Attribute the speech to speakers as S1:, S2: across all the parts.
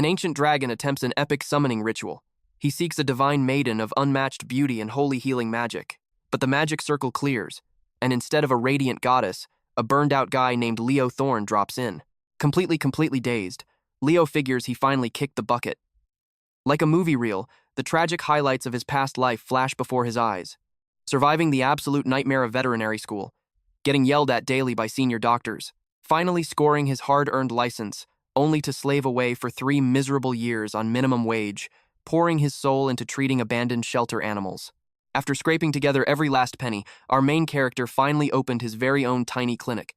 S1: An ancient dragon attempts an epic summoning ritual. He seeks a divine maiden of unmatched beauty and holy healing magic. But the magic circle clears, and instead of a radiant goddess, a burned-out guy named Leo Thorne drops in. Completely dazed, Leo figures he finally kicked the bucket. Like a movie reel, the tragic highlights of his past life flash before his eyes. Surviving the absolute nightmare of veterinary school, getting yelled at daily by senior doctors, finally scoring his hard-earned license, only to slave away for 3 miserable years on minimum wage, pouring his soul into treating abandoned shelter animals. After scraping together every last penny, our main character finally opened his very own tiny clinic.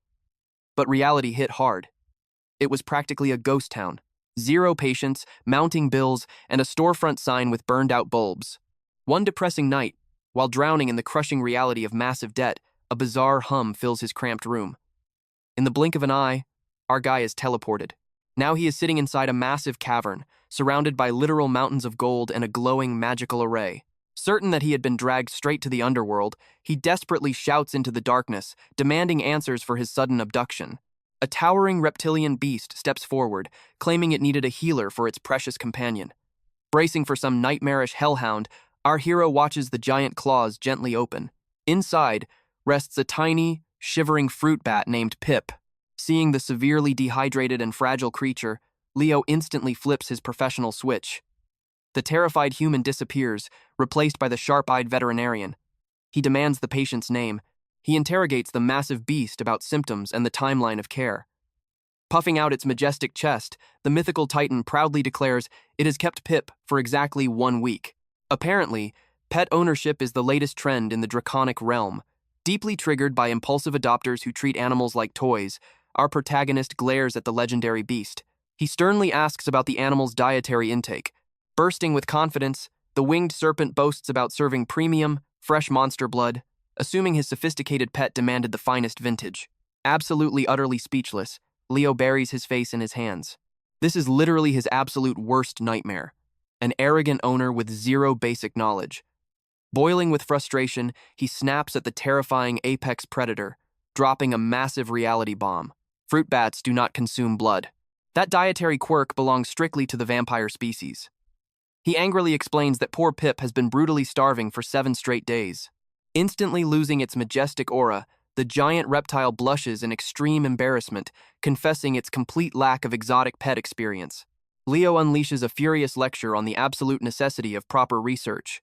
S1: But reality hit hard. It was practically a ghost town. 0 patients, mounting bills, and a storefront sign with burned-out bulbs. One depressing night, while drowning in the crushing reality of massive debt, a bizarre hum fills his cramped room. In the blink of an eye, our guy is teleported. Now he is sitting inside a massive cavern, surrounded by literal mountains of gold and a glowing magical array. Certain that he had been dragged straight to the underworld, he desperately shouts into the darkness, demanding answers for his sudden abduction. A towering reptilian beast steps forward, claiming it needed a healer for its precious companion. Bracing for some nightmarish hellhound, our hero watches the giant claws gently open. Inside rests a tiny, shivering fruit bat named Pip. Seeing the severely dehydrated and fragile creature, Leo instantly flips his professional switch. The terrified human disappears, replaced by the sharp-eyed veterinarian. He demands the patient's name. He interrogates the massive beast about symptoms and the timeline of care. Puffing out its majestic chest, the mythical titan proudly declares it has kept Pip for exactly 1 week. Apparently, pet ownership is the latest trend in the draconic realm. Deeply triggered by impulsive adopters who treat animals like toys, our protagonist glares at the legendary beast. He sternly asks about the animal's dietary intake. Bursting with confidence, the winged serpent boasts about serving premium, fresh monster blood, assuming his sophisticated pet demanded the finest vintage. Absolutely utterly speechless, Leo buries his face in his hands. This is literally his absolute worst nightmare. An arrogant owner with 0 basic knowledge. Boiling with frustration, he snaps at the terrifying apex predator, dropping a massive reality bomb. Fruit bats do not consume blood. That dietary quirk belongs strictly to the vampire species. He angrily explains that poor Pip has been brutally starving for 7 straight days. Instantly losing its majestic aura, the giant reptile blushes in extreme embarrassment, confessing its complete lack of exotic pet experience. Leo unleashes a furious lecture on the absolute necessity of proper research.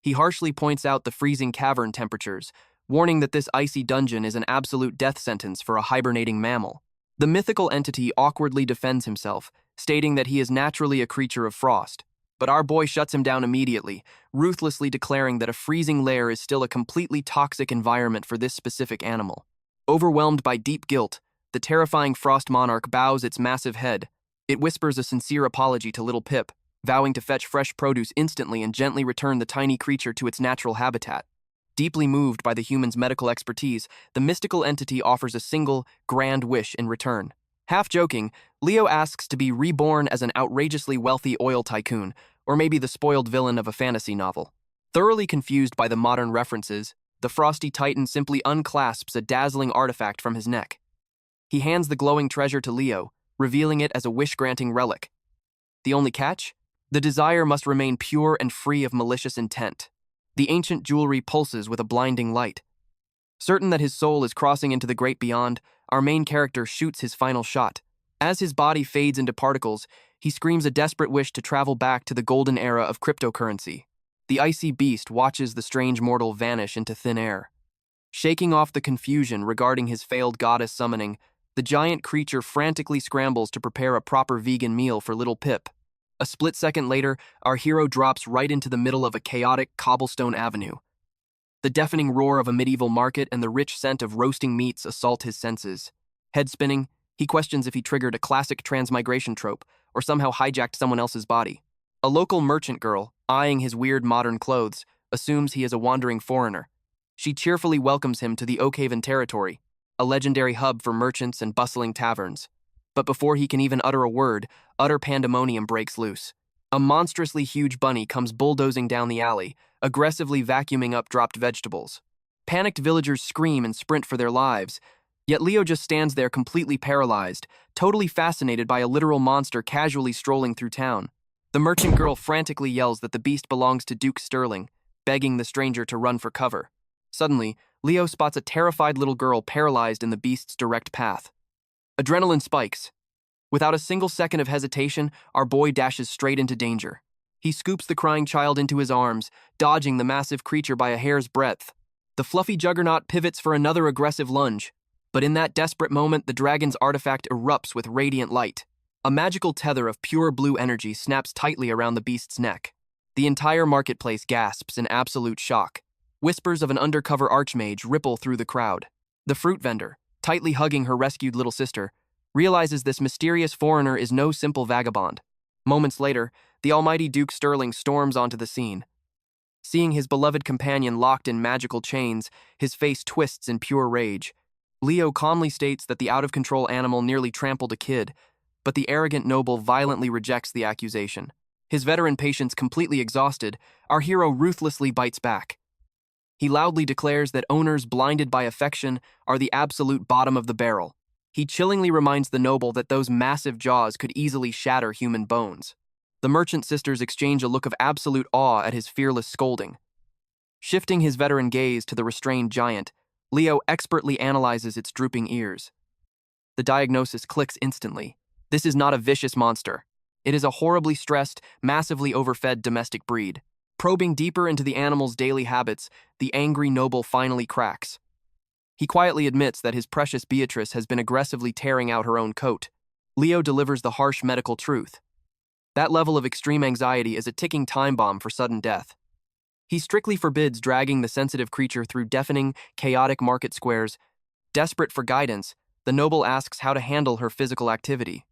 S1: He harshly points out the freezing cavern temperatures, warning that this icy dungeon is an absolute death sentence for a hibernating mammal. The mythical entity awkwardly defends himself, stating that he is naturally a creature of frost. But our boy shuts him down immediately, ruthlessly declaring that a freezing lair is still a completely toxic environment for this specific animal. Overwhelmed by deep guilt, the terrifying frost monarch bows its massive head. It whispers a sincere apology to little Pip, vowing to fetch fresh produce instantly and gently return the tiny creature to its natural habitat. Deeply moved by the human's medical expertise, the mystical entity offers a single, grand wish in return. Half joking, Leo asks to be reborn as an outrageously wealthy oil tycoon, or maybe the spoiled villain of a fantasy novel. Thoroughly confused by the modern references, the frosty titan simply unclasps a dazzling artifact from his neck. He hands the glowing treasure to Leo, revealing it as a wish-granting relic. The only catch? The desire must remain pure and free of malicious intent. The ancient jewelry pulses with a blinding light. Certain that his soul is crossing into the great beyond, our main character shoots his final shot. As his body fades into particles, he screams a desperate wish to travel back to the golden era of cryptocurrency. The icy beast watches the strange mortal vanish into thin air. Shaking off the confusion regarding his failed goddess summoning, the giant creature frantically scrambles to prepare a proper vegan meal for little Pip. A split second later, our hero drops right into the middle of a chaotic cobblestone avenue. The deafening roar of a medieval market and the rich scent of roasting meats assault his senses. Head spinning, he questions if he triggered a classic transmigration trope or somehow hijacked someone else's body. A local merchant girl, eyeing his weird modern clothes, assumes he is a wandering foreigner. She cheerfully welcomes him to the Oakhaven territory, a legendary hub for merchants and bustling taverns. But before he can even utter a word, utter pandemonium breaks loose. A monstrously huge bunny comes bulldozing down the alley, aggressively vacuuming up dropped vegetables. Panicked villagers scream and sprint for their lives, Yet Leo just stands there completely paralyzed, totally fascinated by a literal monster casually strolling through town. The merchant girl frantically yells that the beast belongs to Duke Sterling, begging the stranger to run for cover. Suddenly, Leo spots a terrified little girl paralyzed in the beast's direct path. Adrenaline spikes. Without a single second of hesitation, our boy dashes straight into danger. He scoops the crying child into his arms, dodging the massive creature by a hair's breadth. The fluffy juggernaut pivots for another aggressive lunge, but in that desperate moment, the dragon's artifact erupts with radiant light. A magical tether of pure blue energy snaps tightly around the beast's neck. The entire marketplace gasps in absolute shock. Whispers of an undercover archmage ripple through the crowd. The fruit vendor, tightly hugging her rescued little sister, realizes this mysterious foreigner is no simple vagabond. Moments later, the almighty Duke Sterling storms onto the scene. Seeing his beloved companion locked in magical chains, his face twists in pure rage. Leo calmly states that the out-of-control animal nearly trampled a kid, but the arrogant noble violently rejects the accusation. His veteran patience completely exhausted, our hero ruthlessly bites back. He loudly declares that owners blinded by affection are the absolute bottom of the barrel. He chillingly reminds the noble that those massive jaws could easily shatter human bones. The merchant sisters exchange a look of absolute awe at his fearless scolding. Shifting his veteran gaze to the restrained giant, Leo expertly analyzes its drooping ears. The diagnosis clicks instantly. This is not a vicious monster. It is a horribly stressed, massively overfed domestic breed. Probing deeper into the animal's daily habits, the angry noble finally cracks. He quietly admits that his precious Beatrice has been aggressively tearing out her own coat. Leo delivers the harsh medical truth. That level of extreme anxiety is a ticking time bomb for sudden death. He strictly forbids dragging the sensitive creature through deafening, chaotic market squares. Desperate for guidance, the noble asks how to handle her physical activity.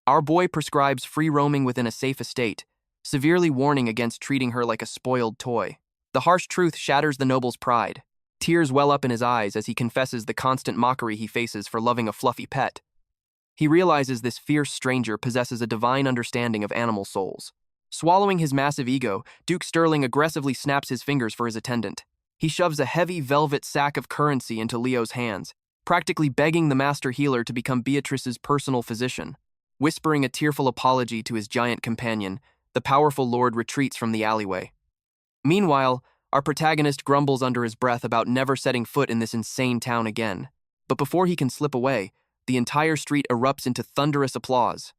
S1: Our boy prescribes free roaming within a safe estate, severely warning against treating her like a spoiled toy. The harsh truth shatters the noble's pride. Tears well up in his eyes as he confesses the constant mockery he faces for loving a fluffy pet. He realizes this fierce stranger possesses a divine understanding of animal souls. Swallowing his massive ego, Duke Sterling aggressively snaps his fingers for his attendant. He shoves a heavy velvet sack of currency into Leo's hands, practically begging the master healer to become Beatrice's personal physician. Whispering a tearful apology to his giant companion, the powerful lord retreats from the alleyway. Meanwhile, our protagonist grumbles under his breath about never setting foot in this insane town again. But before he can slip away, the entire street erupts into thunderous applause.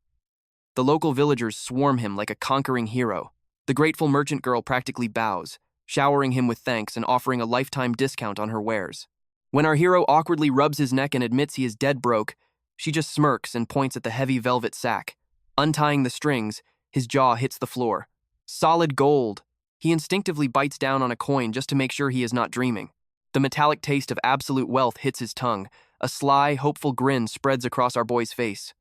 S1: The local villagers swarm him like a conquering hero. The grateful merchant girl practically bows, showering him with thanks and offering a lifetime discount on her wares. When our hero awkwardly rubs his neck and admits he is dead broke, she just smirks and points at the heavy velvet sack. Untying the strings, his jaw hits the floor. Solid gold. He instinctively bites down on a coin just to make sure he is not dreaming. The metallic taste of absolute wealth hits his tongue. A sly, hopeful grin spreads across our boy's face.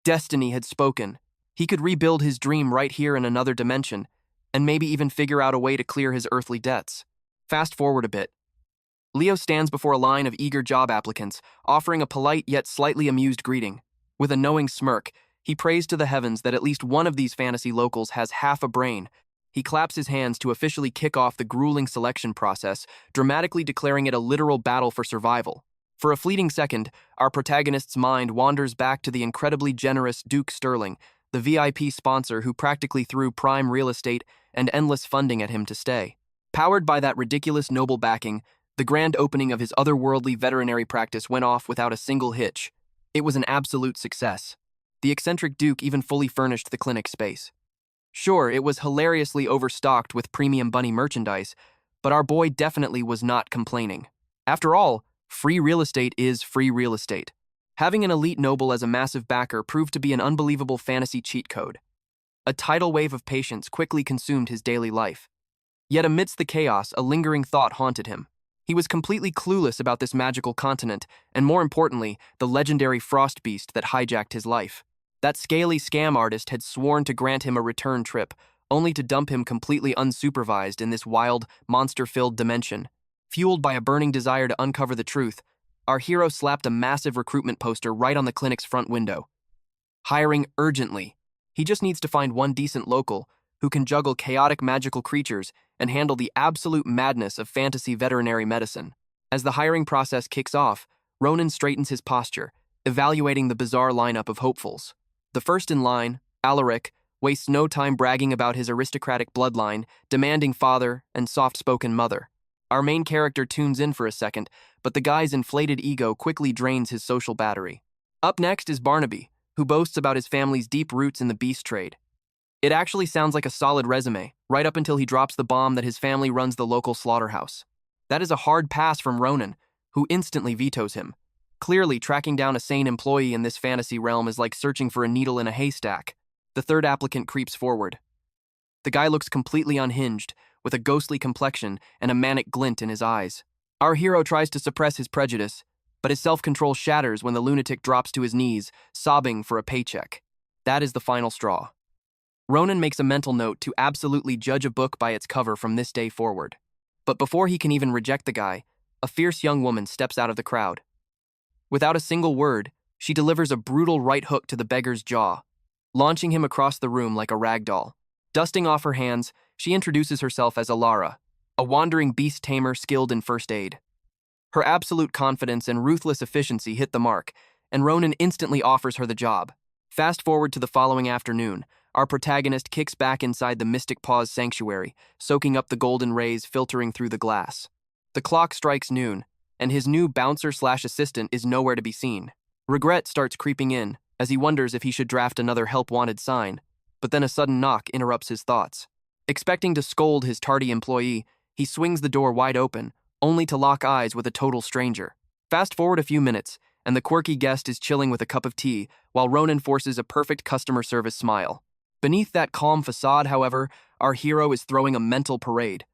S1: Destiny had spoken. He could rebuild his dream right here in another dimension, and maybe even figure out a way to clear his earthly debts. Fast forward a bit. Leo stands before a line of eager job applicants, offering a polite yet slightly amused greeting. With a knowing smirk, he prays to the heavens that at least one of these fantasy locals has half a brain. He claps his hands to officially kick off the grueling selection process, dramatically declaring it a literal battle for survival. For a fleeting second, our protagonist's mind wanders back to the incredibly generous Duke Sterling, the VIP sponsor who practically threw prime real estate and endless funding at him to stay. Powered by that ridiculous noble backing, the grand opening of his otherworldly veterinary practice went off without a single hitch. It was an absolute success. The eccentric Duke even fully furnished the clinic space. Sure, it was hilariously overstocked with premium bunny merchandise, but our boy definitely was not complaining. After all, free real estate is free real estate. Having an elite noble as a massive backer proved to be an unbelievable fantasy cheat code. A tidal wave of patience quickly consumed his daily life. Yet amidst the chaos, a lingering thought haunted him. He was completely clueless about this magical continent, and more importantly, the legendary frost beast that hijacked his life. That scaly scam artist had sworn to grant him a return trip, only to dump him completely unsupervised in this wild, monster-filled dimension. Fueled by a burning desire to uncover the truth, our hero slapped a massive recruitment poster right on the clinic's front window. Hiring urgently. He just needs to find one decent local who can juggle chaotic magical creatures and handle the absolute madness of fantasy veterinary medicine. As the hiring process kicks off, Ronan straightens his posture, evaluating the bizarre lineup of hopefuls. The first in line, Alaric, wastes no time bragging about his aristocratic bloodline, demanding father, and soft-spoken mother. Our main character tunes in for a second, but the guy's inflated ego quickly drains his social battery. Up next is Barnaby, who boasts about his family's deep roots in the beast trade. It actually sounds like a solid resume, right up until he drops the bomb that his family runs the local slaughterhouse. That is a hard pass from Ronan, who instantly vetoes him. Clearly, tracking down a sane employee in this fantasy realm is like searching for a needle in a haystack. The third applicant creeps forward. The guy looks completely unhinged, with a ghostly complexion and a manic glint in his eyes. Our hero tries to suppress his prejudice, but his self-control shatters when the lunatic drops to his knees, sobbing for a paycheck. That is the final straw. Ronan makes a mental note to absolutely judge a book by its cover from this day forward. But before he can even reject the guy, a fierce young woman steps out of the crowd. Without a single word, she delivers a brutal right hook to the beggar's jaw, launching him across the room like a rag doll. Dusting off her hands, she introduces herself as Alara, a wandering beast tamer skilled in first aid. Her absolute confidence and ruthless efficiency hit the mark, and Ronan instantly offers her the job. Fast forward to the following afternoon, our protagonist kicks back inside the Mystic Paws sanctuary, soaking up the golden rays filtering through the glass. The clock strikes noon, and his new bouncer/assistant is nowhere to be seen. Regret starts creeping in, as he wonders if he should draft another help-wanted sign, but then a sudden knock interrupts his thoughts. Expecting to scold his tardy employee, he swings the door wide open, only to lock eyes with a total stranger. Fast forward a few minutes, and the quirky guest is chilling with a cup of tea, while Ronan forces a perfect customer service smile. Beneath that calm facade, however, our hero is throwing a mental parade.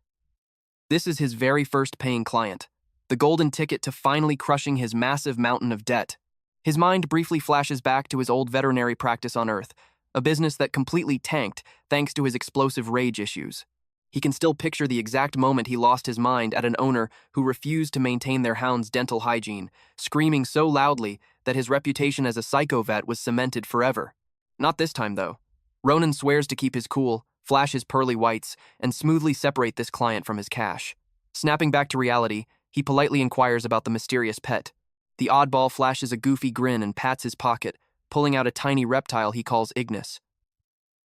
S1: This is his very first paying client, the golden ticket to finally crushing his massive mountain of debt. His mind briefly flashes back to his old veterinary practice on Earth, a business that completely tanked thanks to his explosive rage issues. He can still picture the exact moment he lost his mind at an owner who refused to maintain their hound's dental hygiene, screaming so loudly that his reputation as a psycho vet was cemented forever. Not this time, though. Ronan swears to keep his cool, flash his pearly whites, and smoothly separate this client from his cash. Snapping back to reality, he politely inquires about the mysterious pet. The oddball flashes a goofy grin and pats his pocket, pulling out a tiny reptile he calls Ignis.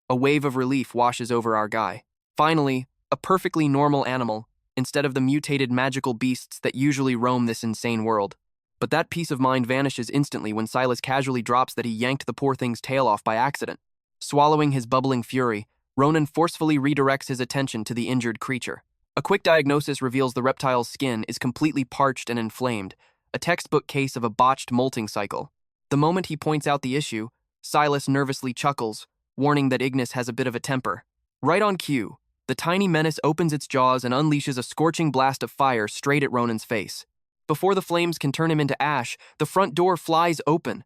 S1: A wave of relief washes over our guy. Finally, a perfectly normal animal, instead of the mutated magical beasts that usually roam this insane world. But that peace of mind vanishes instantly when Silas casually drops that he yanked the poor thing's tail off by accident. Swallowing his bubbling fury, Ronan forcefully redirects his attention to the injured creature. A quick diagnosis reveals the reptile's skin is completely parched and inflamed, a textbook case of a botched molting cycle. The moment he points out the issue, Silas nervously chuckles, warning that Ignis has a bit of a temper. Right on cue, the tiny menace opens its jaws and unleashes a scorching blast of fire straight at Ronan's face. Before the flames can turn him into ash, the front door flies open.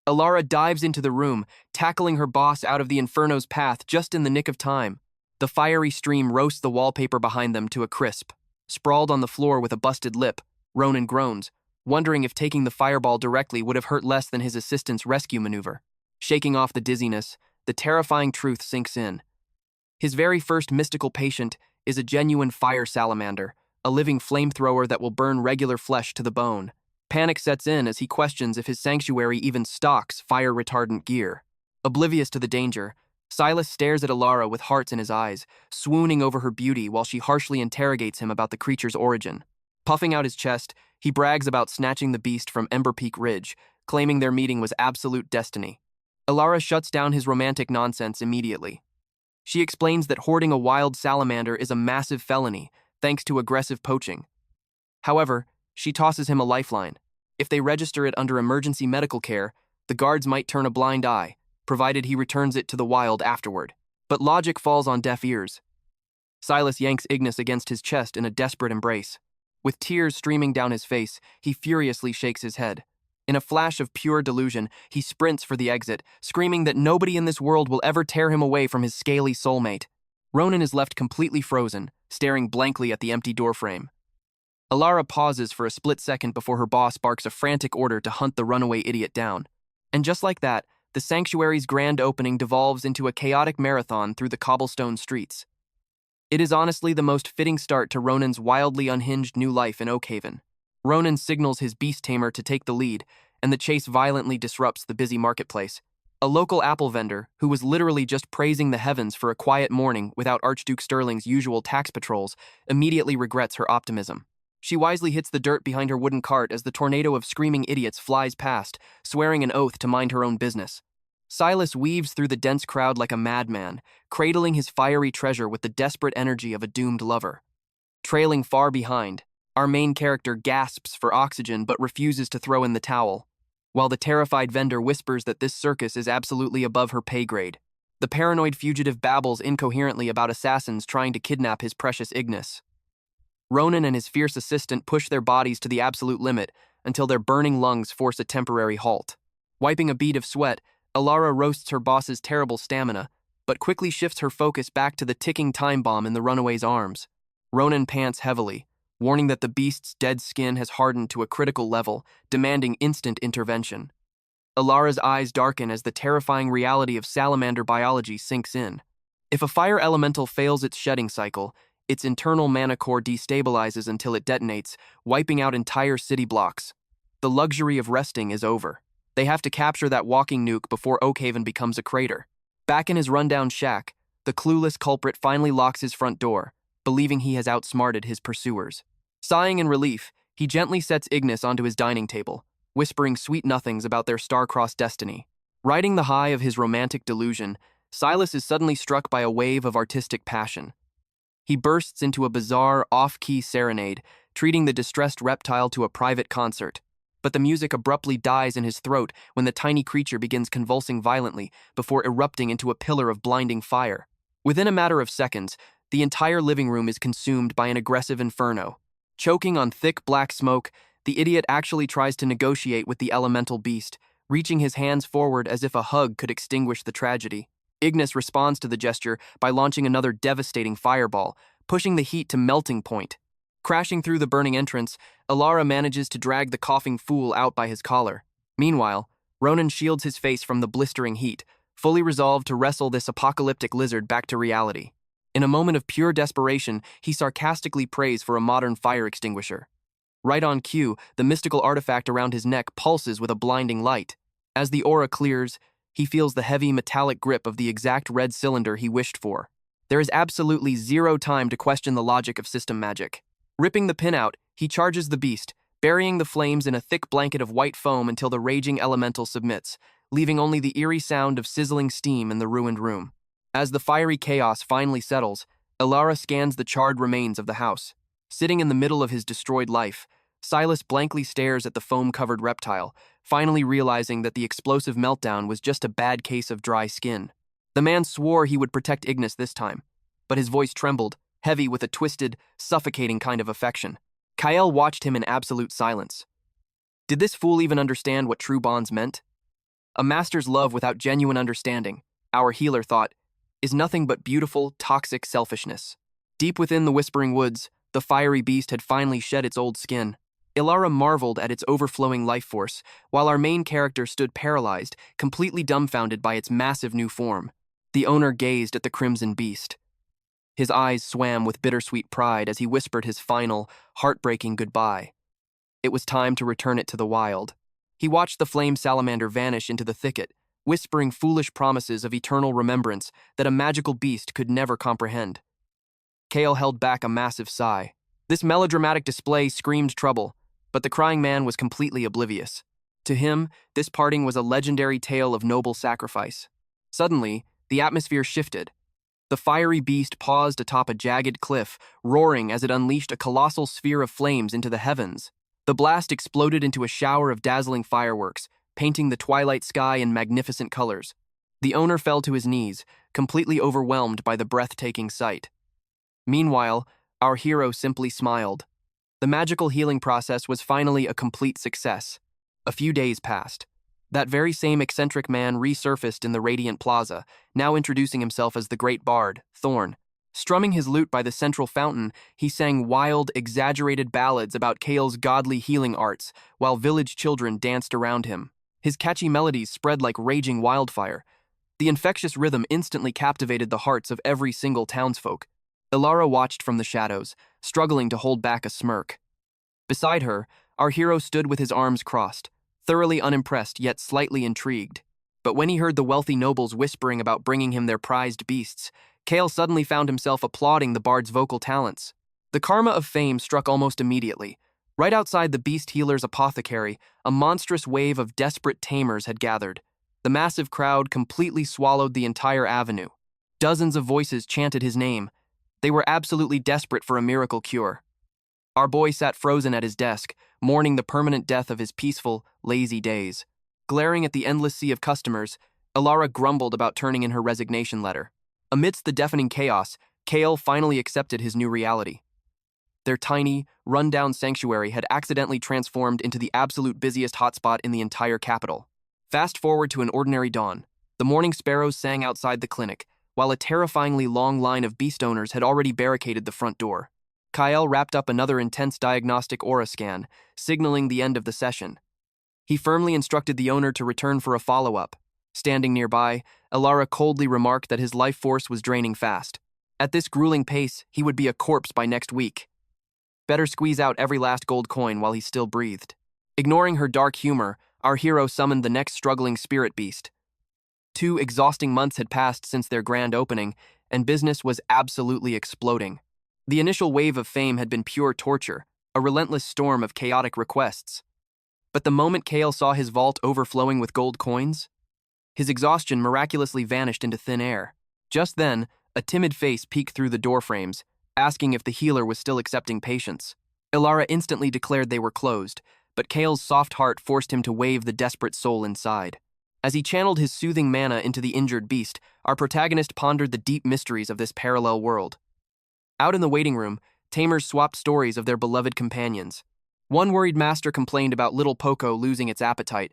S1: Alara dives into the room, tackling her boss out of the Inferno's path just in the nick of time. The fiery stream roasts the wallpaper behind them to a crisp. Sprawled on the floor with a busted lip, Ronan groans, wondering if taking the fireball directly would have hurt less than his assistant's rescue maneuver. Shaking off the dizziness, the terrifying truth sinks in. His very first mystical patient is a genuine fire salamander, a living flamethrower that will burn regular flesh to the bone. Panic sets in as he questions if his sanctuary even stocks fire-retardant gear. Oblivious to the danger, Silas stares at Alara with hearts in his eyes, swooning over her beauty while she harshly interrogates him about the creature's origin. Puffing out his chest, he brags about snatching the beast from Ember Peak Ridge, claiming their meeting was absolute destiny. Alara shuts down his romantic nonsense immediately. She explains that hoarding a wild salamander is a massive felony, thanks to aggressive poaching. However, she tosses him a lifeline. If they register it under emergency medical care, the guards might turn a blind eye, provided he returns it to the wild afterward. But logic falls on deaf ears. Silas yanks Ignis against his chest in a desperate embrace. With tears streaming down his face, he furiously shakes his head. In a flash of pure delusion, he sprints for the exit, screaming that nobody in this world will ever tear him away from his scaly soulmate. Ronan is left completely frozen, staring blankly at the empty doorframe. Alara pauses for a split second before her boss barks a frantic order to hunt the runaway idiot down. And just like that, the sanctuary's grand opening devolves into a chaotic marathon through the cobblestone streets. It is honestly the most fitting start to Ronan's wildly unhinged new life in Oakhaven. Ronan signals his beast tamer to take the lead, and the chase violently disrupts the busy marketplace. A local apple vendor, who was literally just praising the heavens for a quiet morning without Archduke Sterling's usual tax patrols, immediately regrets her optimism. She wisely hits the dirt behind her wooden cart as the tornado of screaming idiots flies past, swearing an oath to mind her own business. Silas weaves through the dense crowd like a madman, cradling his fiery treasure with the desperate energy of a doomed lover. Trailing far behind, our main character gasps for oxygen but refuses to throw in the towel, while the terrified vendor whispers that this circus is absolutely above her pay grade. The paranoid fugitive babbles incoherently about assassins trying to kidnap his precious Ignis. Ronan and his fierce assistant push their bodies to the absolute limit until their burning lungs force a temporary halt. Wiping a bead of sweat, Alara roasts her boss's terrible stamina, but quickly shifts her focus back to the ticking time bomb in the runaway's arms. Ronan pants heavily, warning that the beast's dead skin has hardened to a critical level, demanding instant intervention. Alara's eyes darken as the terrifying reality of salamander biology sinks in. If a fire elemental fails its shedding cycle, its internal mana core destabilizes until it detonates, wiping out entire city blocks. The luxury of resting is over. They have to capture that walking nuke before Oakhaven becomes a crater. Back in his rundown shack, the clueless culprit finally locks his front door, believing he has outsmarted his pursuers. Sighing in relief, he gently sets Ignis onto his dining table, whispering sweet nothings about their star-crossed destiny. Riding the high of his romantic delusion, Silas is suddenly struck by a wave of artistic passion. He bursts into a bizarre, off-key serenade, treating the distressed reptile to a private concert. But the music abruptly dies in his throat when the tiny creature begins convulsing violently before erupting into a pillar of blinding fire. Within a matter of seconds, the entire living room is consumed by an aggressive inferno. Choking on thick black smoke, the idiot actually tries to negotiate with the elemental beast, reaching his hands forward as if a hug could extinguish the tragedy. Ignis responds to the gesture by launching another devastating fireball, pushing the heat to melting point. Crashing through the burning entrance, Alara manages to drag the coughing fool out by his collar. Meanwhile, Ronan shields his face from the blistering heat, fully resolved to wrestle this apocalyptic lizard back to reality. In a moment of pure desperation, he sarcastically prays for a modern fire extinguisher. Right on cue, the mystical artifact around his neck pulses with a blinding light. As the aura clears, he feels the heavy metallic grip of the exact red cylinder he wished for. There is absolutely zero time to question the logic of system magic. Ripping the pin out, he charges the beast, burying the flames in a thick blanket of white foam until the raging elemental submits, leaving only the eerie sound of sizzling steam in the ruined room. As the fiery chaos finally settles, Alara scans the charred remains of the house. Sitting in the middle of his destroyed life, Silas blankly stares at the foam-covered reptile, finally realizing that the explosive meltdown was just a bad case of dry skin. The man swore he would protect Ignis this time, but his voice trembled, heavy with a twisted, suffocating kind of affection. Kael watched him in absolute silence. Did this fool even understand what true bonds meant? A master's love without genuine understanding, our healer thought, is nothing but beautiful, toxic selfishness. Deep within the Whispering Woods, the fiery beast had finally shed its old skin. Ilara marveled at its overflowing life force, while our main character stood paralyzed, completely dumbfounded by its massive new form. The owner gazed at the crimson beast. His eyes swam with bittersweet pride as he whispered his final, heartbreaking goodbye. It was time to return it to the wild. He watched the flame salamander vanish into the thicket, whispering foolish promises of eternal remembrance that a magical beast could never comprehend. Kael held back a massive sigh. This melodramatic display screamed trouble, but the crying man was completely oblivious. To him, this parting was a legendary tale of noble sacrifice. Suddenly, the atmosphere shifted. The fiery beast paused atop a jagged cliff, roaring as it unleashed a colossal sphere of flames into the heavens. The blast exploded into a shower of dazzling fireworks, painting the twilight sky in magnificent colors. The owner fell to his knees, completely overwhelmed by the breathtaking sight. Meanwhile, our hero simply smiled. The magical healing process was finally a complete success. A few days passed. That very same eccentric man resurfaced in the Radiant Plaza, now introducing himself as the great bard, Thorn. Strumming his lute by the central fountain, he sang wild, exaggerated ballads about Kael's godly healing arts, while village children danced around him. His catchy melodies spread like raging wildfire. The infectious rhythm instantly captivated the hearts of every single townsfolk. Ilara watched from the shadows, struggling to hold back a smirk. Beside her, Our hero stood with his arms crossed, thoroughly unimpressed yet slightly intrigued. But when he heard the wealthy nobles whispering about bringing him their prized beasts, Kale suddenly found himself applauding the bard's vocal talents. The karma of fame struck almost immediately. Right outside the beast healer's apothecary, a monstrous wave of desperate tamers had gathered. The massive crowd completely swallowed the entire avenue. Dozens of voices chanted his name. They were absolutely desperate for a miracle cure. Our boy sat frozen at his desk, mourning the permanent death of his peaceful, lazy days. Glaring at the endless sea of customers, Ilara grumbled about turning in her resignation letter. Amidst the deafening chaos, Kale finally accepted his new reality. Their tiny, run-down sanctuary had accidentally transformed into the absolute busiest hotspot in the entire capital. Fast forward to an ordinary dawn. The morning sparrows sang outside the clinic, while a terrifyingly long line of beast owners had already barricaded the front door. Kyle wrapped up another intense diagnostic aura scan, signaling the end of the session. He firmly instructed the owner to return for a follow-up. Standing nearby, Ilara coldly remarked that his life force was draining fast. At this grueling pace, he would be a corpse by next week. Better squeeze out every last gold coin while he still breathed. Ignoring her dark humor, our hero summoned the next struggling spirit beast. 2 exhausting months had passed since their grand opening, and business was absolutely exploding. The initial wave of fame had been pure torture, a relentless storm of chaotic requests. But the moment Kale saw his vault overflowing with gold coins, his exhaustion miraculously vanished into thin air. Just then, a timid face peeked through the doorframes, asking if the healer was still accepting patients. Ilara instantly declared they were closed, but Kale's soft heart forced him to wave the desperate soul inside. As he channeled his soothing mana into the injured beast, our protagonist pondered the deep mysteries of this parallel world. Out in the waiting room, tamers swapped stories of their beloved companions. One worried master complained about little Poco losing its appetite.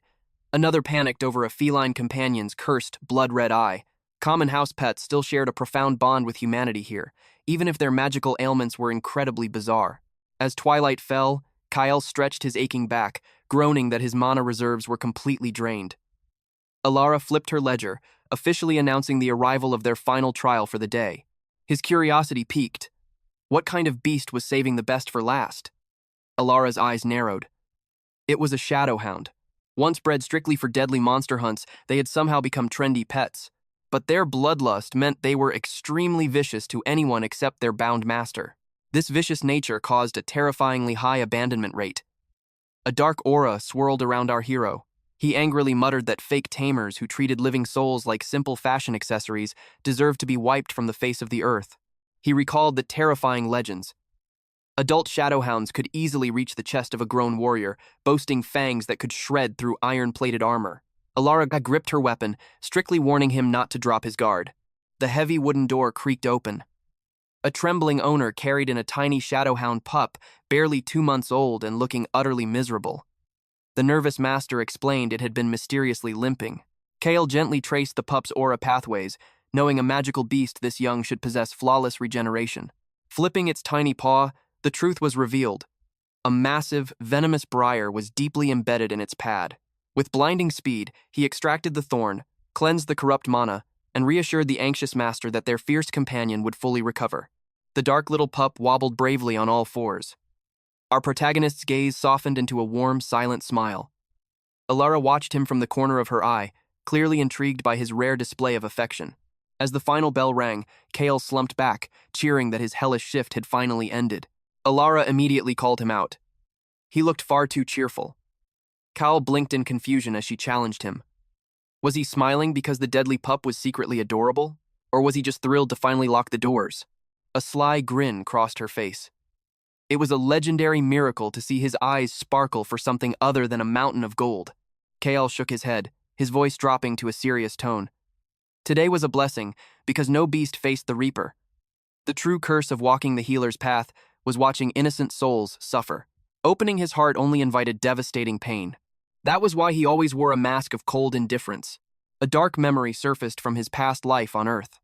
S1: Another panicked over a feline companion's cursed, blood-red eye. Common house pets still shared a profound bond with humanity here, even if their magical ailments were incredibly bizarre. As twilight fell, Kyle stretched his aching back, groaning that his mana reserves were completely drained. Ilara flipped her ledger, officially announcing the arrival of their final trial for the day. His curiosity piqued. What kind of beast was saving the best for last? Ilara's eyes narrowed. It was a shadowhound. Once bred strictly for deadly monster hunts, they had somehow become trendy pets. But their bloodlust meant they were extremely vicious to anyone except their bound master. This vicious nature caused a terrifyingly high abandonment rate. A dark aura swirled around our hero. He angrily muttered that fake tamers who treated living souls like simple fashion accessories deserved to be wiped from the face of the earth. He recalled the terrifying legends. Adult shadowhounds could easily reach the chest of a grown warrior, boasting fangs that could shred through iron-plated armor. Ilara gripped her weapon, strictly warning him not to drop his guard. The heavy wooden door creaked open. A trembling owner carried in a tiny shadowhound pup, barely 2 months old and looking utterly miserable. The nervous master explained it had been mysteriously limping. Kale gently traced the pup's aura pathways, knowing a magical beast this young should possess flawless regeneration. Flipping its tiny paw, the truth was revealed. A massive, venomous briar was deeply embedded in its pad. With blinding speed, he extracted the thorn, cleansed the corrupt mana, and reassured the anxious master that their fierce companion would fully recover. The dark little pup wobbled bravely on all fours. Our protagonist's gaze softened into a warm, silent smile. Ilara watched him from the corner of her eye, clearly intrigued by his rare display of affection. As the final bell rang, Kale slumped back, cheering that his hellish shift had finally ended. Ilara immediately called him out. He looked far too cheerful. Kyle blinked in confusion as she challenged him. Was he smiling because the deadly pup was secretly adorable? Or was he just thrilled to finally lock the doors? A sly grin crossed her face. It was a legendary miracle to see his eyes sparkle for something other than a mountain of gold. Kale shook his head, his voice dropping to a serious tone. Today was a blessing, because no beast faced the Reaper. The true curse of walking the healer's path was watching innocent souls suffer. Opening his heart only invited devastating pain. That was why he always wore a mask of cold indifference. A dark memory surfaced from his past life on Earth.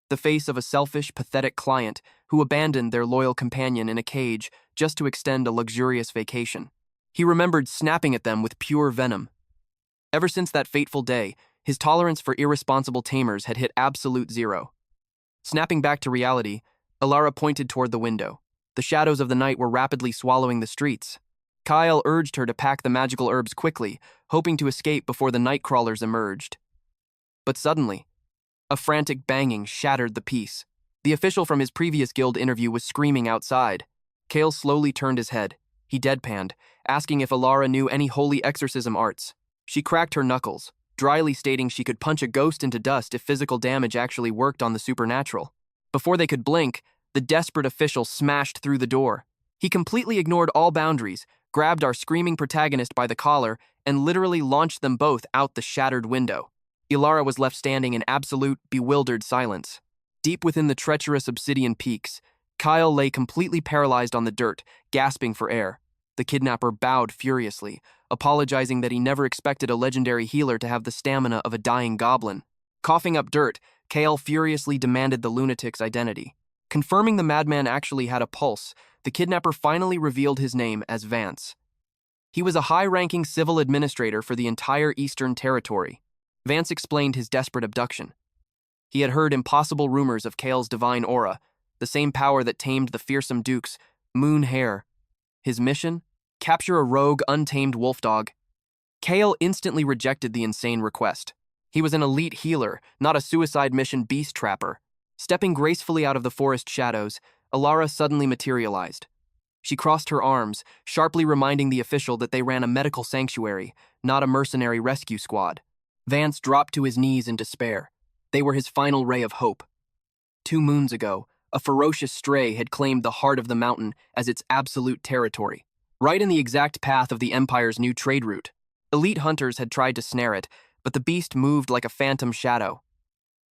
S1: The face of a selfish, pathetic client who abandoned their loyal companion in a cage just to extend a luxurious vacation. He remembered snapping at them with pure venom. Ever since that fateful day, his tolerance for irresponsible tamers had hit absolute zero. Snapping back to reality, Ilara pointed toward the window. The shadows of the night were rapidly swallowing the streets. Kyle urged her to pack the magical herbs quickly, hoping to escape before the night crawlers emerged. But suddenly, a frantic banging shattered the peace. The official from his previous guild interview was screaming outside. Kale slowly turned his head. He deadpanned, asking if Alara knew any holy exorcism arts. She cracked her knuckles, dryly stating she could punch a ghost into dust if physical damage actually worked on the supernatural. Before they could blink, the desperate official smashed through the door. He completely ignored all boundaries, grabbed our screaming protagonist by the collar, and literally launched them both out the shattered window. Ilara was left standing in absolute, bewildered silence. Deep within the treacherous obsidian peaks, Kyle lay completely paralyzed on the dirt, gasping for air. The kidnapper bowed furiously, apologizing that he never expected a legendary healer to have the stamina of a dying goblin. Coughing up dirt, Kale furiously demanded the lunatic's identity. Confirming the madman actually had a pulse, the kidnapper finally revealed his name as Vance. He was a high-ranking civil administrator for the entire Eastern Territory. Vance explained his desperate abduction. He had heard impossible rumors of Kale's divine aura, the same power that tamed the fearsome duke's moon hare. His mission? Capture a rogue, untamed wolf dog. Kale instantly rejected the insane request. He was an elite healer, not a suicide mission beast trapper. Stepping gracefully out of the forest shadows, Alara suddenly materialized. She crossed her arms, sharply reminding the official that they ran a medical sanctuary, not a mercenary rescue squad. Vance dropped to his knees in despair. They were his final ray of hope. 2 moons ago, a ferocious stray had claimed the heart of the mountain as its absolute territory, right in the exact path of the Empire's new trade route. Elite hunters had tried to snare it, but the beast moved like a phantom shadow.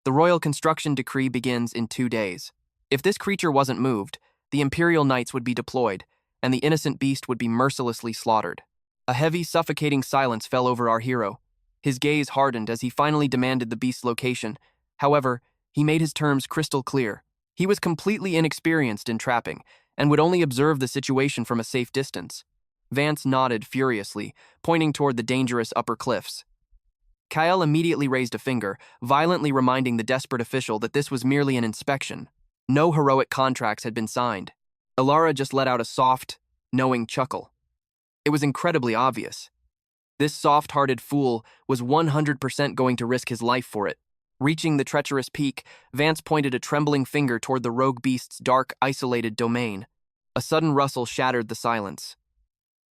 S1: The royal construction decree begins in 2 days. If this creature wasn't moved, the Imperial Knights would be deployed, and the innocent beast would be mercilessly slaughtered. A heavy, suffocating silence fell over our hero. His gaze hardened as he finally demanded the beast's location. However, he made his terms crystal clear. He was completely inexperienced in trapping, and would only observe the situation from a safe distance. Vance nodded furiously, pointing toward the dangerous upper cliffs. Kyle immediately raised a finger, violently reminding the desperate official that this was merely an inspection. No heroic contracts had been signed. Alara just let out a soft, knowing chuckle. It was incredibly obvious. This soft-hearted fool was 100% going to risk his life for it. Reaching the treacherous peak, Vance pointed a trembling finger toward the rogue beast's dark, isolated domain. A sudden rustle shattered the silence.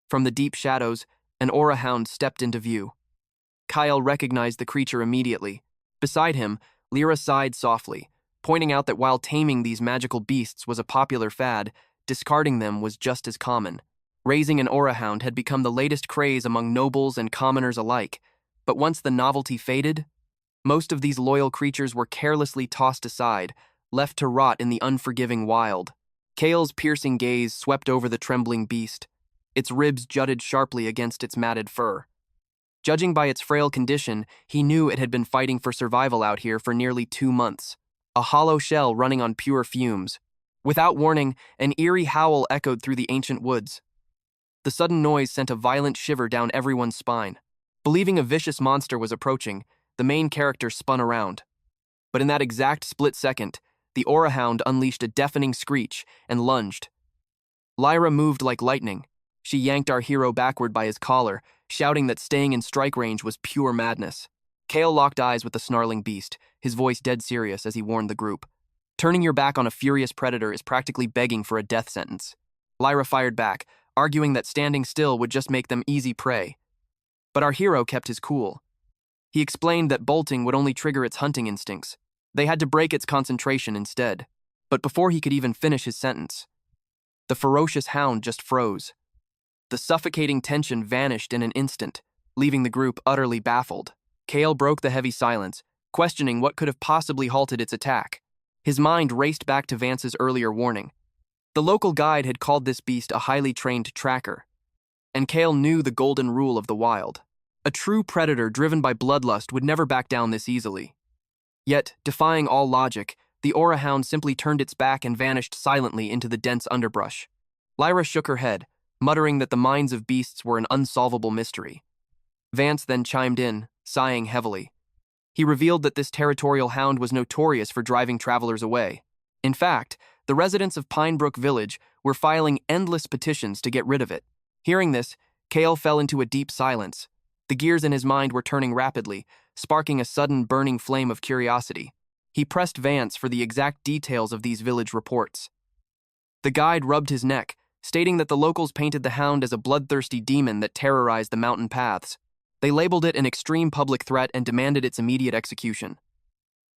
S1: From the deep shadows, an aura hound stepped into view. Kyle recognized the creature immediately. Beside him, Lyra sighed softly, pointing out that while taming these magical beasts was a popular fad, discarding them was just as common. Raising an aura hound had become the latest craze among nobles and commoners alike, but once the novelty faded, most of these loyal creatures were carelessly tossed aside, left to rot in the unforgiving wild. Kale's piercing gaze swept over the trembling beast. Its ribs jutted sharply against its matted fur. Judging by its frail condition, he knew it had been fighting for survival out here for nearly 2 months. A hollow shell running on pure fumes. Without warning, an eerie howl echoed through the ancient woods. The sudden noise sent a violent shiver down everyone's spine. Believing a vicious monster was approaching, the main character spun around. But in that exact split second, the aura hound unleashed a deafening screech and lunged. Lyra moved like lightning. She yanked our hero backward by his collar, shouting that staying in strike range was pure madness. Kale locked eyes with the snarling beast, his voice dead serious as he warned the group. Turning your back on a furious predator is practically begging for a death sentence. Lyra fired back, arguing that standing still would just make them easy prey. But our hero kept his cool. He explained that bolting would only trigger its hunting instincts. They had to break its concentration instead. But before he could even finish his sentence, the ferocious hound just froze. The suffocating tension vanished in an instant, leaving the group utterly baffled. Kale broke the heavy silence, questioning what could have possibly halted its attack. His mind raced back to Vance's earlier warning. The local guide had called this beast a highly trained tracker, and Kale knew the golden rule of the wild. A true predator driven by bloodlust would never back down this easily. Yet, defying all logic, the aura hound simply turned its back and vanished silently into the dense underbrush. Lyra shook her head, muttering that the minds of beasts were an unsolvable mystery. Vance then chimed in, sighing heavily. He revealed that this territorial hound was notorious for driving travelers away. In fact, the residents of Pinebrook Village were filing endless petitions to get rid of it. Hearing this, Kale fell into a deep silence. The gears in his mind were turning rapidly, sparking a sudden burning flame of curiosity. He pressed Vance for the exact details of these village reports. The guide rubbed his neck, stating that the locals painted the hound as a bloodthirsty demon that terrorized the mountain paths. They labeled it an extreme public threat and demanded its immediate execution.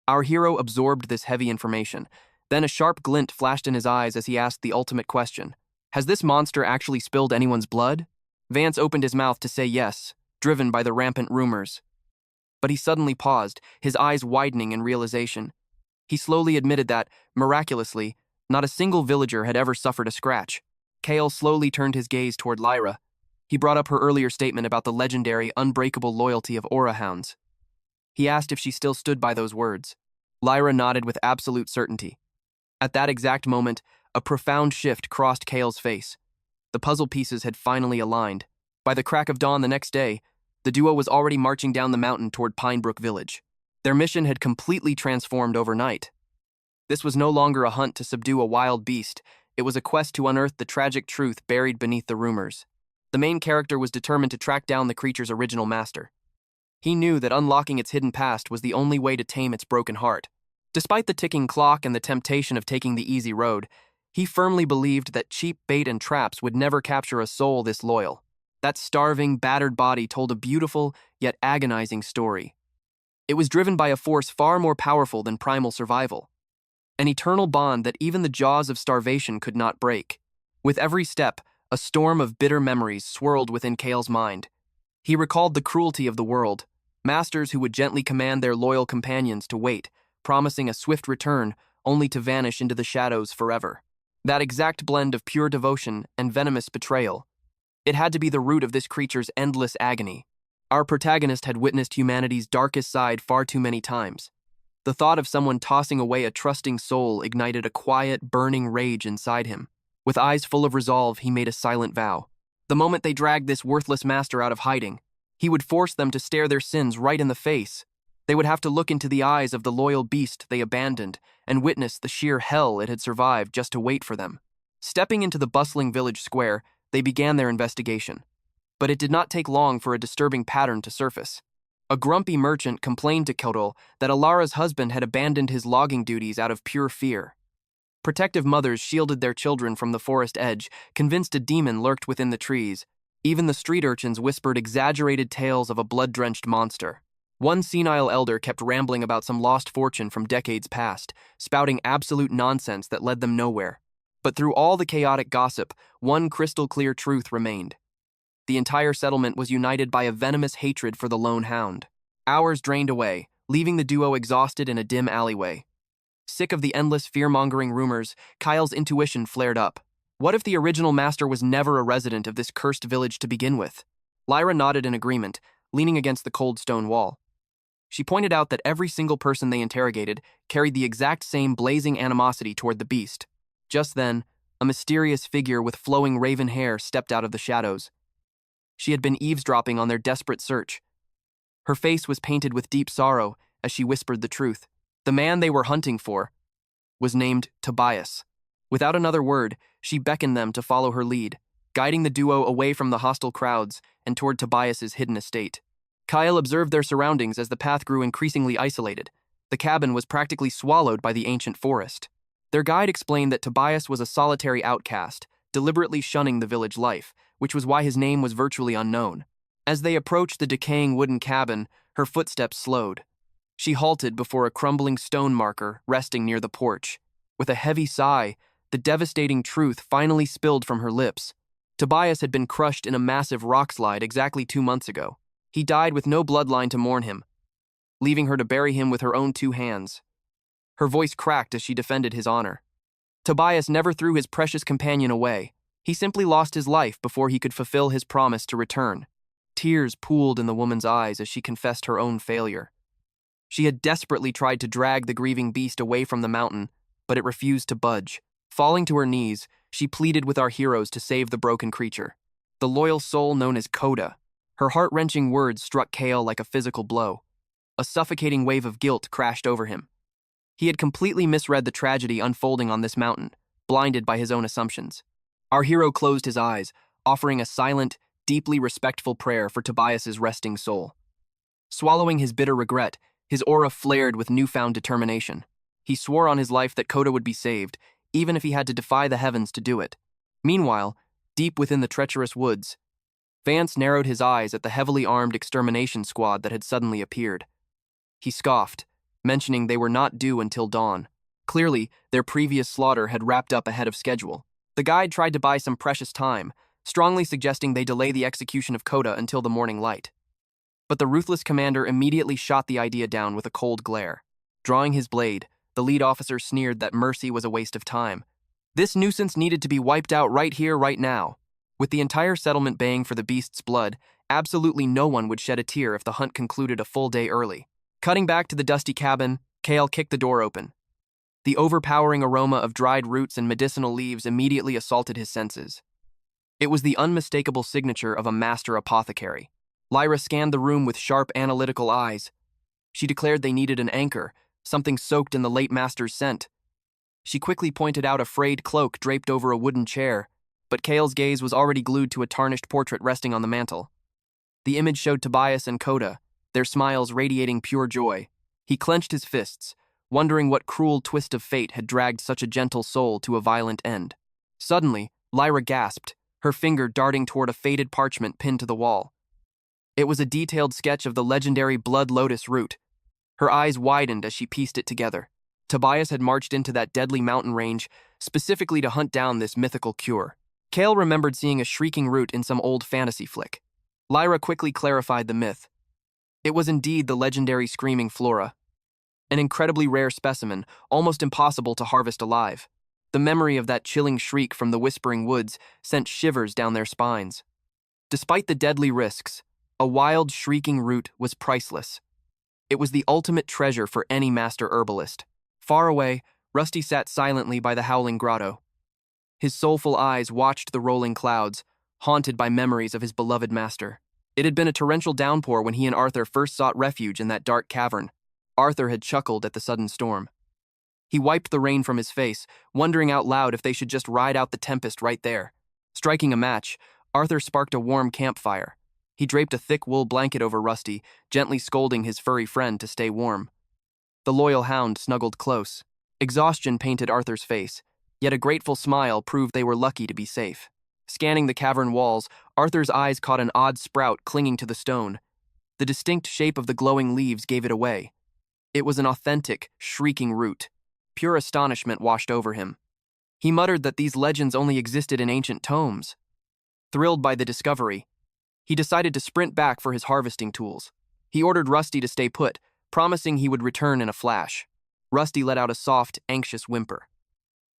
S1: Our hero absorbed this heavy information. Then a sharp glint flashed in his eyes as he asked the ultimate question. Has this monster actually spilled anyone's blood? Vance opened his mouth to say yes, driven by the rampant rumors. But he suddenly paused, his eyes widening in realization. He slowly admitted that, miraculously, not a single villager had ever suffered a scratch. Kale slowly turned his gaze toward Lyra. He brought up her earlier statement about the legendary, unbreakable loyalty of aura hounds. He asked if she still stood by those words. Lyra nodded with absolute certainty. At that exact moment, a profound shift crossed Kale's face. The puzzle pieces had finally aligned. By the crack of dawn the next day, the duo was already marching down the mountain toward Pinebrook Village. Their mission had completely transformed overnight. This was no longer a hunt to subdue a wild beast. It was a quest to unearth the tragic truth buried beneath the rumors. The main character was determined to track down the creature's original master. He knew that unlocking its hidden past was the only way to tame its broken heart. Despite the ticking clock and the temptation of taking the easy road, he firmly believed that cheap bait and traps would never capture a soul this loyal. That starving, battered body told a beautiful, yet agonizing story. It was driven by a force far more powerful than primal survival. An eternal bond that even the jaws of starvation could not break. With every step, a storm of bitter memories swirled within Kale's mind. He recalled the cruelty of the world, masters who would gently command their loyal companions to wait, promising a swift return, only to vanish into the shadows forever. That exact blend of pure devotion and venomous betrayal. It had to be the root of this creature's endless agony. Our protagonist had witnessed humanity's darkest side far too many times. The thought of someone tossing away a trusting soul ignited a quiet, burning rage inside him. With eyes full of resolve, he made a silent vow. The moment they dragged this worthless master out of hiding, he would force them to stare their sins right in the face. They would have to look into the eyes of the loyal beast they abandoned and witness the sheer hell it had survived just to wait for them. Stepping into the bustling village square, they began their investigation. But it did not take long for a disturbing pattern to surface. A grumpy merchant complained to Kodol that Alara's husband had abandoned his logging duties out of pure fear. Protective mothers shielded their children from the forest edge, convinced a demon lurked within the trees. Even the street urchins whispered exaggerated tales of a blood-drenched monster. One senile elder kept rambling about some lost fortune from decades past, spouting absolute nonsense that led them nowhere. But through all the chaotic gossip, one crystal-clear truth remained. The entire settlement was united by a venomous hatred for the lone hound. Hours drained away, leaving the duo exhausted in a dim alleyway. Sick of the endless fear-mongering rumors, Kyle's intuition flared up. What if the original master was never a resident of this cursed village to begin with? Lyra nodded in agreement, leaning against the cold stone wall. She pointed out that every single person they interrogated carried the exact same blazing animosity toward the beast. Just then, a mysterious figure with flowing raven hair stepped out of the shadows. She had been eavesdropping on their desperate search. Her face was painted with deep sorrow as she whispered the truth. The man they were hunting for was named Tobias. Without another word, she beckoned them to follow her lead, guiding the duo away from the hostile crowds and toward Tobias's hidden estate. Kyle observed their surroundings as the path grew increasingly isolated. The cabin was practically swallowed by the ancient forest. Their guide explained that Tobias was a solitary outcast, deliberately shunning the village life, which was why his name was virtually unknown. As they approached the decaying wooden cabin, her footsteps slowed. She halted before a crumbling stone marker resting near the porch. With a heavy sigh, the devastating truth finally spilled from her lips. Tobias had been crushed in a massive rock slide exactly 2 months ago. He died with no bloodline to mourn him, leaving her to bury him with her own 2 hands. Her voice cracked as she defended his honor. Tobias never threw his precious companion away. He simply lost his life before he could fulfill his promise to return. Tears pooled in the woman's eyes as she confessed her own failure. She had desperately tried to drag the grieving beast away from the mountain, but it refused to budge. Falling to her knees, she pleaded with our heroes to save the broken creature. The loyal soul known as Coda. Her heart-wrenching words struck Kale like a physical blow. A suffocating wave of guilt crashed over him. He had completely misread the tragedy unfolding on this mountain, blinded by his own assumptions. Our hero closed his eyes, offering a silent, deeply respectful prayer for Tobias's resting soul. Swallowing his bitter regret, his aura flared with newfound determination. He swore on his life that Kota would be saved, even if he had to defy the heavens to do it. Meanwhile, deep within the treacherous woods, Vance narrowed his eyes at the heavily armed extermination squad that had suddenly appeared. He scoffed, mentioning they were not due until dawn. Clearly, their previous slaughter had wrapped up ahead of schedule. The guide tried to buy some precious time, strongly suggesting they delay the execution of Kota until the morning light. But the ruthless commander immediately shot the idea down with a cold glare. Drawing his blade, the lead officer sneered that mercy was a waste of time. This nuisance needed to be wiped out right here, right now. With the entire settlement baying for the beast's blood, absolutely no one would shed a tear if the hunt concluded a full day early. Cutting back to the dusty cabin, Kale kicked the door open. The overpowering aroma of dried roots and medicinal leaves immediately assaulted his senses. It was the unmistakable signature of a master apothecary. Lyra scanned the room with sharp, analytical eyes. She declared they needed an anchor, something soaked in the late master's scent. She quickly pointed out a frayed cloak draped over a wooden chair, but Kale's gaze was already glued to a tarnished portrait resting on the mantel. The image showed Tobias and Kota, their smiles radiating pure joy. He clenched his fists, wondering what cruel twist of fate had dragged such a gentle soul to a violent end. Suddenly, Lyra gasped, her finger darting toward a faded parchment pinned to the wall. It was a detailed sketch of the legendary blood lotus root. Her eyes widened as she pieced it together. Tobias had marched into that deadly mountain range specifically to hunt down this mythical cure. Kale remembered seeing a shrieking root in some old fantasy flick. Lyra quickly clarified the myth. It was indeed the legendary screaming flora. An incredibly rare specimen, almost impossible to harvest alive. The memory of that chilling shriek from the whispering woods sent shivers down their spines. Despite the deadly risks, a wild, shrieking root was priceless. It was the ultimate treasure for any master herbalist. Far away, Rusty sat silently by the howling grotto. His soulful eyes watched the rolling clouds, haunted by memories of his beloved master. It had been a torrential downpour when he and Arthur first sought refuge in that dark cavern. Arthur had chuckled at the sudden storm. He wiped the rain from his face, wondering out loud if they should just ride out the tempest right there. Striking a match, Arthur sparked a warm campfire. He draped a thick wool blanket over Rusty, gently scolding his furry friend to stay warm. The loyal hound snuggled close. Exhaustion painted Arthur's face, yet a grateful smile proved they were lucky to be safe. Scanning the cavern walls, Arthur's eyes caught an odd sprout clinging to the stone. The distinct shape of the glowing leaves gave it away. It was an authentic, shrieking root. Pure astonishment washed over him. He muttered that these legends only existed in ancient tomes. Thrilled by the discovery, he decided to sprint back for his harvesting tools. He ordered Rusty to stay put, promising he would return in a flash. Rusty let out a soft, anxious whimper.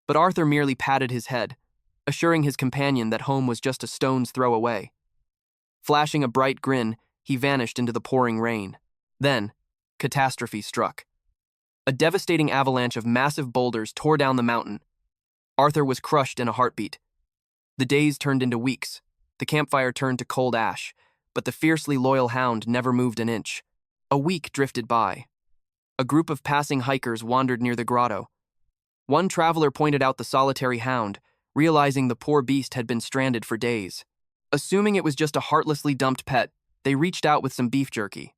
S1: But Arthur merely patted his head, assuring his companion that home was just a stone's throw away. Flashing a bright grin, he vanished into the pouring rain. Then, catastrophe struck. A devastating avalanche of massive boulders tore down the mountain. Arthur was crushed in a heartbeat. The days turned into weeks. The campfire turned to cold ash, but the fiercely loyal hound never moved an inch. A week drifted by. A group of passing hikers wandered near the grotto. One traveler pointed out the solitary hound, realizing the poor beast had been stranded for days. Assuming it was just a heartlessly dumped pet, they reached out with some beef jerky.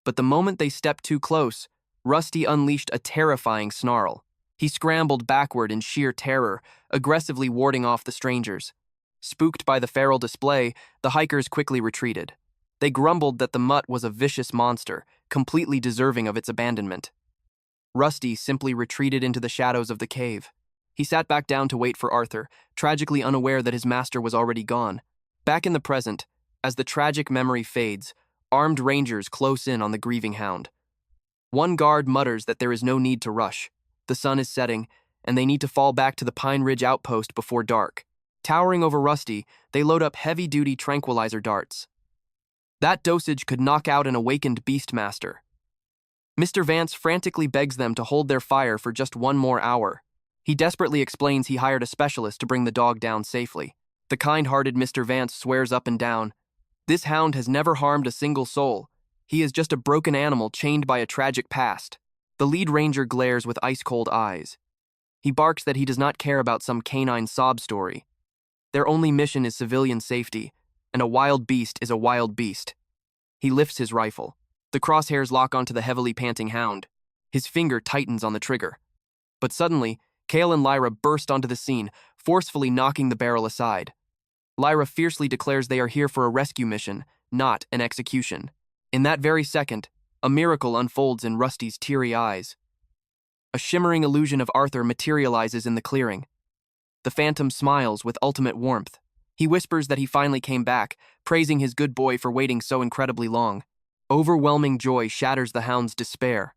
S1: But the moment they stepped too close, Rusty unleashed a terrifying snarl. He scrambled backward in sheer terror, aggressively warding off the strangers. Spooked by the feral display, the hikers quickly retreated. They grumbled that the mutt was a vicious monster, completely deserving of its abandonment. Rusty simply retreated into the shadows of the cave. He sat back down to wait for Arthur, tragically unaware that his master was already gone. Back in the present, as the tragic memory fades, armed rangers close in on the grieving hound. One guard mutters that there is no need to rush. The sun is setting, and they need to fall back to the Pine Ridge outpost before dark. Towering over Rusty, they load up heavy-duty tranquilizer darts. That dosage could knock out an awakened beastmaster. Mr. Vance frantically begs them to hold their fire for just one more hour. He desperately explains he hired a specialist to bring the dog down safely. The kind-hearted Mr. Vance swears up and down, "This hound has never harmed a single soul. He is just a broken animal chained by a tragic past." The lead ranger glares with ice-cold eyes. He barks that he does not care about some canine sob story. Their only mission is civilian safety, and a wild beast is a wild beast. He lifts his rifle. The crosshairs lock onto the heavily panting hound. His finger tightens on the trigger. But suddenly, Kale and Lyra burst onto the scene, forcefully knocking the barrel aside. Lyra fiercely declares they are here for a rescue mission, not an execution. In that very second, a miracle unfolds in Rusty's teary eyes. A shimmering illusion of Arthur materializes in the clearing. The phantom smiles with ultimate warmth. He whispers that he finally came back, praising his good boy for waiting so incredibly long. Overwhelming joy shatters the hound's despair.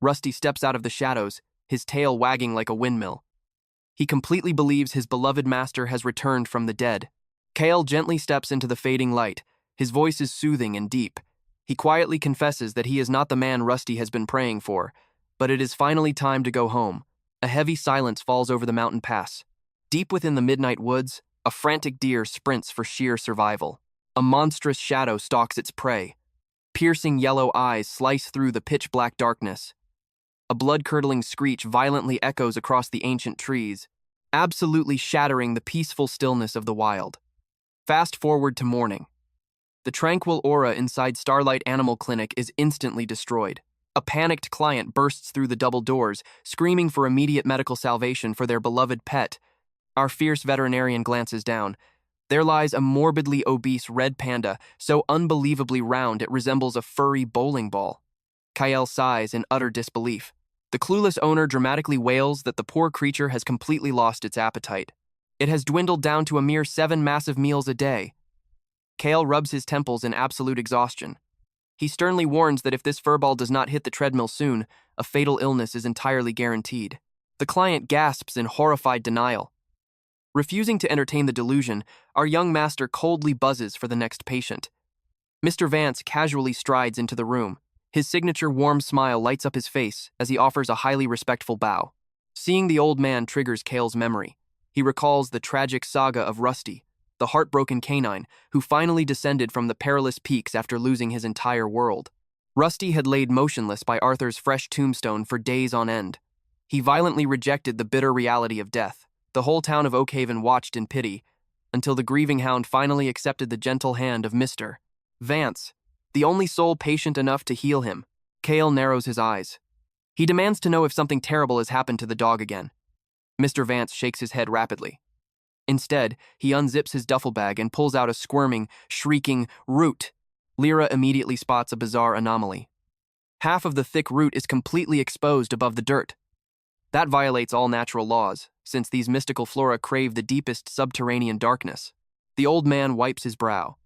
S1: Rusty steps out of the shadows, his tail wagging like a windmill. He completely believes his beloved master has returned from the dead. Kale gently steps into the fading light. His voice is soothing and deep. He quietly confesses that he is not the man Rusty has been praying for, but it is finally time to go home. A heavy silence falls over the mountain pass. Deep within the midnight woods, a frantic deer sprints for sheer survival. A monstrous shadow stalks its prey. Piercing yellow eyes slice through the pitch-black darkness. A blood-curdling screech violently echoes across the ancient trees, absolutely shattering the peaceful stillness of the wild. Fast forward to morning. The tranquil aura inside Starlight Animal Clinic is instantly destroyed. A panicked client bursts through the double doors, screaming for immediate medical salvation for their beloved pet. Our fierce veterinarian glances down. There lies a morbidly obese red panda, so unbelievably round it resembles a furry bowling ball. Kyle sighs in utter disbelief. The clueless owner dramatically wails that the poor creature has completely lost its appetite. It has dwindled down to a mere 7 massive meals a day. Kale rubs his temples in absolute exhaustion. He sternly warns that if this furball does not hit the treadmill soon, a fatal illness is entirely guaranteed. The client gasps in horrified denial. Refusing to entertain the delusion, our young master coldly buzzes for the next patient. Mr. Vance casually strides into the room. His signature warm smile lights up his face as he offers a highly respectful bow. Seeing the old man triggers Kale's memory. He recalls the tragic saga of Rusty, the heartbroken canine who finally descended from the perilous peaks after losing his entire world. Rusty had laid motionless by Arthur's fresh tombstone for days on end. He violently rejected the bitter reality of death. The whole town of Oakhaven watched in pity, until the grieving hound finally accepted the gentle hand of Mr. Vance, the only soul patient enough to heal him. Kale narrows his eyes. He demands to know if something terrible has happened to the dog again. Mr. Vance shakes his head rapidly. Instead, he unzips his duffel bag and pulls out a squirming, shrieking root. Lyra immediately spots a bizarre anomaly. Half of the thick root is completely exposed above the dirt. That violates all natural laws, since these mystical flora crave the deepest subterranean darkness. The old man wipes his brow.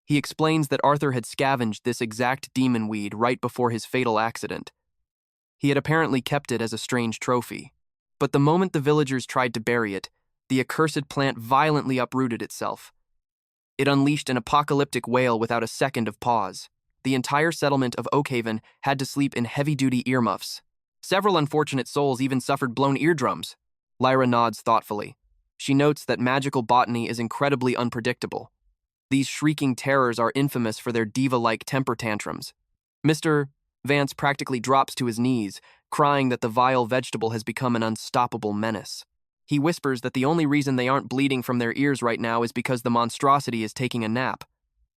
S1: He explains that Arthur had scavenged this exact demon weed right before his fatal accident. He had apparently kept it as a strange trophy. But the moment the villagers tried to bury it, the accursed plant violently uprooted itself. It unleashed an apocalyptic wail without a second of pause. The entire settlement of Oakhaven had to sleep in heavy-duty earmuffs. Several unfortunate souls even suffered blown eardrums. Lyra nods thoughtfully. She notes that magical botany is incredibly unpredictable. These shrieking terrors are infamous for their diva-like temper tantrums. Mr. Vance practically drops to his knees, crying that the vile vegetable has become an unstoppable menace. He whispers that the only reason they aren't bleeding from their ears right now is because the monstrosity is taking a nap.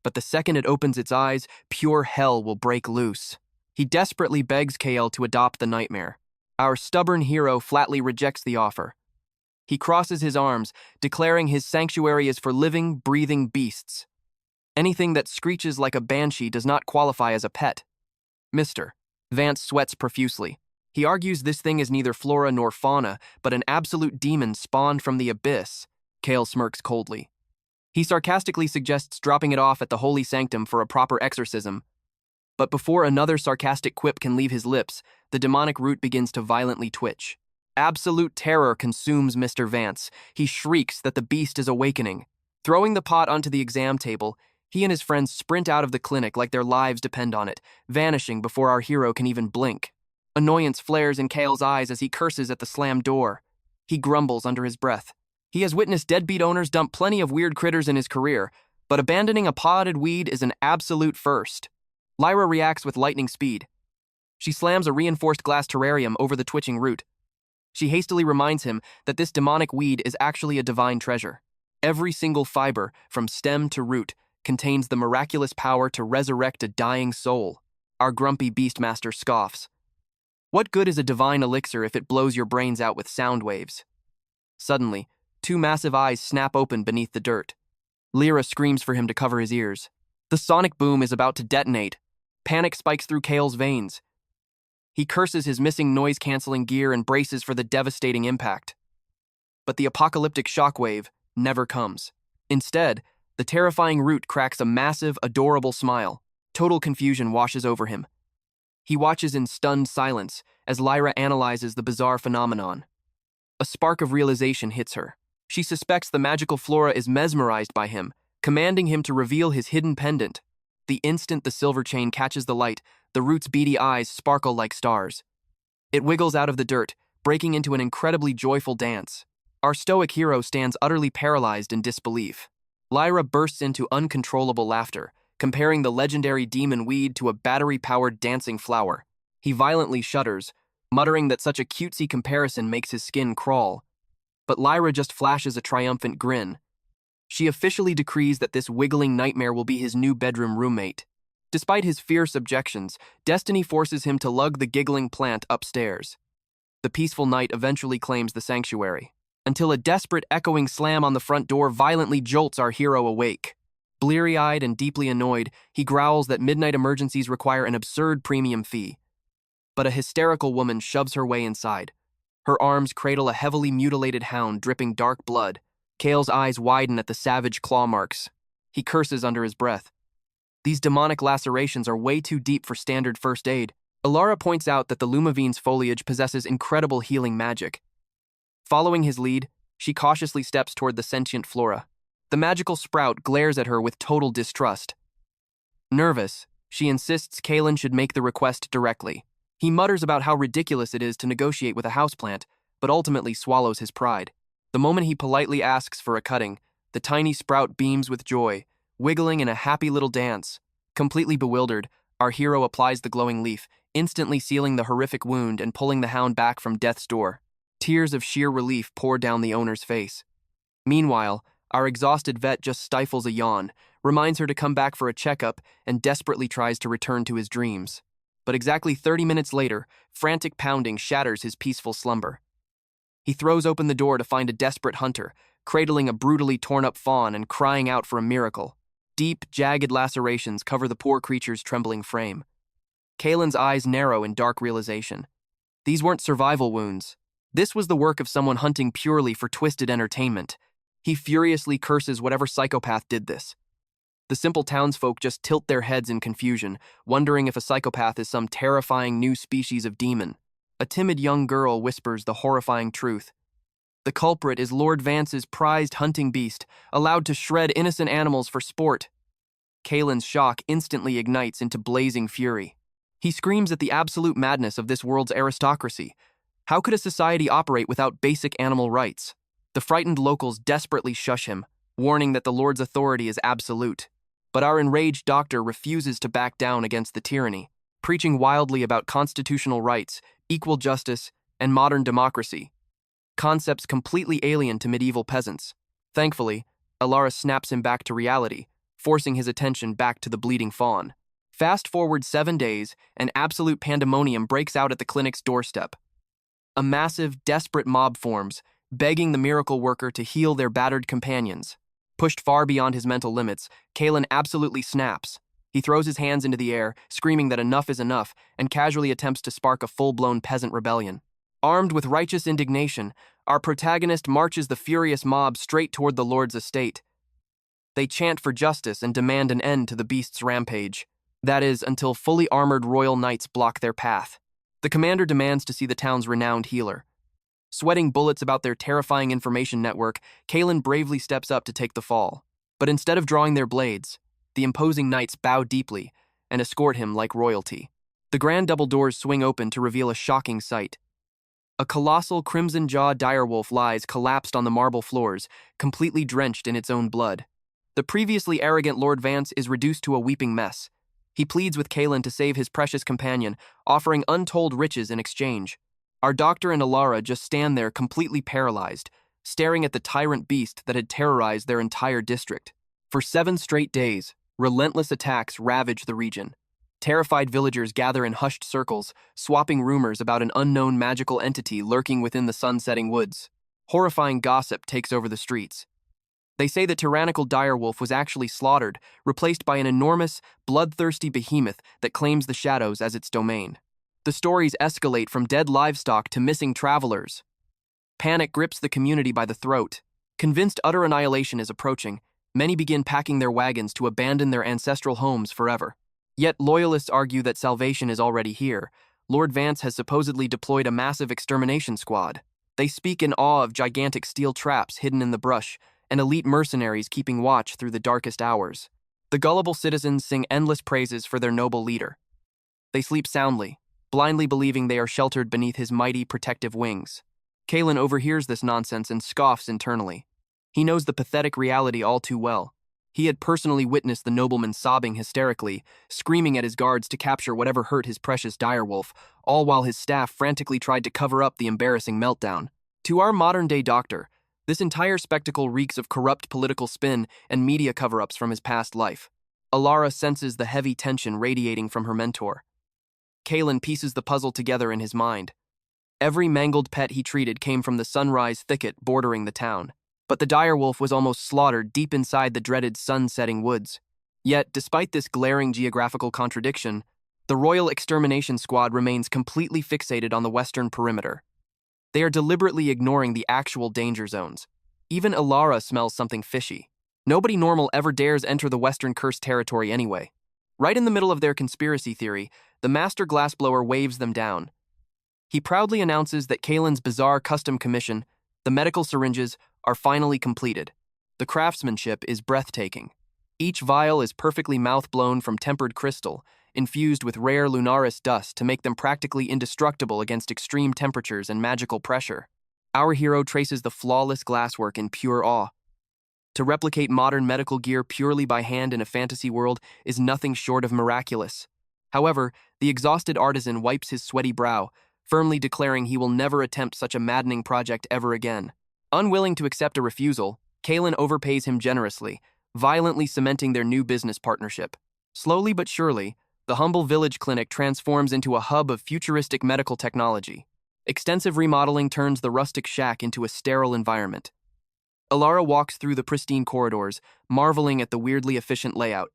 S1: But the second it opens its eyes, pure hell will break loose. He desperately begs Kale to adopt the nightmare. Our stubborn hero flatly rejects the offer. He crosses his arms, declaring his sanctuary is for living, breathing beasts. Anything that screeches like a banshee does not qualify as a pet. Mr. Vance sweats profusely. He argues this thing is neither flora nor fauna, but an absolute demon spawned from the abyss. Kale smirks coldly. He sarcastically suggests dropping it off at the holy sanctum for a proper exorcism. But before another sarcastic quip can leave his lips, the demonic root begins to violently twitch. Absolute terror consumes Mr. Vance. He shrieks that the beast is awakening. Throwing the pot onto the exam table, he and his friends sprint out of the clinic like their lives depend on it, vanishing before our hero can even blink. Annoyance flares in Kale's eyes as he curses at the slammed door. He grumbles under his breath. He has witnessed deadbeat owners dump plenty of weird critters in his career, but abandoning a potted weed is an absolute first. Lyra reacts with lightning speed. She slams a reinforced glass terrarium over the twitching root. She hastily reminds him that this demonic weed is actually a divine treasure. Every single fiber, from stem to root, contains the miraculous power to resurrect a dying soul. Our grumpy beastmaster scoffs. What good is a divine elixir if it blows your brains out with sound waves? Suddenly, two massive eyes snap open beneath the dirt. Lyra screams for him to cover his ears. The sonic boom is about to detonate. Panic spikes through Kale's veins. He curses his missing noise-canceling gear and braces for the devastating impact. But the apocalyptic shockwave never comes. Instead, the terrifying root cracks a massive, adorable smile. Total confusion washes over him. He watches in stunned silence as Lyra analyzes the bizarre phenomenon. A spark of realization hits her. She suspects the magical flora is mesmerized by him, commanding him to reveal his hidden pendant. The instant the silver chain catches the light, the root's beady eyes sparkle like stars. It wiggles out of the dirt, breaking into an incredibly joyful dance. Our stoic hero stands utterly paralyzed in disbelief. Lyra bursts into uncontrollable laughter, comparing the legendary demon weed to a battery-powered dancing flower. He violently shudders, muttering that such a cutesy comparison makes his skin crawl. But Lyra just flashes a triumphant grin. She officially decrees that this wiggling nightmare will be his new bedroom roommate. Despite his fierce objections, destiny forces him to lug the giggling plant upstairs. The peaceful night eventually claims the sanctuary, until a desperate echoing slam on the front door violently jolts our hero awake. Bleary-eyed and deeply annoyed, he growls that midnight emergencies require an absurd premium fee. But a hysterical woman shoves her way inside. Her arms cradle a heavily mutilated hound dripping dark blood. Kale's eyes widen at the savage claw marks. He curses under his breath. These demonic lacerations are way too deep for standard first aid. Alara points out that the Lumavine's foliage possesses incredible healing magic. Following his lead, she cautiously steps toward the sentient flora. The magical sprout glares at her with total distrust. Nervous, she insists Kalen should make the request directly. He mutters about how ridiculous it is to negotiate with a houseplant, but ultimately swallows his pride. The moment he politely asks for a cutting, the tiny sprout beams with joy, wiggling in a happy little dance. Completely bewildered, our hero applies the glowing leaf, instantly sealing the horrific wound and pulling the hound back from death's door. Tears of sheer relief pour down the owner's face. Meanwhile, our exhausted vet just stifles a yawn, reminds her to come back for a checkup, and desperately tries to return to his dreams. But exactly 30 minutes later, frantic pounding shatters his peaceful slumber. He throws open the door to find a desperate hunter, cradling a brutally torn-up fawn and crying out for a miracle. Deep, jagged lacerations cover the poor creature's trembling frame. Kalen's eyes narrow in dark realization. These weren't survival wounds. This was the work of someone hunting purely for twisted entertainment. He furiously curses whatever psychopath did this. The simple townsfolk just tilt their heads in confusion, wondering if a psychopath is some terrifying new species of demon. A timid young girl whispers the horrifying truth. The culprit is Lord Vance's prized hunting beast, allowed to shred innocent animals for sport. Kalen's shock instantly ignites into blazing fury. He screams at the absolute madness of this world's aristocracy. How could a society operate without basic animal rights? The frightened locals desperately shush him, warning that the Lord's authority is absolute. But our enraged doctor refuses to back down against the tyranny, preaching wildly about constitutional rights, equal justice, and modern democracy. Concepts completely alien to medieval peasants. Thankfully, Alara snaps him back to reality, forcing his attention back to the bleeding fawn. Fast forward 7 days, and absolute pandemonium breaks out at the clinic's doorstep. A massive, desperate mob forms, begging the miracle worker to heal their battered companions. Pushed far beyond his mental limits, Kalen absolutely snaps. He throws his hands into the air, screaming that enough is enough, and casually attempts to spark a full-blown peasant rebellion. Armed with righteous indignation, our protagonist marches the furious mob straight toward the Lord's estate. They chant for justice and demand an end to the beast's rampage. That is, until fully armored royal knights block their path. The commander demands to see the town's renowned healer. Sweating bullets about their terrifying information network, Kalen bravely steps up to take the fall. But instead of drawing their blades, the imposing knights bow deeply and escort him like royalty. The grand double doors swing open to reveal a shocking sight. A colossal crimson-jawed direwolf lies collapsed on the marble floors, completely drenched in its own blood. The previously arrogant Lord Vance is reduced to a weeping mess. He pleads with Kalen to save his precious companion, offering untold riches in exchange. Our doctor and Alara just stand there completely paralyzed, staring at the tyrant beast that had terrorized their entire district. For 7 straight days, relentless attacks ravage the region. Terrified villagers gather in hushed circles, swapping rumors about an unknown magical entity lurking within the sun-setting woods. Horrifying gossip takes over the streets. They say the tyrannical direwolf was actually slaughtered, replaced by an enormous, bloodthirsty behemoth that claims the shadows as its domain. The stories escalate from dead livestock to missing travelers. Panic grips the community by the throat. Convinced utter annihilation is approaching, many begin packing their wagons to abandon their ancestral homes forever. Yet loyalists argue that salvation is already here. Lord Vance has supposedly deployed a massive extermination squad. They speak in awe of gigantic steel traps hidden in the brush and elite mercenaries keeping watch through the darkest hours. The gullible citizens sing endless praises for their noble leader. They sleep soundly, blindly believing they are sheltered beneath his mighty protective wings. Kalen overhears this nonsense and scoffs internally. He knows the pathetic reality all too well. He had personally witnessed the nobleman sobbing hysterically, screaming at his guards to capture whatever hurt his precious direwolf, all while his staff frantically tried to cover up the embarrassing meltdown. To our modern-day doctor, this entire spectacle reeks of corrupt political spin and media cover-ups from his past life. Alara senses the heavy tension radiating from her mentor. Kalen pieces the puzzle together in his mind. Every mangled pet he treated came from the sunrise thicket bordering the town. But the direwolf was almost slaughtered deep inside the dreaded sun-setting woods. Yet, despite this glaring geographical contradiction, the Royal Extermination Squad remains completely fixated on the western perimeter. They are deliberately ignoring the actual danger zones. Even Alara smells something fishy. Nobody normal ever dares enter the western cursed territory anyway. Right in the middle of their conspiracy theory, the master glassblower waves them down. He proudly announces that Kalen's bizarre custom commission, the medical syringes, are finally completed. The craftsmanship is breathtaking. Each vial is perfectly mouth-blown from tempered crystal, infused with rare lunaris dust to make them practically indestructible against extreme temperatures and magical pressure. Our hero traces the flawless glasswork in pure awe. To replicate modern medical gear purely by hand in a fantasy world is nothing short of miraculous. However, the exhausted artisan wipes his sweaty brow, firmly declaring he will never attempt such a maddening project ever again. Unwilling to accept a refusal, Kalen overpays him generously, violently cementing their new business partnership. Slowly but surely, the humble village clinic transforms into a hub of futuristic medical technology. Extensive remodeling turns the rustic shack into a sterile environment. Alara walks through the pristine corridors, marveling at the weirdly efficient layout.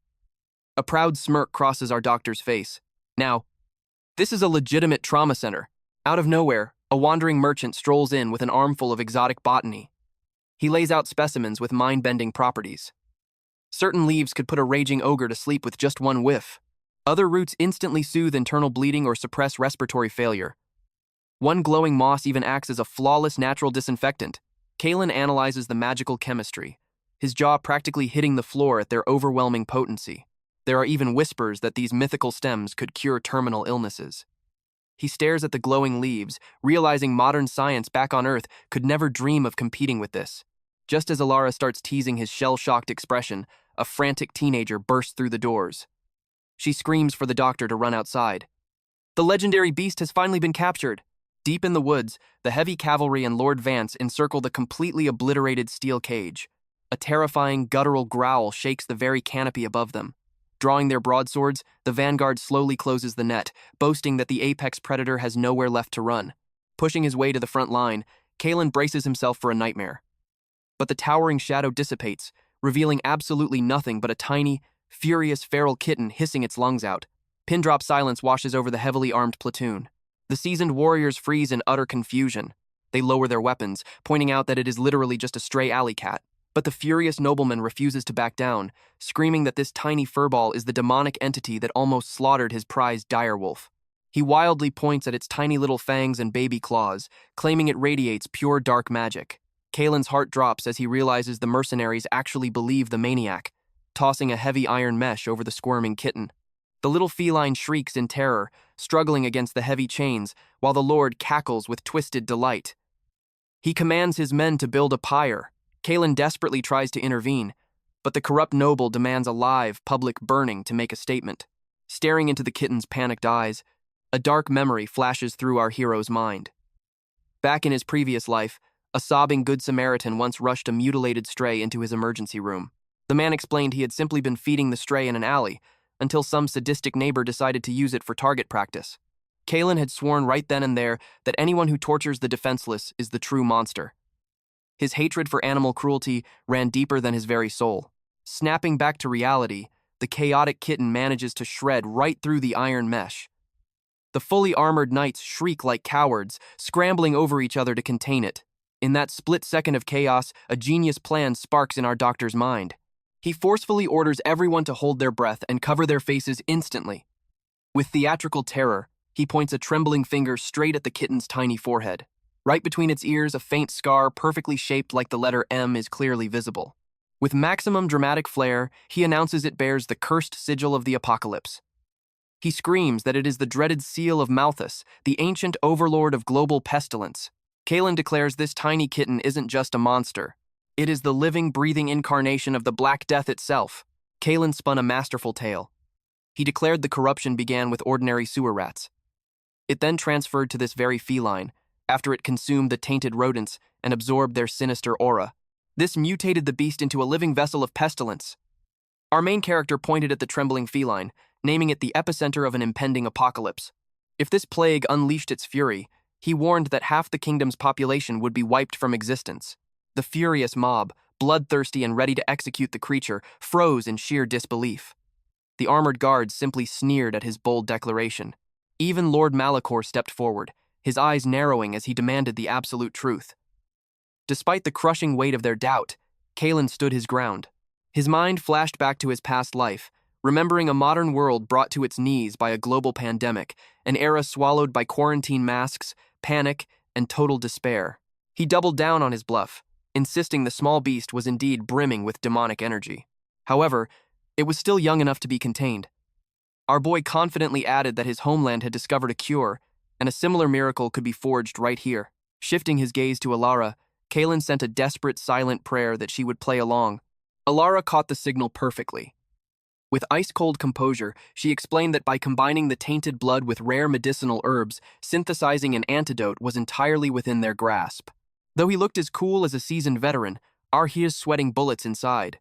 S1: A proud smirk crosses our doctor's face. Now, this is a legitimate trauma center. Out of nowhere, a wandering merchant strolls in with an armful of exotic botany. He lays out specimens with mind-bending properties. Certain leaves could put a raging ogre to sleep with just one whiff. Other roots instantly soothe internal bleeding or suppress respiratory failure. One glowing moss even acts as a flawless natural disinfectant. Kalen analyzes the magical chemistry, his jaw practically hitting the floor at their overwhelming potency. There are even whispers that these mythical stems could cure terminal illnesses. He stares at the glowing leaves, realizing modern science back on Earth could never dream of competing with this. Just as Alara starts teasing his shell-shocked expression, a frantic teenager bursts through the doors. She screams for the doctor to run outside. The legendary beast has finally been captured. Deep in the woods, the heavy cavalry and Lord Vance encircle the completely obliterated steel cage. A terrifying, guttural growl shakes the very canopy above them. Drawing their broadswords, the vanguard slowly closes the net, boasting that the apex predator has nowhere left to run. Pushing his way to the front line, Kalen braces himself for a nightmare. But the towering shadow dissipates, revealing absolutely nothing but a tiny, furious feral kitten hissing its lungs out. Pin-drop silence washes over the heavily armed platoon. The seasoned warriors freeze in utter confusion. They lower their weapons, pointing out that it is literally just a stray alley cat. But the furious nobleman refuses to back down, screaming that this tiny furball is the demonic entity that almost slaughtered his prized direwolf. He wildly points at its tiny little fangs and baby claws, claiming it radiates pure dark magic. Kalen's heart drops as he realizes the mercenaries actually believe the maniac, tossing a heavy iron mesh over the squirming kitten. The little feline shrieks in terror, struggling against the heavy chains, while the lord cackles with twisted delight. He commands his men to build a pyre. Kalen desperately tries to intervene, but the corrupt noble demands a live, public burning to make a statement. Staring into the kitten's panicked eyes, a dark memory flashes through our hero's mind. Back in his previous life, A sobbing Good Samaritan once rushed a mutilated stray into his emergency room. The man explained he had simply been feeding the stray in an alley until some sadistic neighbor decided to use it for target practice. Kalen had sworn right then and there that anyone who tortures the defenseless is the true monster. His hatred for animal cruelty ran deeper than his very soul. Snapping back to reality, the chaotic kitten manages to shred right through the iron mesh. The fully armored knights shriek like cowards, scrambling over each other to contain it. In that split second of chaos, a genius plan sparks in our doctor's mind. He forcefully orders everyone to hold their breath and cover their faces instantly. With theatrical terror, he points a trembling finger straight at the kitten's tiny forehead. Right between its ears, a faint scar perfectly shaped like the letter M is clearly visible. With maximum dramatic flair, he announces it bears the cursed sigil of the apocalypse. He screams that it is the dreaded seal of Malthus, the ancient overlord of global pestilence. Kalen declares this tiny kitten isn't just a monster. It is the living, breathing incarnation of the Black Death itself. Kalen spun a masterful tale. He declared the corruption began with ordinary sewer rats. It then transferred to this very feline, after it consumed the tainted rodents and absorbed their sinister aura. This mutated the beast into a living vessel of pestilence. Our main character pointed at the trembling feline, naming it the epicenter of an impending apocalypse. If this plague unleashed its fury, he warned that half the kingdom's population would be wiped from existence. The furious mob, bloodthirsty and ready to execute the creature, froze in sheer disbelief. The armored guards simply sneered at his bold declaration. Even Lord Malachor stepped forward, his eyes narrowing as he demanded the absolute truth. Despite the crushing weight of their doubt, Kalen stood his ground. His mind flashed back to his past life, remembering a modern world brought to its knees by a global pandemic, an era swallowed by quarantine masks, panic, and total despair. He doubled down on his bluff, insisting the small beast was indeed brimming with demonic energy. However, it was still young enough to be contained. Our boy confidently added that his homeland had discovered a cure, and a similar miracle could be forged right here. Shifting his gaze to Alara, Kalen sent a desperate, silent prayer that she would play along. Alara caught the signal perfectly. With ice-cold composure, she explained that by combining the tainted blood with rare medicinal herbs, synthesizing an antidote was entirely within their grasp. Though he looked as cool as a seasoned veteran, Arhea's sweating bullets inside.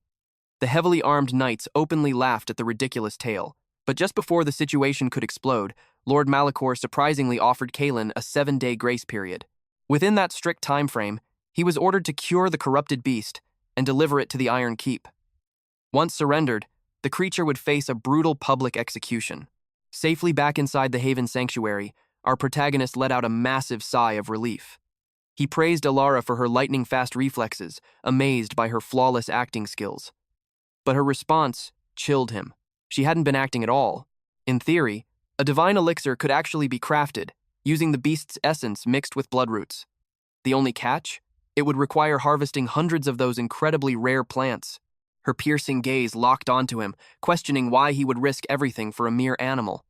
S1: The heavily armed knights openly laughed at the ridiculous tale, but just before the situation could explode, Lord Malachor surprisingly offered Kalen a 7-day grace period. Within that strict time frame, he was ordered to cure the corrupted beast and deliver it to the Iron Keep. Once surrendered, the creature would face a brutal public execution. Safely back inside the Haven Sanctuary, our protagonist let out a massive sigh of relief. He praised Alara for her lightning-fast reflexes, amazed by her flawless acting skills. But her response chilled him. She hadn't been acting at all. In theory, a divine elixir could actually be crafted, using the beast's essence mixed with bloodroots. The only catch? It would require harvesting hundreds of those incredibly rare plants. Her piercing gaze locked onto him, questioning why he would risk everything for a mere animal.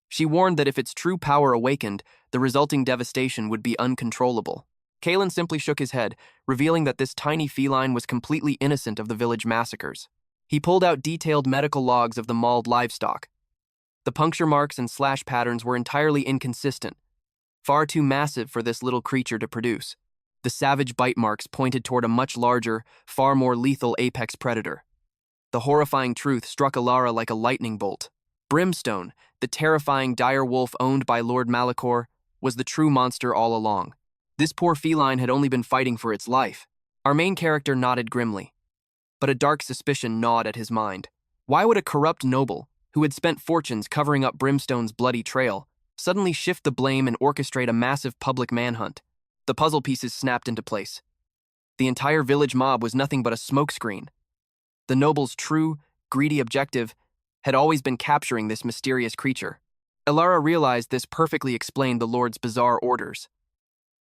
S1: She warned that if its true power awakened, the resulting devastation would be uncontrollable. Kalen simply shook his head, revealing that this tiny feline was completely innocent of the village massacres. He pulled out detailed medical logs of the mauled livestock. The puncture marks and slash patterns were entirely inconsistent, far too massive for this little creature to produce. The savage bite marks pointed toward a much larger, far more lethal apex predator. The horrifying truth struck Alara like a lightning bolt. Brimstone, the terrifying dire wolf owned by Lord Malachor, was the true monster all along. This poor feline had only been fighting for its life. Our main character nodded grimly. But a dark suspicion gnawed at his mind. Why would a corrupt noble, who had spent fortunes covering up Brimstone's bloody trail, suddenly shift the blame and orchestrate a massive public manhunt? The puzzle pieces snapped into place. The entire village mob was nothing but a smokescreen. The noble's true, greedy objective had always been capturing this mysterious creature. Alara realized this perfectly explained the Lord's bizarre orders.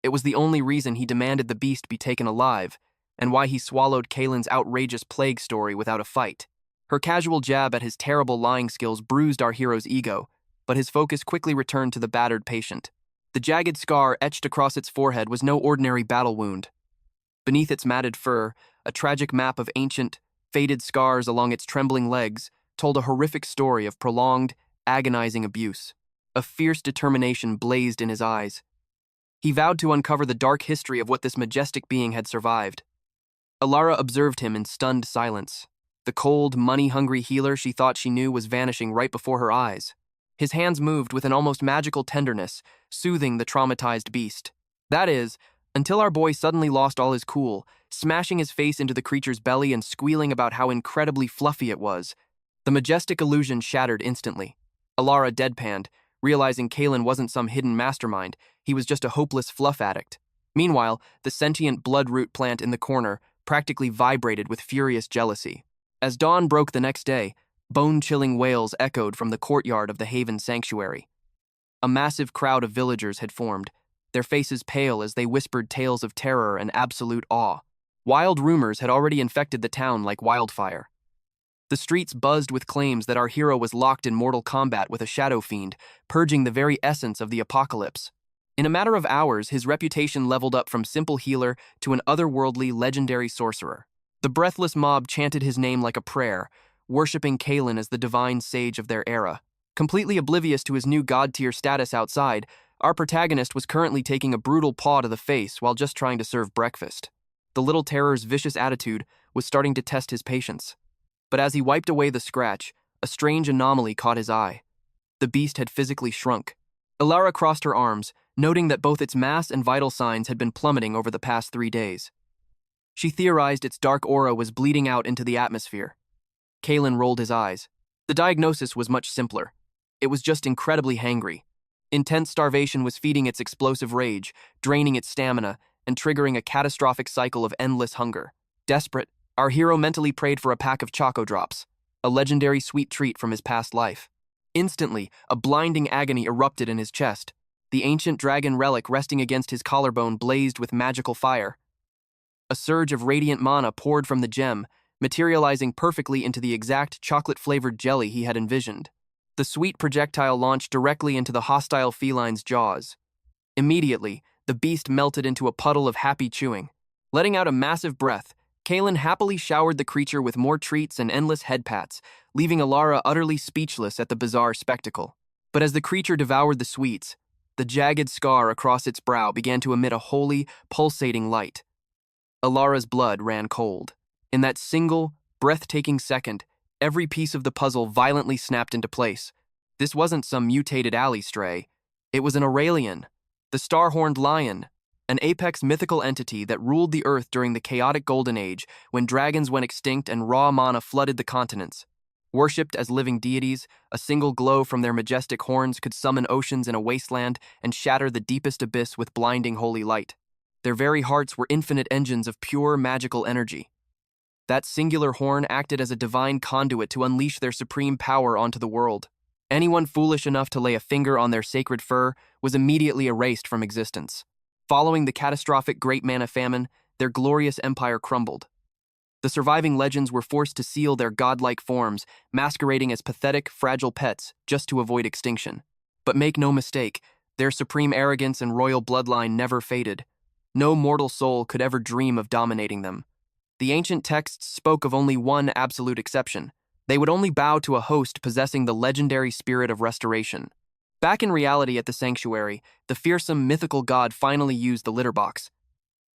S1: It was the only reason he demanded the beast be taken alive, and why he swallowed Kalen's outrageous plague story without a fight. Her casual jab at his terrible lying skills bruised our hero's ego, but his focus quickly returned to the battered patient. The jagged scar etched across its forehead was no ordinary battle wound. Beneath its matted fur, a tragic map of ancient, faded scars along its trembling legs told a horrific story of prolonged, agonizing abuse. A fierce determination blazed in his eyes. He vowed to uncover the dark history of what this majestic being had survived. Alara observed him in stunned silence. The cold, money-hungry healer she thought she knew was vanishing right before her eyes. His hands moved with an almost magical tenderness, soothing the traumatized beast. That is, until our boy suddenly lost all his cool, smashing his face into the creature's belly and squealing about how incredibly fluffy it was. The majestic illusion shattered instantly. Alara deadpanned, realizing Kalen wasn't some hidden mastermind, he was just a hopeless fluff addict. Meanwhile, the sentient bloodroot plant in the corner practically vibrated with furious jealousy. As dawn broke the next day, bone-chilling wails echoed from the courtyard of the Haven sanctuary. A massive crowd of villagers had formed, their faces pale as they whispered tales of terror and absolute awe. Wild rumors had already infected the town like wildfire. The streets buzzed with claims that our hero was locked in mortal combat with a shadow fiend, purging the very essence of the apocalypse. In a matter of hours, his reputation leveled up from simple healer to an otherworldly, legendary sorcerer. The breathless mob chanted his name like a prayer, worshipping Kalen as the divine sage of their era. Completely oblivious to his new god-tier status outside, our protagonist was currently taking a brutal paw to the face while just trying to serve breakfast. The little terror's vicious attitude was starting to test his patience. But as he wiped away the scratch, a strange anomaly caught his eye. The beast had physically shrunk. Alara crossed her arms, noting that both its mass and vital signs had been plummeting over the past 3 days. She theorized its dark aura was bleeding out into the atmosphere. Kalen rolled his eyes. The diagnosis was much simpler. It was just incredibly hangry. Intense starvation was feeding its explosive rage, draining its stamina, and triggering a catastrophic cycle of endless hunger. Desperate, our hero mentally prayed for a pack of Choco Drops, a legendary sweet treat from his past life. Instantly, a blinding agony erupted in his chest. The ancient dragon relic resting against his collarbone blazed with magical fire. A surge of radiant mana poured from the gem, materializing perfectly into the exact chocolate-flavored jelly he had envisioned. The sweet projectile launched directly into the hostile feline's jaws. Immediately, the beast melted into a puddle of happy chewing. Letting out a massive breath, Kalen happily showered the creature with more treats and endless head pats, leaving Alara utterly speechless at the bizarre spectacle. But as the creature devoured the sweets, the jagged scar across its brow began to emit a holy, pulsating light. Alara's blood ran cold. In that single, breathtaking second, every piece of the puzzle violently snapped into place. This wasn't some mutated alley stray. It was an Aurelian, the star-horned lion, an apex mythical entity that ruled the earth during the chaotic golden age when dragons went extinct and raw mana flooded the continents. Worshipped as living deities, a single glow from their majestic horns could summon oceans in a wasteland and shatter the deepest abyss with blinding holy light. Their very hearts were infinite engines of pure magical energy. That singular horn acted as a divine conduit to unleash their supreme power onto the world. Anyone foolish enough to lay a finger on their sacred fur was immediately erased from existence. Following the catastrophic Great Mana Famine, their glorious empire crumbled. The surviving legends were forced to seal their godlike forms, masquerading as pathetic, fragile pets just to avoid extinction. But make no mistake, their supreme arrogance and royal bloodline never faded. No mortal soul could ever dream of dominating them. The ancient texts spoke of only one absolute exception. They would only bow to a host possessing the legendary spirit of restoration. Back in reality at the sanctuary, the fearsome mythical god finally used the litter box.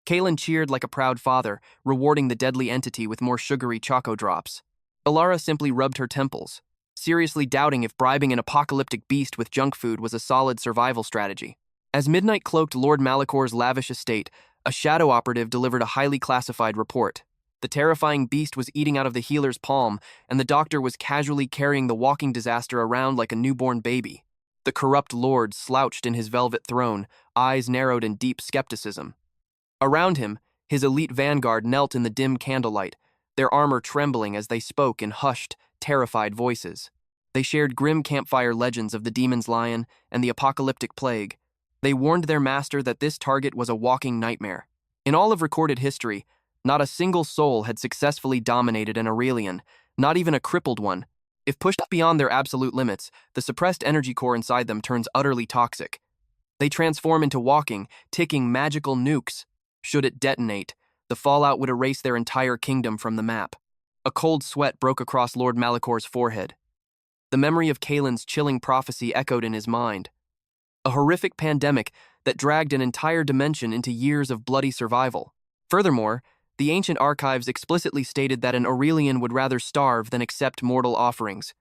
S1: Kalen cheered like a proud father, rewarding the deadly entity with more sugary Choco Drops. Alara simply rubbed her temples, seriously doubting if bribing an apocalyptic beast with junk food was a solid survival strategy. As midnight cloaked Lord Malicor's lavish estate, a shadow operative delivered a highly classified report. The terrifying beast was eating out of the healer's palm, and the doctor was casually carrying the walking disaster around like a newborn baby. The corrupt lord slouched in his velvet throne, eyes narrowed in deep skepticism. Around him, his elite vanguard knelt in the dim candlelight, their armor trembling as they spoke in hushed, terrified voices. They shared grim campfire legends of the demon's lion and the apocalyptic plague. They warned their master that this target was a walking nightmare. In all of recorded history, not a single soul had successfully dominated an Aurelian, not even a crippled one. If pushed beyond their absolute limits, the suppressed energy core inside them turns utterly toxic. They transform into walking, ticking magical nukes. Should it detonate, the fallout would erase their entire kingdom from the map. A cold sweat broke across Lord Malicor's forehead. The memory of Kalen's chilling prophecy echoed in his mind. A horrific pandemic, that dragged an entire dimension into years of bloody survival. Furthermore, the ancient archives explicitly stated that an Aurelian would rather starve than accept mortal offerings.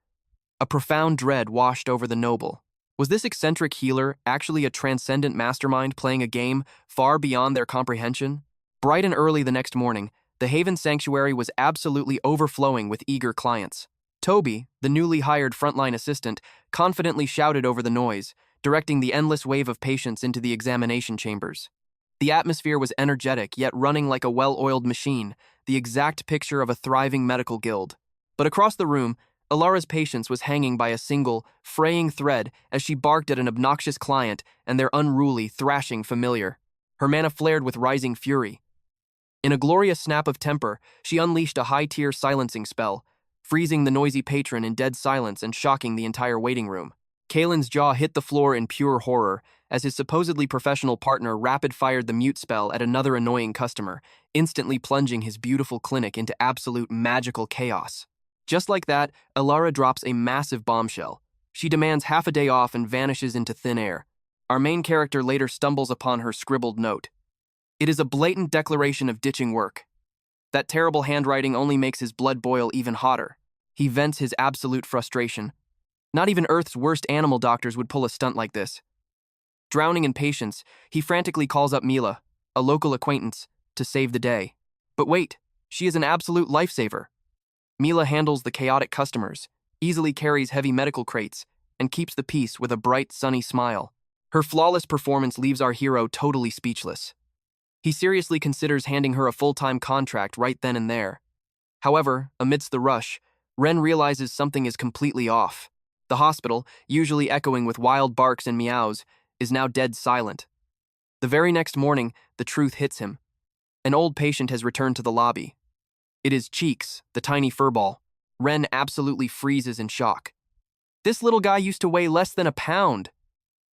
S1: A profound dread washed over the noble. Was this eccentric healer actually a transcendent mastermind playing a game far beyond their comprehension? Bright and early the next morning, the Haven Sanctuary was absolutely overflowing with eager clients. Toby, the newly hired frontline assistant, confidently shouted over the noise, directing the endless wave of patients into the examination chambers. The atmosphere was energetic, yet running like a well-oiled machine, the exact picture of a thriving medical guild. But across the room, Alara's patience was hanging by a single, fraying thread as she barked at an obnoxious client and their unruly, thrashing familiar. Her mana flared with rising fury. In a glorious snap of temper, she unleashed a high-tier silencing spell, freezing the noisy patron in dead silence and shocking the entire waiting room. Kalen's jaw hit the floor in pure horror as his supposedly professional partner rapid-fired the mute spell at another annoying customer, instantly plunging his beautiful clinic into absolute magical chaos. Just like that, Alara drops a massive bombshell. She demands half a day off and vanishes into thin air. Our main character later stumbles upon her scribbled note. It is a blatant declaration of ditching work. That terrible handwriting only makes his blood boil even hotter. He vents his absolute frustration. Not even Earth's worst animal doctors would pull a stunt like this. Drowning in patience, he frantically calls up Mila, a local acquaintance, to save the day. But wait, she is an absolute lifesaver. Mila handles the chaotic customers, easily carries heavy medical crates, and keeps the peace with a bright, sunny smile. Her flawless performance leaves our hero totally speechless. He seriously considers handing her a full-time contract right then and there. However, amidst the rush, Ren realizes something is completely off. The hospital, usually echoing with wild barks and meows, is now dead silent. The very next morning, the truth hits him. An old patient has returned to the lobby. It is Cheeks, the tiny furball. Ren absolutely freezes in shock. This little guy used to weigh less than a pound.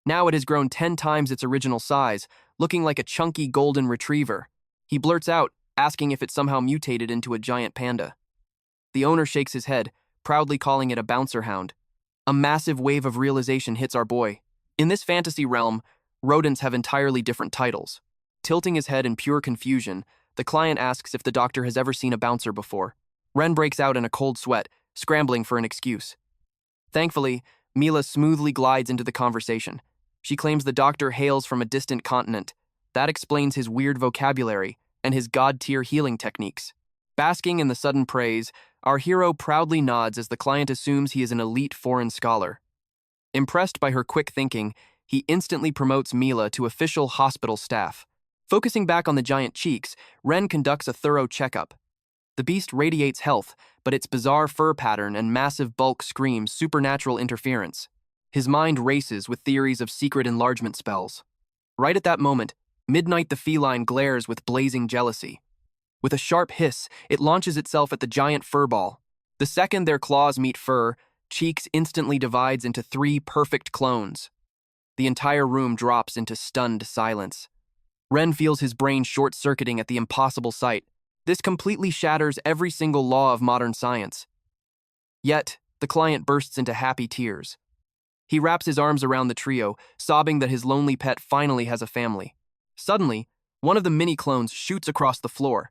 S1: Now it has grown 10 times its original size, looking like a chunky golden retriever. He blurts out, asking if it somehow mutated into a giant panda. The owner shakes his head, proudly calling it a bouncer hound. A massive wave of realization hits our boy. In this fantasy realm, rodents have entirely different titles. Tilting his head in pure confusion, the client asks if the doctor has ever seen a bouncer before. Ren breaks out in a cold sweat, scrambling for an excuse. Thankfully, Mila smoothly glides into the conversation. She claims the doctor hails from a distant continent. That explains his weird vocabulary and his god-tier healing techniques. Basking in the sudden praise, our hero proudly nods as the client assumes he is an elite foreign scholar. Impressed by her quick thinking, he instantly promotes Mila to official hospital staff. Focusing back on the giant Cheeks, Ren conducts a thorough checkup. The beast radiates health, but its bizarre fur pattern and massive bulk screams supernatural interference. His mind races with theories of secret enlargement spells. Right at that moment, Midnight the feline glares with blazing jealousy. With a sharp hiss, it launches itself at the giant furball. The second their claws meet fur, Cheeks instantly divides into 3 perfect clones. The entire room drops into stunned silence. Ren feels his brain short-circuiting at the impossible sight. This completely shatters every single law of modern science. Yet, the client bursts into happy tears. He wraps his arms around the trio, sobbing that his lonely pet finally has a family. Suddenly, one of the mini-clones shoots across the floor.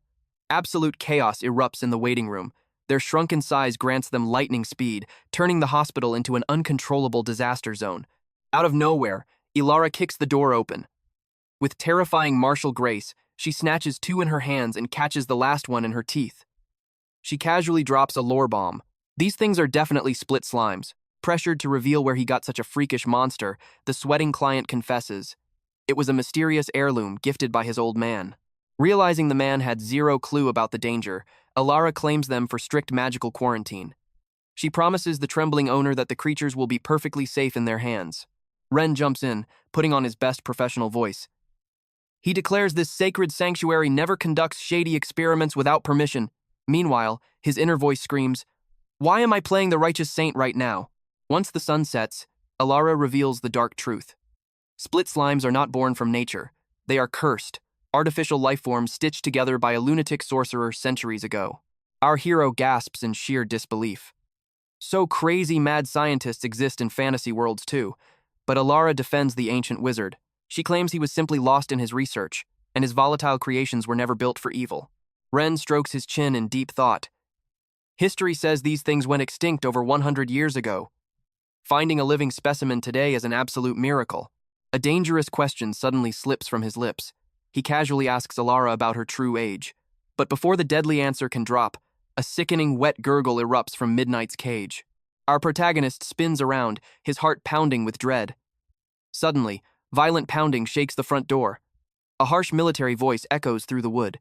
S1: Absolute chaos erupts in the waiting room. Their shrunken size grants them lightning speed, turning the hospital into an uncontrollable disaster zone. Out of nowhere, Ilara kicks the door open. With terrifying martial grace, she snatches 2 in her hands and catches the last one in her teeth. She casually drops a lore bomb. These things are definitely split slimes. Pressured to reveal where he got such a freakish monster, the sweating client confesses. It was a mysterious heirloom gifted by his old man. Realizing the man had zero clue about the danger, Alara claims them for strict magical quarantine. She promises the trembling owner that the creatures will be perfectly safe in their hands. Ren jumps in, putting on his best professional voice. He declares this sacred sanctuary never conducts shady experiments without permission. Meanwhile, his inner voice screams, "Why am I playing the righteous saint right now?" Once the sun sets, Alara reveals the dark truth. Split slimes are not born from nature. They are cursed, artificial life forms stitched together by a lunatic sorcerer centuries ago. Our hero gasps in sheer disbelief. So crazy mad scientists exist in fantasy worlds too, but Alara defends the ancient wizard. She claims he was simply lost in his research, and his volatile creations were never built for evil. Ren strokes his chin in deep thought. History says these things went extinct over 100 years ago. Finding a living specimen today is an absolute miracle. A dangerous question suddenly slips from his lips. He casually asks Alara about her true age. But before the deadly answer can drop, a sickening wet gurgle erupts from Midnight's cage. Our protagonist spins around, his heart pounding with dread. Suddenly, violent pounding shakes the front door. A harsh military voice echoes through the wood.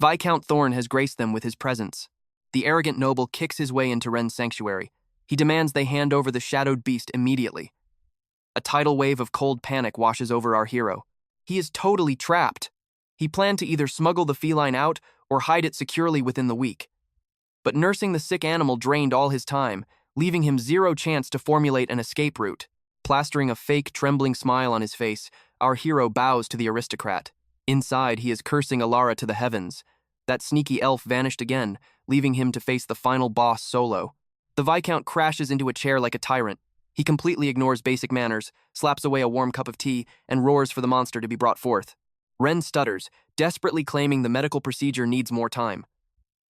S1: Viscount Thorn has graced them with his presence. The arrogant noble kicks his way into Ren's sanctuary. He demands they hand over the shadowed beast immediately. A tidal wave of cold panic washes over our hero. He is totally trapped. He planned to either smuggle the feline out or hide it securely within the week. But nursing the sick animal drained all his time, leaving him zero chance to formulate an escape route. Plastering a fake, trembling smile on his face, our hero bows to the aristocrat. Inside, he is cursing Alara to the heavens. That sneaky elf vanished again, leaving him to face the final boss solo. The Viscount crashes into a chair like a tyrant. He completely ignores basic manners, slaps away a warm cup of tea, and roars for the monster to be brought forth. Ren stutters, desperately claiming the medical procedure needs more time.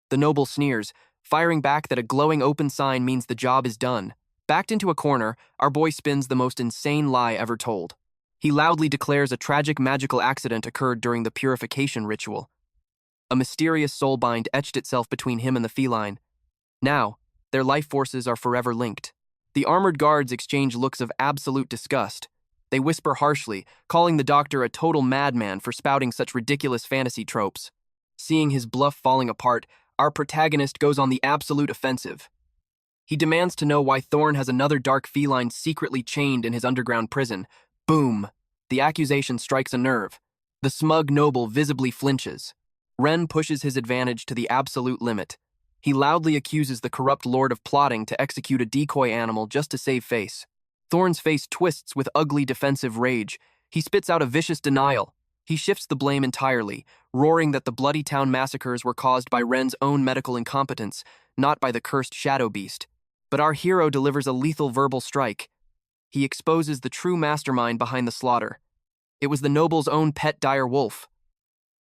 S1: The noble sneers, firing back that a glowing open sign means the job is done. Backed into a corner, our boy spins the most insane lie ever told. He loudly declares a tragic magical accident occurred during the purification ritual. A mysterious soulbind etched itself between him and the feline. Now, their life forces are forever linked. The armored guards exchange looks of absolute disgust. They whisper harshly, calling the doctor a total madman for spouting such ridiculous fantasy tropes. Seeing his bluff falling apart, our protagonist goes on the absolute offensive. He demands to know why Thorn has another dark feline secretly chained in his underground prison. Boom! The accusation strikes a nerve. The smug noble visibly flinches. Ren pushes his advantage to the absolute limit. He loudly accuses the corrupt lord of plotting to execute a decoy animal just to save face. Thorn's face twists with ugly defensive rage. He spits out a vicious denial. He shifts the blame entirely, roaring that the Bloody Town massacres were caused by Ren's own medical incompetence, not by the cursed shadow beast. But our hero delivers a lethal verbal strike. He exposes the true mastermind behind the slaughter. It was the noble's own pet dire wolf.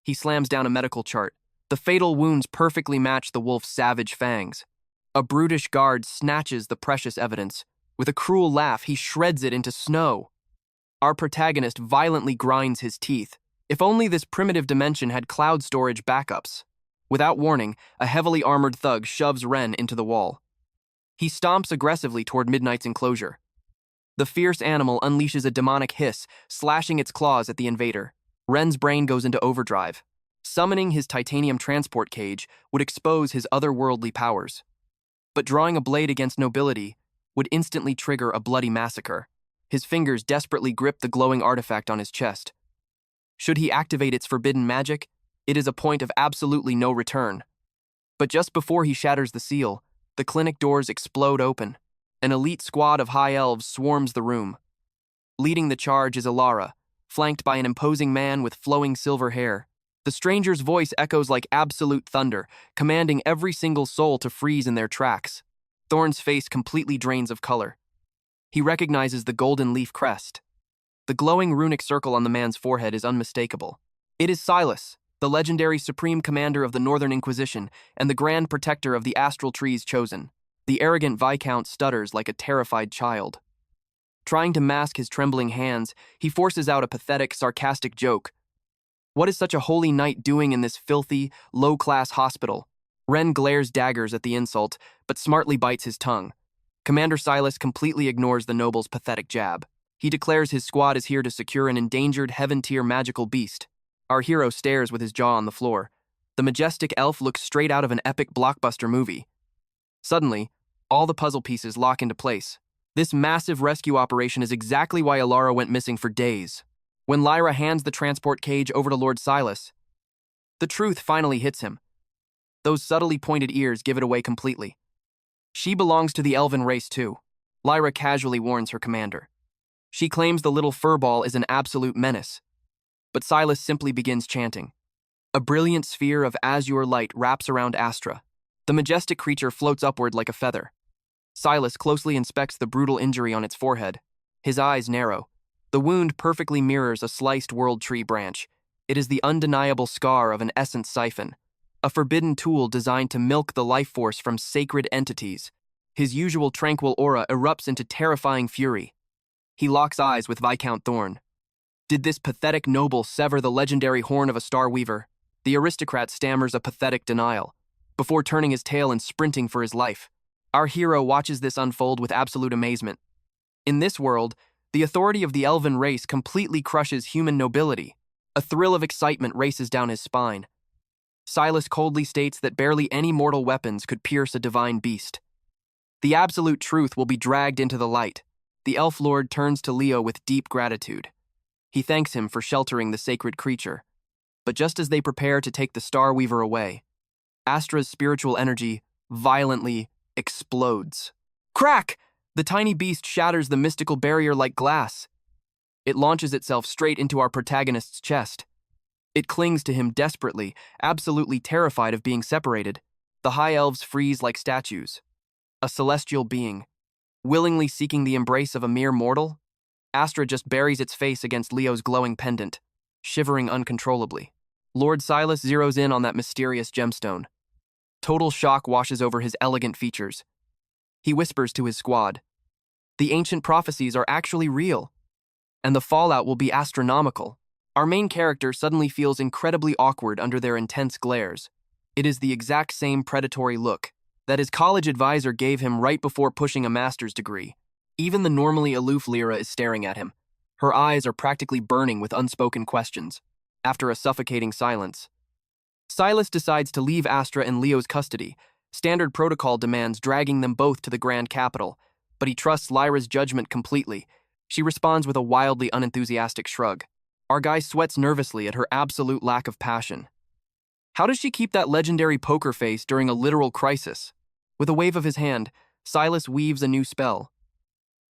S1: He slams down a medical chart. The fatal wounds perfectly match the wolf's savage fangs. A brutish guard snatches the precious evidence. With a cruel laugh, he shreds it into snow. Our protagonist violently grinds his teeth. If only this primitive dimension had cloud storage backups. Without warning, a heavily armored thug shoves Ren into the wall. He stomps aggressively toward Midnight's enclosure. The fierce animal unleashes a demonic hiss, slashing its claws at the invader. Ren's brain goes into overdrive. Summoning his titanium transport cage would expose his otherworldly powers. But drawing a blade against nobility would instantly trigger a bloody massacre. His fingers desperately grip the glowing artifact on his chest. Should he activate its forbidden magic, it is a point of absolutely no return. But just before he shatters the seal, the clinic doors explode open. An elite squad of high elves swarms the room. Leading the charge is Alara, flanked by an imposing man with flowing silver hair. The stranger's voice echoes like absolute thunder, commanding every single soul to freeze in their tracks. Thorn's face completely drains of color. He recognizes the golden leaf crest. The glowing runic circle on the man's forehead is unmistakable. It is Silas, the legendary supreme commander of the Northern Inquisition and the grand protector of the astral trees chosen. The arrogant Viscount stutters like a terrified child. Trying to mask his trembling hands, he forces out a pathetic, sarcastic joke. What is such a holy knight doing in this filthy, low-class hospital? Ren glares daggers at the insult, but smartly bites his tongue. Commander Silas completely ignores the noble's pathetic jab. He declares his squad is here to secure an endangered heaven-tier magical beast. Our hero stares with his jaw on the floor. The majestic elf looks straight out of an epic blockbuster movie. Suddenly, all the puzzle pieces lock into place. This massive rescue operation is exactly why Alara went missing for days. When Lyra hands the transport cage over to Lord Silas, the truth finally hits him. Those subtly pointed ears give it away completely. She belongs to the elven race too. Lyra casually warns her commander. She claims the little furball is an absolute menace. But Silas simply begins chanting. A brilliant sphere of azure light wraps around Astra. The majestic creature floats upward like a feather. Silas closely inspects the brutal injury on its forehead. His eyes narrow. The wound perfectly mirrors a sliced world tree branch. It is the undeniable scar of an essence siphon, a forbidden tool designed to milk the life force from sacred entities. His usual tranquil aura erupts into terrifying fury. He locks eyes with Viscount Thorn. Did this pathetic noble sever the legendary horn of a star weaver? The aristocrat stammers a pathetic denial, before turning his tail and sprinting for his life. Our hero watches this unfold with absolute amazement. In this world, the authority of the elven race completely crushes human nobility. A thrill of excitement races down his spine. Silas coldly states that barely any mortal weapons could pierce a divine beast. The absolute truth will be dragged into the light. The elf lord turns to Leo with deep gratitude. He thanks him for sheltering the sacred creature. But just as they prepare to take the Star Weaver away, Astra's spiritual energy violently explodes. Crack! The tiny beast shatters the mystical barrier like glass. It launches itself straight into our protagonist's chest. It clings to him desperately, absolutely terrified of being separated. The high elves freeze like statues. A celestial being, willingly seeking the embrace of a mere mortal? Astra just buries its face against Leo's glowing pendant, shivering uncontrollably. Lord Silas zeroes in on that mysterious gemstone. Total shock washes over his elegant features. He whispers to his squad, "The ancient prophecies are actually real, and the fallout will be astronomical." Our main character suddenly feels incredibly awkward under their intense glares. It is the exact same predatory look that his college advisor gave him right before pushing a master's degree. Even the normally aloof Lyra is staring at him. Her eyes are practically burning with unspoken questions. After a suffocating silence, Silas decides to leave Astra in Leo's custody. Standard protocol demands dragging them both to the Grand Capital, but he trusts Lyra's judgment completely. She responds with a wildly unenthusiastic shrug. Our guy sweats nervously at her absolute lack of passion. How does she keep that legendary poker face during a literal crisis? With a wave of his hand, Silas weaves a new spell.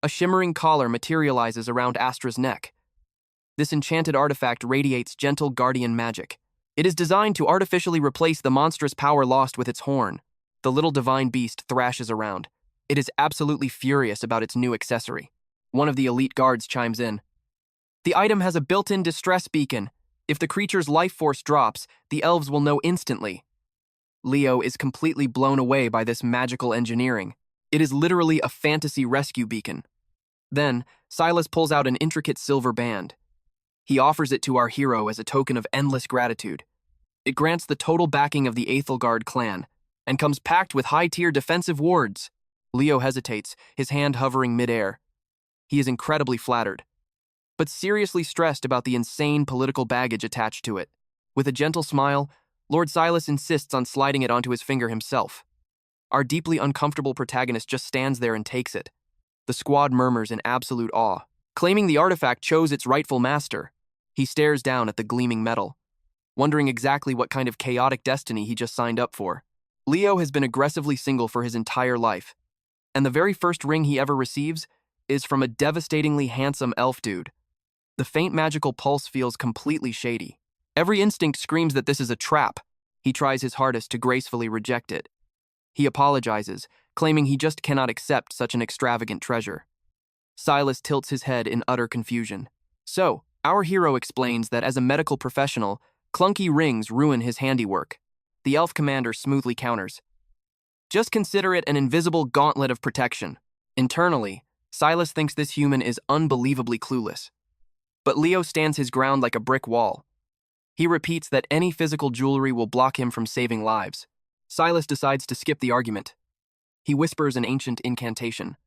S1: A shimmering collar materializes around Astra's neck. This enchanted artifact radiates gentle guardian magic. It is designed to artificially replace the monstrous power lost with its horn. The little divine beast thrashes around. It is absolutely furious about its new accessory. One of the elite guards chimes in. The item has a built-in distress beacon. If the creature's life force drops, the elves will know instantly. Leo is completely blown away by this magical engineering. It is literally a fantasy rescue beacon. Then, Silas pulls out an intricate silver band. He offers it to our hero as a token of endless gratitude. It grants the total backing of the Aethelgard clan, and comes packed with high-tier defensive wards. Leo hesitates, his hand hovering mid-air. He is incredibly flattered, but seriously stressed about the insane political baggage attached to it. With a gentle smile, Lord Silas insists on sliding it onto his finger himself. Our deeply uncomfortable protagonist just stands there and takes it. The squad murmurs in absolute awe, claiming the artifact chose its rightful master. He stares down at the gleaming metal, wondering exactly what kind of chaotic destiny he just signed up for. Leo has been aggressively single for his entire life, and the very first ring he ever receives is from a devastatingly handsome elf dude. The faint magical pulse feels completely shady. Every instinct screams that this is a trap. He tries his hardest to gracefully reject it. He apologizes, claiming he just cannot accept such an extravagant treasure. Silas tilts his head in utter confusion. So, our hero explains that as a medical professional, clunky rings ruin his handiwork. The elf commander smoothly counters. Just consider it an invisible gauntlet of protection. Internally, Silas thinks this human is unbelievably clueless. But Leo stands his ground like a brick wall. He repeats that any physical jewelry will block him from saving lives. Silas decides to skip the argument. He whispers an ancient incantation.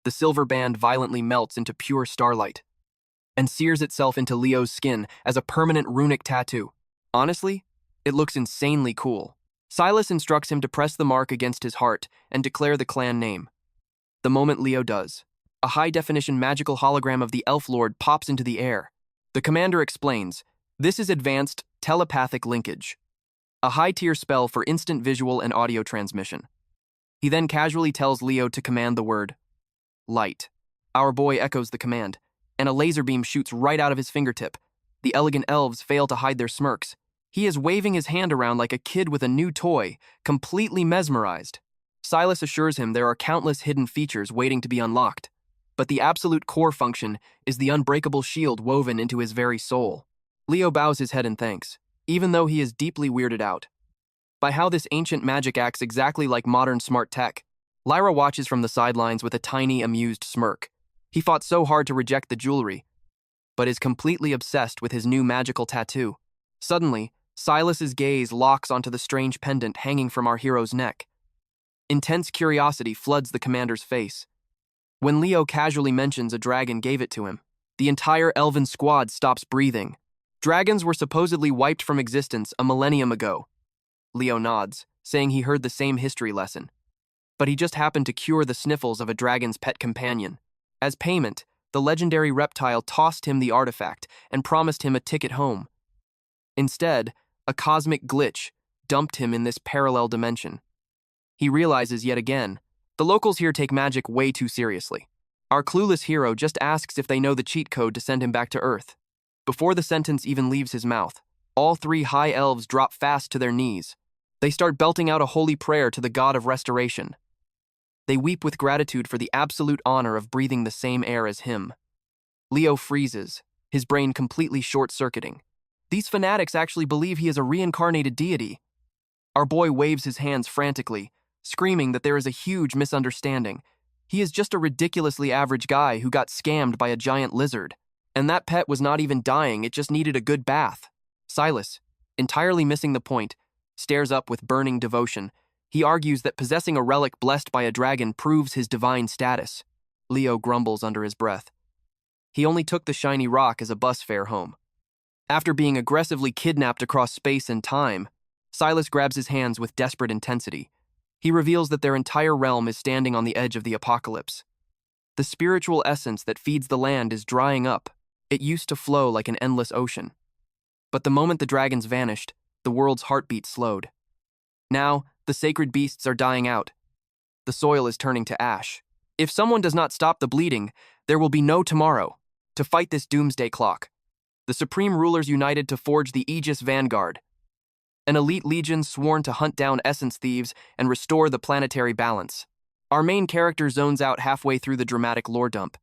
S1: The silver band violently melts into pure starlight and sears itself into Leo's skin as a permanent runic tattoo. Honestly, it looks insanely cool. Silas instructs him to press the mark against his heart and declare the clan name. The moment Leo does, a high-definition magical hologram of the Elf Lord pops into the air. The commander explains, this is advanced telepathic linkage, a high-tier spell for instant visual and audio transmission. He then casually tells Leo to command the word, light. Our boy echoes the command, and a laser beam shoots right out of his fingertip. The elegant elves fail to hide their smirks. He is waving his hand around like a kid with a new toy, completely mesmerized. Silas assures him there are countless hidden features waiting to be unlocked. but the absolute core function is the unbreakable shield woven into his very soul. Leo bows his head in thanks, even though he is deeply weirded out by how this ancient magic acts exactly like modern smart tech. Lyra watches from the sidelines with a tiny, amused smirk. He fought so hard to reject the jewelry, but is completely obsessed with his new magical tattoo. Suddenly, Silas's gaze locks onto the strange pendant hanging from our hero's neck. Intense curiosity floods the commander's face. When Leo casually mentions a dragon gave it to him, the entire elven squad stops breathing. Dragons were supposedly wiped from existence a millennium ago. Leo nods, saying he heard the same history lesson. But he just happened to cure the sniffles of a dragon's pet companion. As payment, the legendary reptile tossed him the artifact and promised him a ticket home. Instead, a cosmic glitch dumped him in this parallel dimension. He realizes yet again, the locals here take magic way too seriously. Our clueless hero just asks if they know the cheat code to send him back to Earth. Before the sentence even leaves his mouth, all three high elves drop fast to their knees. They start belting out a holy prayer to the god of restoration. They weep with gratitude for the absolute honor of breathing the same air as him. Leo freezes, his brain completely short-circuiting. These fanatics actually believe he is a reincarnated deity. Our boy waves his hands frantically, screaming that there is a huge misunderstanding. He is just a ridiculously average guy who got scammed by a giant lizard. And that pet was not even dying, it just needed a good bath. Silas, entirely missing the point, stares up with burning devotion. He argues that possessing a relic blessed by a dragon proves his divine status. Leo grumbles under his breath. He only took the shiny rock as a bus fare home. After being aggressively kidnapped across space and time, Silas grabs his hands with desperate intensity. He reveals that their entire realm is standing on the edge of the apocalypse. The spiritual essence that feeds the land is drying up. It used to flow like an endless ocean. But the moment the dragons vanished, the world's heartbeat slowed. Now, the sacred beasts are dying out. The soil is turning to ash. If someone does not stop the bleeding, there will be no tomorrow to fight this doomsday clock. The supreme rulers united to forge the Aegis Vanguard, an elite legion sworn to hunt down essence thieves and restore the planetary balance. Our main character zones out halfway through the dramatic lore dump.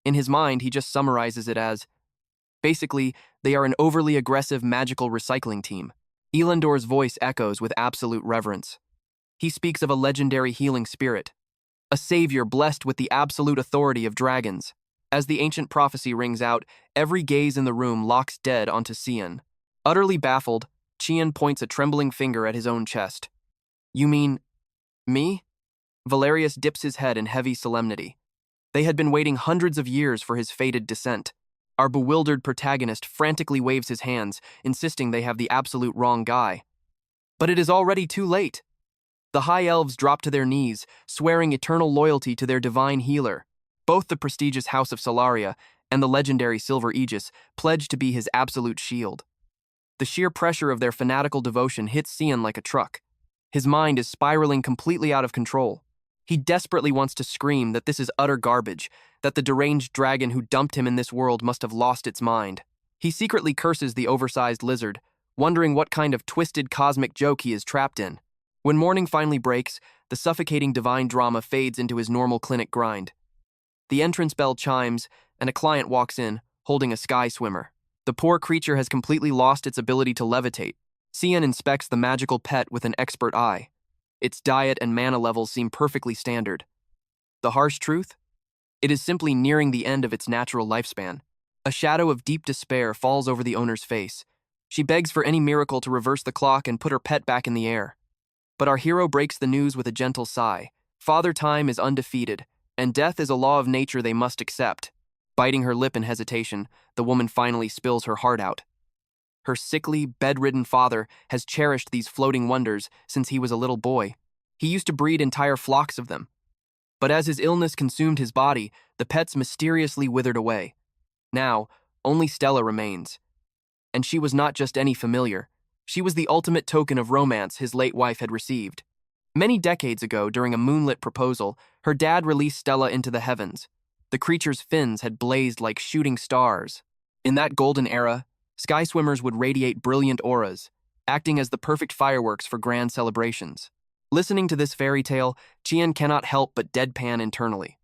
S1: In his mind, he just summarizes it as, basically, they are an overly aggressive magical recycling team. Elandor's voice echoes with absolute reverence. He speaks of a legendary healing spirit, a savior blessed with the absolute authority of dragons. As the ancient prophecy rings out, every gaze in the room locks dead onto Cian. Utterly baffled, Cian points a trembling finger at his own chest. You mean, me? Valerius dips his head in heavy solemnity. They had been waiting hundreds of years for his fated descent. Our bewildered protagonist frantically waves his hands, insisting they have the absolute wrong guy. But it is already too late. The high elves drop to their knees, swearing eternal loyalty to their divine healer. Both the prestigious House of Solaria and the legendary Silver Aegis pledge to be his absolute shield. The sheer pressure of their fanatical devotion hits Cian like a truck. His mind is spiraling completely out of control. He desperately wants to scream that this is utter garbage, that the deranged dragon who dumped him in this world must have lost its mind. He secretly curses the oversized lizard, wondering what kind of twisted cosmic joke he is trapped in. When morning finally breaks, the suffocating divine drama fades into his normal clinic grind. The entrance bell chimes, and a client walks in, holding a sky swimmer. The poor creature has completely lost its ability to levitate. Cian inspects the magical pet with an expert eye. Its diet and mana levels seem perfectly standard. The harsh truth? It is simply nearing the end of its natural lifespan. A shadow of deep despair falls over the owner's face. She begs for any miracle to reverse the clock and put her pet back in the air. But our hero breaks the news with a gentle sigh. Father Time is undefeated, and death is a law of nature they must accept. Biting her lip in hesitation, the woman finally spills her heart out. Her sickly, bedridden father has cherished these floating wonders since he was a little boy. He used to breed entire flocks of them. But as his illness consumed his body, the pets mysteriously withered away. Now, only Stella remains. And she was not just any familiar. She was the ultimate token of romance his late wife had received. Many decades ago, during a moonlit proposal, her dad released Stella into the heavens. The creature's fins had blazed like shooting stars. In that golden era, sky swimmers would radiate brilliant auras, acting as the perfect fireworks for grand celebrations. Listening to this fairy tale, Cian cannot help but deadpan internally.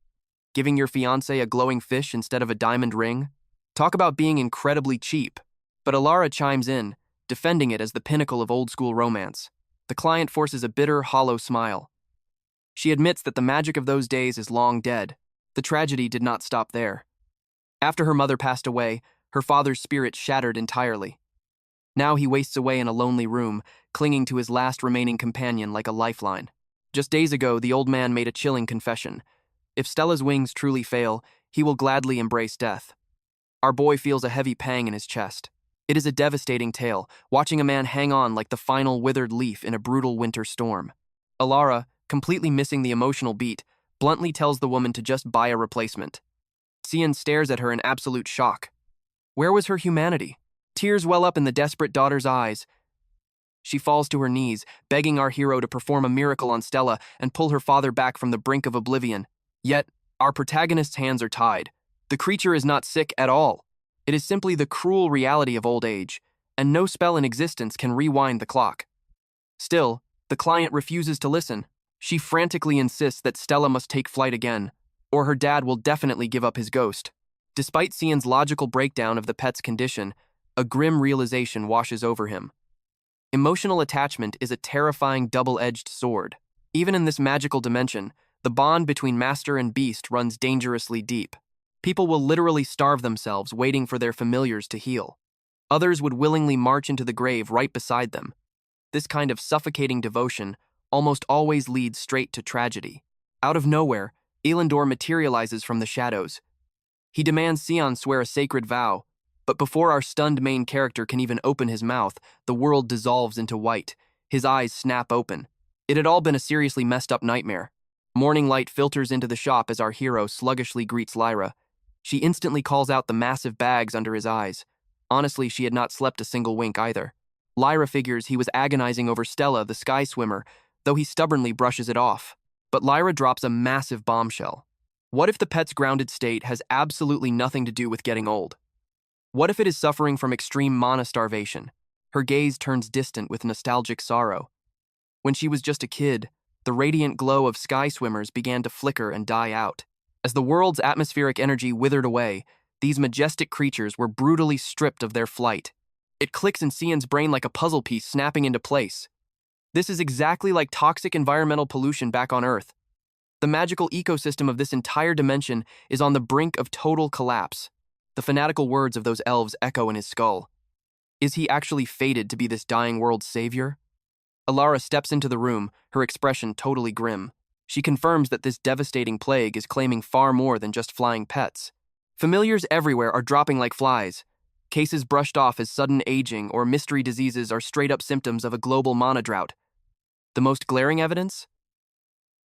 S1: Giving your fiancé a glowing fish instead of a diamond ring? Talk about being incredibly cheap. But Alara chimes in, defending it as the pinnacle of old-school romance. The client forces a bitter, hollow smile. She admits that the magic of those days is long dead. The tragedy did not stop there. After her mother passed away, her father's spirit shattered entirely. Now he wastes away in a lonely room, clinging to his last remaining companion like a lifeline. Just days ago, the old man made a chilling confession. If Stella's wings truly fail, he will gladly embrace death. Our boy feels a heavy pang in his chest. It is a devastating tale, watching a man hang on like the final withered leaf in a brutal winter storm. Alara, completely missing the emotional beat, bluntly tells the woman to just buy a replacement. Cian stares at her in absolute shock. Where was her humanity? Tears well up in the desperate daughter's eyes. She falls to her knees, begging our hero to perform a miracle on Stella and pull her father back from the brink of oblivion. Yet, our protagonist's hands are tied. The creature is not sick at all. It is simply the cruel reality of old age, and no spell in existence can rewind the clock. Still, the client refuses to listen. She frantically insists that Stella must take flight again, or her dad will definitely give up his ghost. Despite Cian's logical breakdown of the pet's condition, a grim realization washes over him. Emotional attachment is a terrifying double-edged sword. Even in this magical dimension, the bond between master and beast runs dangerously deep. People will literally starve themselves waiting for their familiars to heal. Others would willingly march into the grave right beside them. This kind of suffocating devotion almost always leads straight to tragedy. Out of nowhere, Elendor materializes from the shadows. He demands Cian swear a sacred vow, but before our stunned main character can even open his mouth, the world dissolves into white. His eyes snap open. It had all been a seriously messed up nightmare. Morning light filters into the shop as our hero sluggishly greets Lyra. She instantly calls out the massive bags under his eyes. Honestly, she had not slept a single wink either. Lyra figures he was agonizing over Stella, the sky swimmer, though he stubbornly brushes it off. But Lyra drops a massive bombshell. What if the pet's grounded state has absolutely nothing to do with getting old? What if it is suffering from extreme mana starvation? Her gaze turns distant with nostalgic sorrow. When she was just a kid, the radiant glow of sky swimmers began to flicker and die out. As the world's atmospheric energy withered away, these majestic creatures were brutally stripped of their flight. It clicks in Cian's brain like a puzzle piece snapping into place. This is exactly like toxic environmental pollution back on Earth. The magical ecosystem of this entire dimension is on the brink of total collapse. The fanatical words of those elves echo in his skull. Is he actually fated to be this dying world's savior? Alara steps into the room, her expression totally grim. She confirms that this devastating plague is claiming far more than just flying pets. Familiars everywhere are dropping like flies. Cases brushed off as sudden aging or mystery diseases are straight-up symptoms of a global mana drought. The most glaring evidence?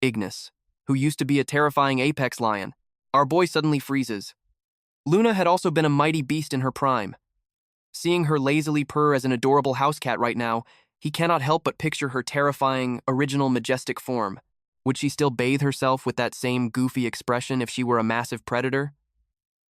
S1: Ignis, who used to be a terrifying apex lion. Our boy suddenly freezes. Luna had also been a mighty beast in her prime. Seeing her lazily purr as an adorable house cat right now, he cannot help but picture her terrifying, original, majestic form. Would she still bathe herself with that same goofy expression if she were a massive predator?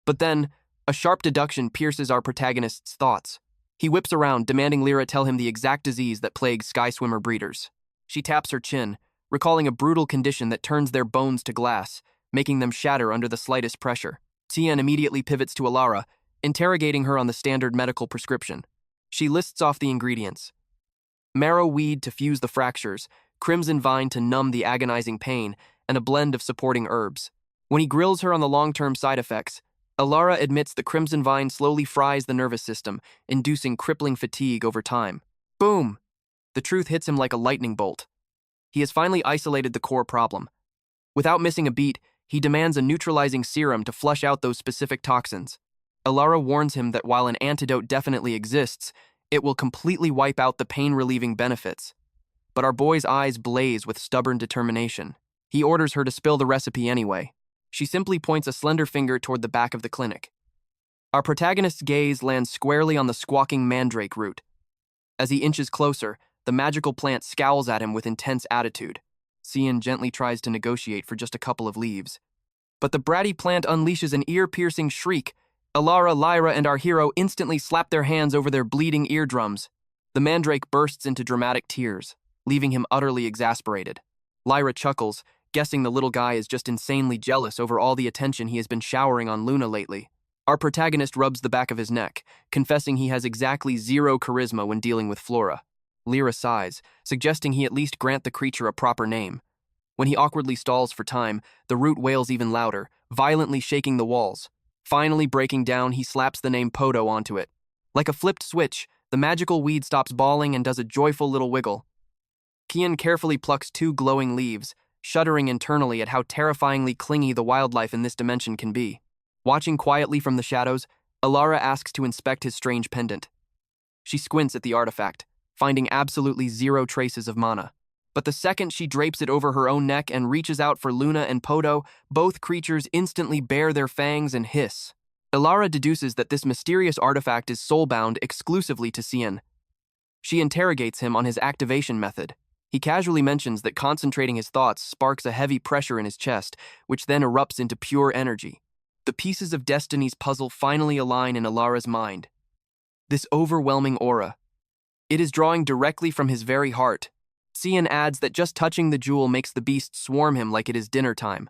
S1: But then, a sharp deduction pierces our protagonist's thoughts. He whips around, demanding Lyra tell him the exact disease that plagues sky swimmer breeders. She taps her chin, recalling a brutal condition that turns their bones to glass, making them shatter under the slightest pressure. Cian immediately pivots to Alara, interrogating her on the standard medical prescription. She lists off the ingredients. Marrow weed to fuse the fractures, crimson vine to numb the agonizing pain, and a blend of supporting herbs. When he grills her on the long-term side effects, Alara admits the crimson vine slowly fries the nervous system, inducing crippling fatigue over time. Boom! The truth hits him like a lightning bolt. He has finally isolated the core problem. Without missing a beat, he demands a neutralizing serum to flush out those specific toxins. Alara warns him that while an antidote definitely exists, it will completely wipe out the pain-relieving benefits. But our boy's eyes blaze with stubborn determination. He orders her to spill the recipe anyway. She simply points a slender finger toward the back of the clinic. Our protagonist's gaze lands squarely on the squawking mandrake root. As he inches closer, the magical plant scowls at him with intense attitude. Cian gently tries to negotiate for just a couple of leaves. But the bratty plant unleashes an ear-piercing shriek. Alara, Lyra, and our hero instantly slap their hands over their bleeding eardrums. The mandrake bursts into dramatic tears, leaving him utterly exasperated. Lyra chuckles, guessing the little guy is just insanely jealous over all the attention he has been showering on Luna lately. Our protagonist rubs the back of his neck, confessing he has exactly zero charisma when dealing with Flora. Lyra sighs, suggesting he at least grant the creature a proper name. When he awkwardly stalls for time, the root wails even louder, violently shaking the walls. Finally breaking down, he slaps the name Podo onto it. Like a flipped switch, the magical weed stops bawling and does a joyful little wiggle. Kian carefully plucks 2 glowing leaves, shuddering internally at how terrifyingly clingy the wildlife in this dimension can be. Watching quietly from the shadows, Alara asks to inspect his strange pendant. She squints at the artifact, finding absolutely zero traces of mana. But the second she drapes it over her own neck and reaches out for Luna and Podo, both creatures instantly bare their fangs and hiss. Alara deduces that this mysterious artifact is soulbound exclusively to Cian. She interrogates him on his activation method. He casually mentions that concentrating his thoughts sparks a heavy pressure in his chest, which then erupts into pure energy. The pieces of Destiny's puzzle finally align in Alara's mind. This overwhelming aura. It is drawing directly from his very heart. Cian adds that just touching the jewel makes the beast swarm him like it is dinner time.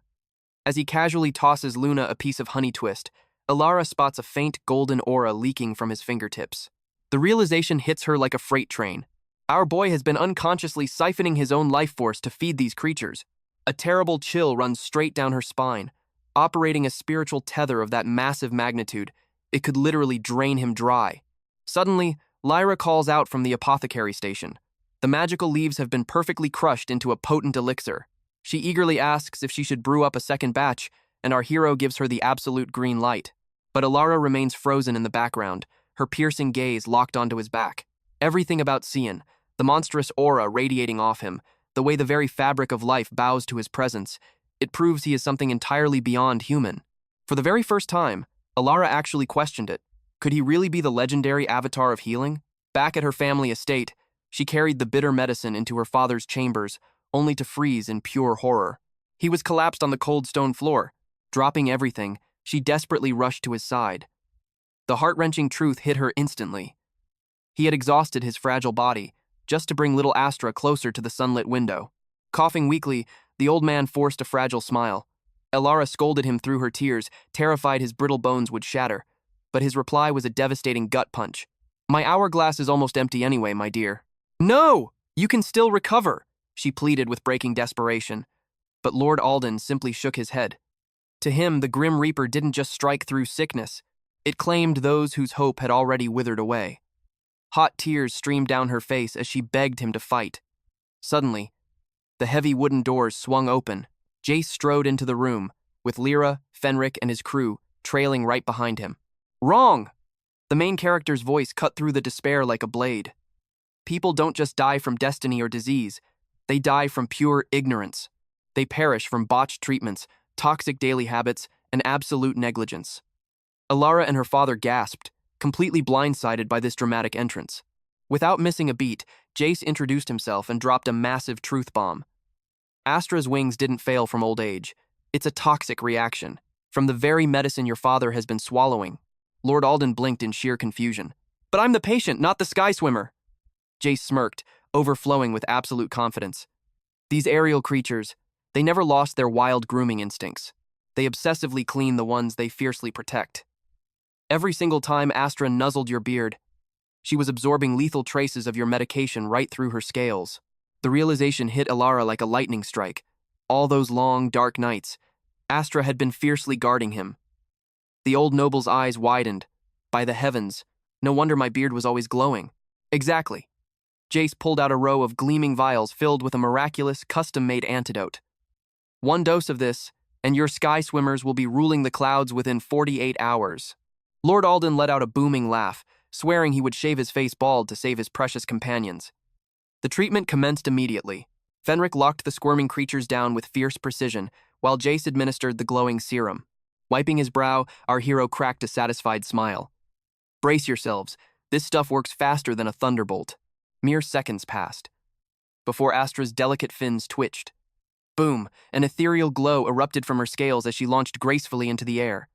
S1: As he casually tosses Luna a piece of honey twist, Alara spots a faint golden aura leaking from his fingertips. The realization hits her like a freight train. Our boy has been unconsciously siphoning his own life force to feed these creatures. A terrible chill runs straight down her spine. Operating a spiritual tether of that massive magnitude, it could literally drain him dry. Suddenly, Lyra calls out from the apothecary station. The magical leaves have been perfectly crushed into a potent elixir. She eagerly asks if she should brew up a second batch, and our hero gives her the absolute green light. But Alara remains frozen in the background, her piercing gaze locked onto his back. Everything about Cian, the monstrous aura radiating off him, the way the very fabric of life bows to his presence, it proves he is something entirely beyond human. For the very first time, Alara actually questioned it. Could he really be the legendary avatar of healing? Back at her family estate, she carried the bitter medicine into her father's chambers, only to freeze in pure horror. He was collapsed on the cold stone floor. Dropping everything, she desperately rushed to his side. The heart-wrenching truth hit her instantly. He had exhausted his fragile body, just to bring little Astra closer to the sunlit window. Coughing weakly, the old man forced a fragile smile. Alara scolded him through her tears, terrified his brittle bones would shatter. But his reply was a devastating gut punch. "My hourglass is almost empty anyway, my dear." "No! You can still recover," she pleaded with breaking desperation. But Lord Alden simply shook his head. To him, the Grim Reaper didn't just strike through sickness. It claimed those whose hope had already withered away. Hot tears streamed down her face as she begged him to fight. Suddenly, the heavy wooden doors swung open. Jace strode into the room, with Lyra, Fenric, and his crew trailing right behind him. "Wrong!" The main character's voice cut through the despair like a blade. People don't just die from destiny or disease. They die from pure ignorance. They perish from botched treatments, toxic daily habits, and absolute negligence. Alara and her father gasped, completely blindsided by this dramatic entrance. Without missing a beat, Jace introduced himself and dropped a massive truth bomb. Astra's wings didn't fail from old age. It's a toxic reaction, from the very medicine your father has been swallowing. Lord Alden blinked in sheer confusion. "But I'm the patient, not the sky swimmer." Jace smirked, overflowing with absolute confidence. These aerial creatures, they never lost their wild grooming instincts. They obsessively clean the ones they fiercely protect. Every single time Astra nuzzled your beard, she was absorbing lethal traces of your medication right through her scales. The realization hit Alara like a lightning strike. All those long, dark nights, Astra had been fiercely guarding him. The old noble's eyes widened. By the heavens, no wonder my beard was always glowing. Exactly. Jace pulled out a row of gleaming vials filled with a miraculous, custom-made antidote. One dose of this, and your sky swimmers will be ruling the clouds within 48 hours. Lord Alden let out a booming laugh, swearing he would shave his face bald to save his precious companions. The treatment commenced immediately. Fenric locked the squirming creatures down with fierce precision, while Jace administered the glowing serum. Wiping his brow, our hero cracked a satisfied smile. "Brace yourselves. This stuff works faster than a thunderbolt." Mere seconds passed, before Astra's delicate fins twitched. Boom! An ethereal glow erupted from her scales as she launched gracefully into the air.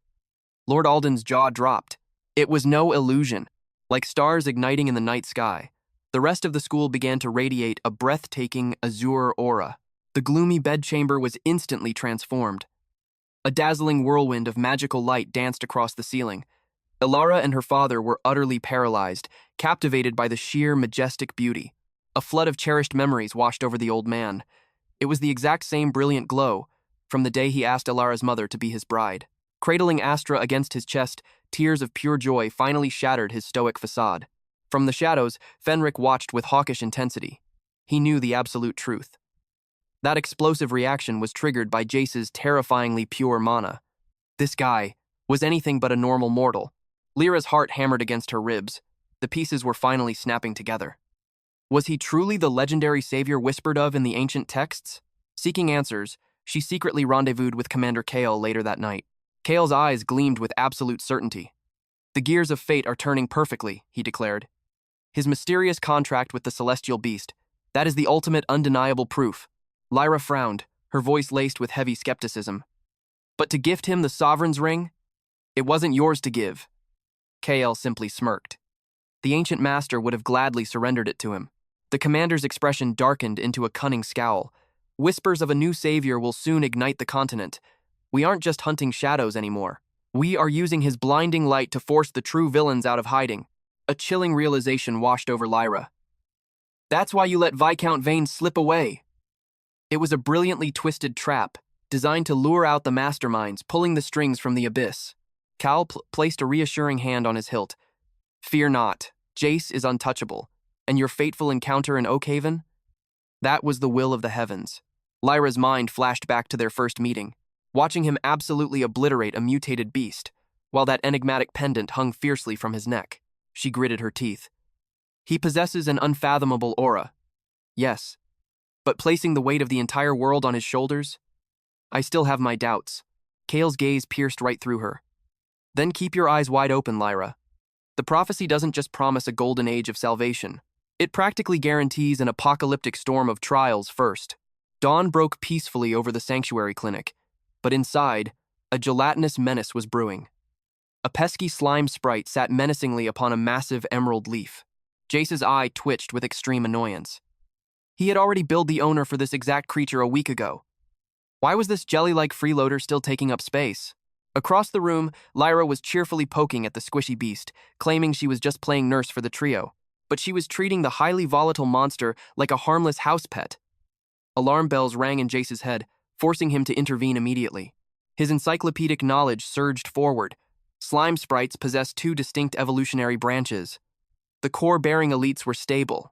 S1: Lord Alden's jaw dropped. It was no illusion. Like stars igniting in the night sky, the rest of the school began to radiate a breathtaking azure aura. The gloomy bedchamber was instantly transformed. A dazzling whirlwind of magical light danced across the ceiling. Ilara and her father were utterly paralyzed, captivated by the sheer, majestic beauty. A flood of cherished memories washed over the old man. It was the exact same brilliant glow from the day he asked Ilara's mother to be his bride. Cradling Astra against his chest, tears of pure joy finally shattered his stoic facade. From the shadows, Fenric watched with hawkish intensity. He knew the absolute truth. That explosive reaction was triggered by Jace's terrifyingly pure mana. This guy was anything but a normal mortal. Lyra's heart hammered against her ribs. The pieces were finally snapping together. Was he truly the legendary savior whispered of in the ancient texts? Seeking answers, she secretly rendezvoused with Commander Kael later that night. Kael's eyes gleamed with absolute certainty. "The gears of fate are turning perfectly," he declared. His mysterious contract with the celestial beast, that is the ultimate undeniable proof. Lyra frowned, her voice laced with heavy skepticism. "But to gift him the sovereign's ring? It wasn't yours to give." Kael simply smirked. The ancient master would have gladly surrendered it to him. The commander's expression darkened into a cunning scowl. "Whispers of a new savior will soon ignite the continent. We aren't just hunting shadows anymore. We are using his blinding light to force the true villains out of hiding." A chilling realization washed over Lyra. "That's why you let Viscount Vane slip away." It was a brilliantly twisted trap, designed to lure out the masterminds, pulling the strings from the abyss. Cal placed a reassuring hand on his hilt. "Fear not, Jace is untouchable, and your fateful encounter in Oakhaven? That was the will of the heavens." Lyra's mind flashed back to their first meeting, watching him absolutely obliterate a mutated beast, while that enigmatic pendant hung fiercely from his neck. She gritted her teeth. "He possesses an unfathomable aura. Yes, but placing the weight of the entire world on his shoulders? I still have my doubts." Kael's gaze pierced right through her. "Then keep your eyes wide open, Lyra. The prophecy doesn't just promise a golden age of salvation. It practically guarantees an apocalyptic storm of trials first." Dawn broke peacefully over the sanctuary clinic, but inside, a gelatinous menace was brewing. A pesky slime sprite sat menacingly upon a massive emerald leaf. Jace's eye twitched with extreme annoyance. He had already billed the owner for this exact creature a week ago. Why was this jelly-like freeloader still taking up space? Across the room, Lyra was cheerfully poking at the squishy beast, claiming she was just playing nurse for the trio. But she was treating the highly volatile monster like a harmless house pet. Alarm bells rang in Jace's head, forcing him to intervene immediately. His encyclopedic knowledge surged forward. Slime sprites possessed two distinct evolutionary branches. The core-bearing elites were stable,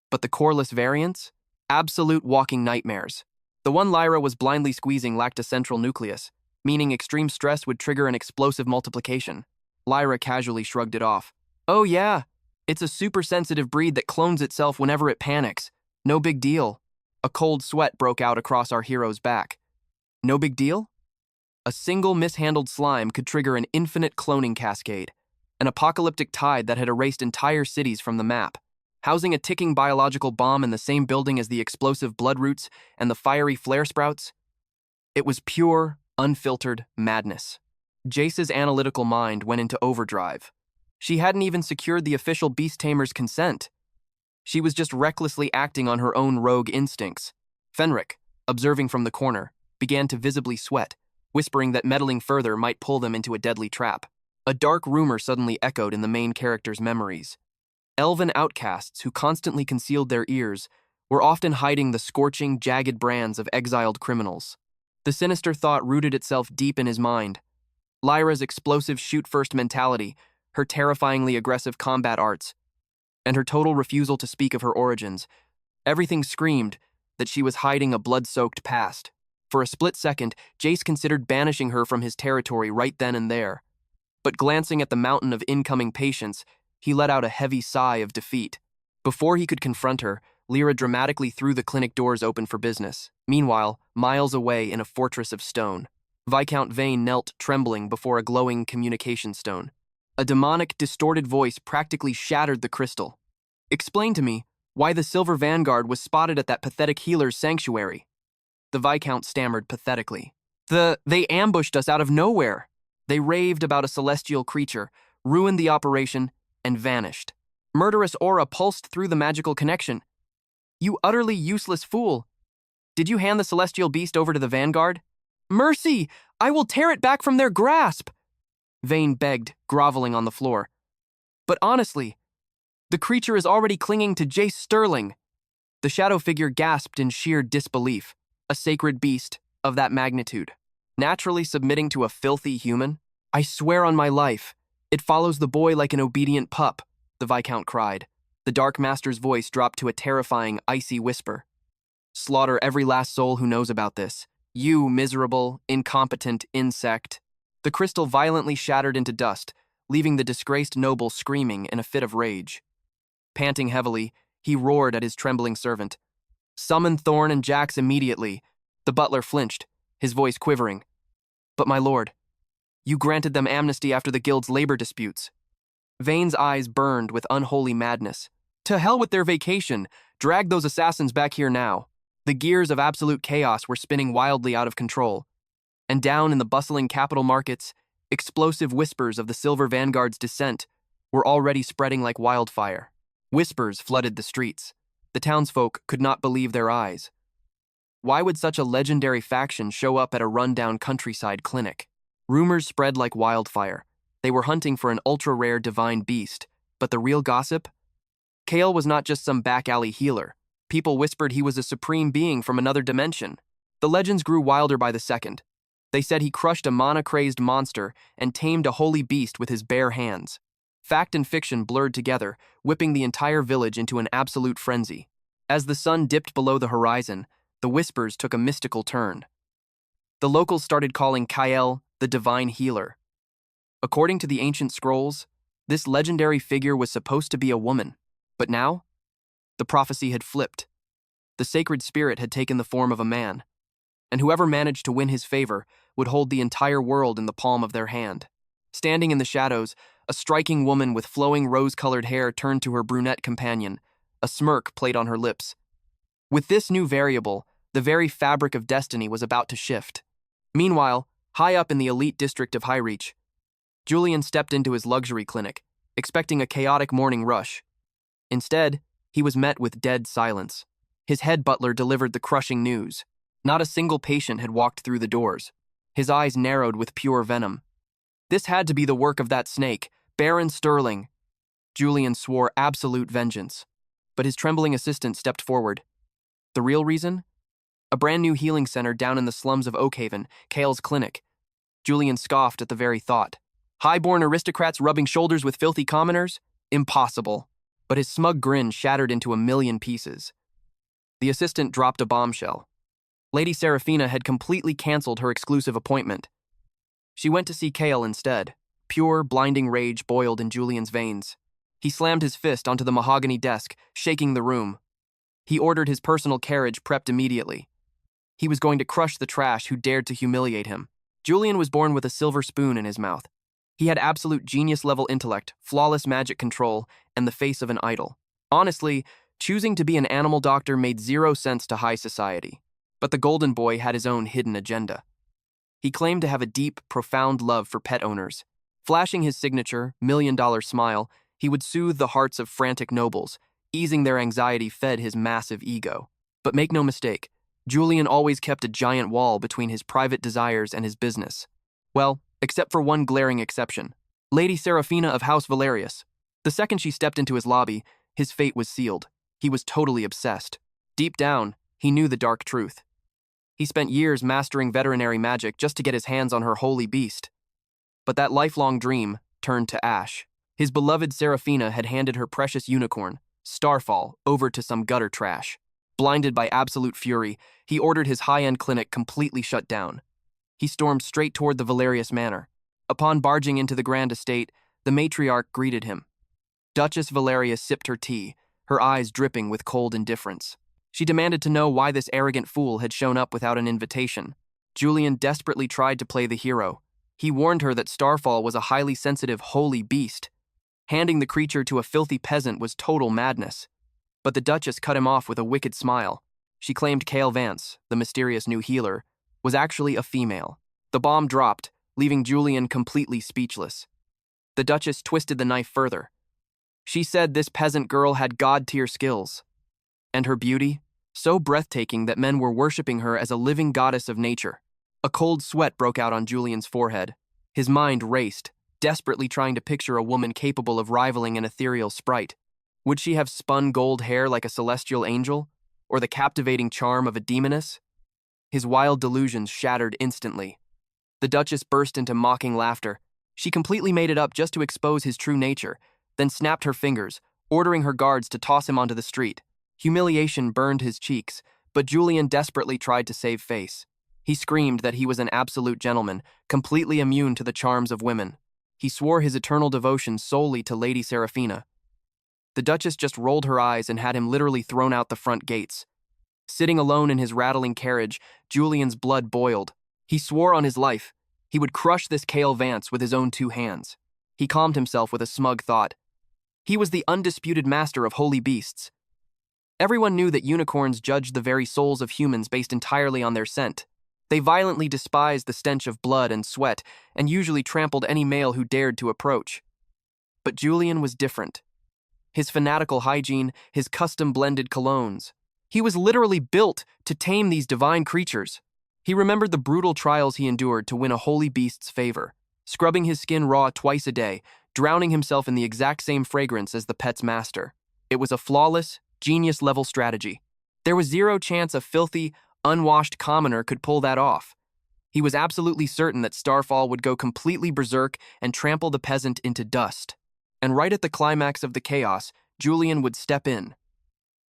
S1: but the coreless variants? Absolute walking nightmares. The one Lyra was blindly squeezing lacked a central nucleus, meaning extreme stress would trigger an explosive multiplication. Lyra casually shrugged it off. "Oh yeah, it's a super-sensitive breed that clones itself whenever it panics. No big deal." A cold sweat broke out across our hero's back. No big deal? A single mishandled slime could trigger an infinite cloning cascade, an apocalyptic tide that had erased entire cities from the map. Housing a ticking biological bomb in the same building as the explosive bloodroots and the fiery flare sprouts? It was pure, unfiltered madness. Jace's analytical mind went into overdrive. She hadn't even secured the official beast tamer's consent. She was just recklessly acting on her own rogue instincts. Fenric, observing from the corner, began to visibly sweat, whispering that meddling further might pull them into a deadly trap. A dark rumor suddenly echoed in the main character's memories. Elven outcasts who constantly concealed their ears were often hiding the scorching, jagged brands of exiled criminals. The sinister thought rooted itself deep in his mind. Lyra's explosive shoot-first mentality, her terrifyingly aggressive combat arts, and her total refusal to speak of her origins. Everything screamed that she was hiding a blood-soaked past. For a split second, Jace considered banishing her from his territory right then and there. But glancing at the mountain of incoming patients, he let out a heavy sigh of defeat. Before he could confront her, Lyra dramatically threw the clinic doors open for business. Meanwhile, miles away in a fortress of stone, Viscount Vane knelt trembling before a glowing communication stone. A demonic, distorted voice practically shattered the crystal. "Explain to me why the Silver Vanguard was spotted at that pathetic healer's sanctuary." The Viscount stammered pathetically. They ambushed us out of nowhere. They raved about a celestial creature, ruined the operation, and vanished. Murderous aura pulsed through the magical connection. You utterly useless fool. Did you hand the celestial beast over to the vanguard? Mercy! I will tear it back from their grasp! Vane begged, groveling on the floor. But honestly, the creature is already clinging to Jace Sterling. The shadow figure gasped in sheer disbelief. A sacred beast of that magnitude, naturally submitting to a filthy human? I swear on my life, it follows the boy like an obedient pup, the Viscount cried. The Dark Master's voice dropped to a terrifying, icy whisper. Slaughter every last soul who knows about this. You miserable, incompetent insect. The crystal violently shattered into dust, leaving the disgraced noble screaming in a fit of rage. Panting heavily, he roared at his trembling servant. Summon Thorn and Jax immediately. The butler flinched, his voice quivering. But my lord, you granted them amnesty after the guild's labor disputes. Vane's eyes burned with unholy madness. To hell with their vacation. Drag those assassins back here now. The gears of absolute chaos were spinning wildly out of control. And down in the bustling capital markets, explosive whispers of the Silver Vanguard's descent were already spreading like wildfire. Whispers flooded the streets. The townsfolk could not believe their eyes. Why would such a legendary faction show up at a rundown countryside clinic? Rumors spread like wildfire. They were hunting for an ultra-rare divine beast, but the real gossip? Kale was not just some back-alley healer. People whispered he was a supreme being from another dimension. The legends grew wilder by the second. They said he crushed a mana-crazed monster and tamed a holy beast with his bare hands. Fact and fiction blurred together, whipping the entire village into an absolute frenzy. As the sun dipped below the horizon, the whispers took a mystical turn. The locals started calling Kael the divine healer. According to the ancient scrolls, this legendary figure was supposed to be a woman. But now, the prophecy had flipped. The sacred spirit had taken the form of a man, and whoever managed to win his favor would hold the entire world in the palm of their hand. Standing in the shadows, a striking woman with flowing rose-colored hair turned to her brunette companion. A smirk played on her lips. With this new variable, the very fabric of destiny was about to shift. Meanwhile, high up in the elite district of Highreach, Julian stepped into his luxury clinic, expecting a chaotic morning rush. Instead, he was met with dead silence. His head butler delivered the crushing news. Not a single patient had walked through the doors. His eyes narrowed with pure venom. This had to be the work of that snake, Baron Sterling. Julian swore absolute vengeance. But his trembling assistant stepped forward. The real reason? A brand new healing center down in the slums of Oakhaven, Kale's clinic. Julian scoffed at the very thought. High-born aristocrats rubbing shoulders with filthy commoners? Impossible. But his smug grin shattered into a million pieces. The assistant dropped a bombshell. Lady Seraphina had completely canceled her exclusive appointment. She went to see Kale instead. Pure, blinding rage boiled in Julian's veins. He slammed his fist onto the mahogany desk, shaking the room. He ordered his personal carriage prepped immediately. He was going to crush the trash who dared to humiliate him. Julian was born with a silver spoon in his mouth. He had absolute genius-level intellect, flawless magic control, and the face of an idol. Honestly, choosing to be an animal doctor made zero sense to high society. But the Golden Boy had his own hidden agenda. He claimed to have a deep, profound love for pet owners. Flashing his signature, million-dollar smile, he would soothe the hearts of frantic nobles. Easing their anxiety fed his massive ego. But make no mistake, Julian always kept a giant wall between his private desires and his business. Well, except for one glaring exception. Lady Seraphina of House Valerius. The second she stepped into his lobby, his fate was sealed. He was totally obsessed. Deep down, he knew the dark truth. He spent years mastering veterinary magic just to get his hands on her holy beast. But that lifelong dream turned to ash. His beloved Seraphina had handed her precious unicorn, Starfall, over to some gutter trash. Blinded by absolute fury, he ordered his high-end clinic completely shut down. He stormed straight toward the Valerius Manor. Upon barging into the grand estate, the matriarch greeted him. Duchess Valeria sipped her tea, her eyes dripping with cold indifference. She demanded to know why this arrogant fool had shown up without an invitation. Julian desperately tried to play the hero. He warned her that Starfall was a highly sensitive, holy beast. Handing the creature to a filthy peasant was total madness. But the Duchess cut him off with a wicked smile. She claimed Kale Vance, the mysterious new healer, was actually a female. The bomb dropped, leaving Julian completely speechless. The Duchess twisted the knife further. She said this peasant girl had god-tier skills. And her beauty? so breathtaking that men were worshipping her as a living goddess of nature. A cold sweat broke out on Julian's forehead. His mind raced, desperately trying to picture a woman capable of rivaling an ethereal sprite. Would she have spun gold hair like a celestial angel, or the captivating charm of a demoness? His wild delusions shattered instantly. The Duchess burst into mocking laughter. She completely made it up just to expose his true nature, then snapped her fingers, ordering her guards to toss him onto the street. Humiliation burned his cheeks, but Julian desperately tried to save face. He screamed that he was an absolute gentleman, completely immune to the charms of women. He swore his eternal devotion solely to Lady Seraphina. The Duchess just rolled her eyes and had him literally thrown out the front gates. Sitting alone in his rattling carriage, Julian's blood boiled. He swore on his life he would crush this Cale Vance with his own 2 hands. He calmed himself with a smug thought. He was the undisputed master of holy beasts. Everyone knew that unicorns judged the very souls of humans based entirely on their scent. They violently despised the stench of blood and sweat and usually trampled any male who dared to approach. But Julian was different. His fanatical hygiene, his custom-blended colognes. He was literally built to tame these divine creatures. He remembered the brutal trials he endured to win a holy beast's favor, scrubbing his skin raw twice a day, drowning himself in the exact same fragrance as the pet's master. It was a flawless, genius-level strategy. There was zero chance a filthy, unwashed commoner could pull that off. He was absolutely certain that Starfall would go completely berserk and trample the peasant into dust. And right at the climax of the chaos, Julian would step in.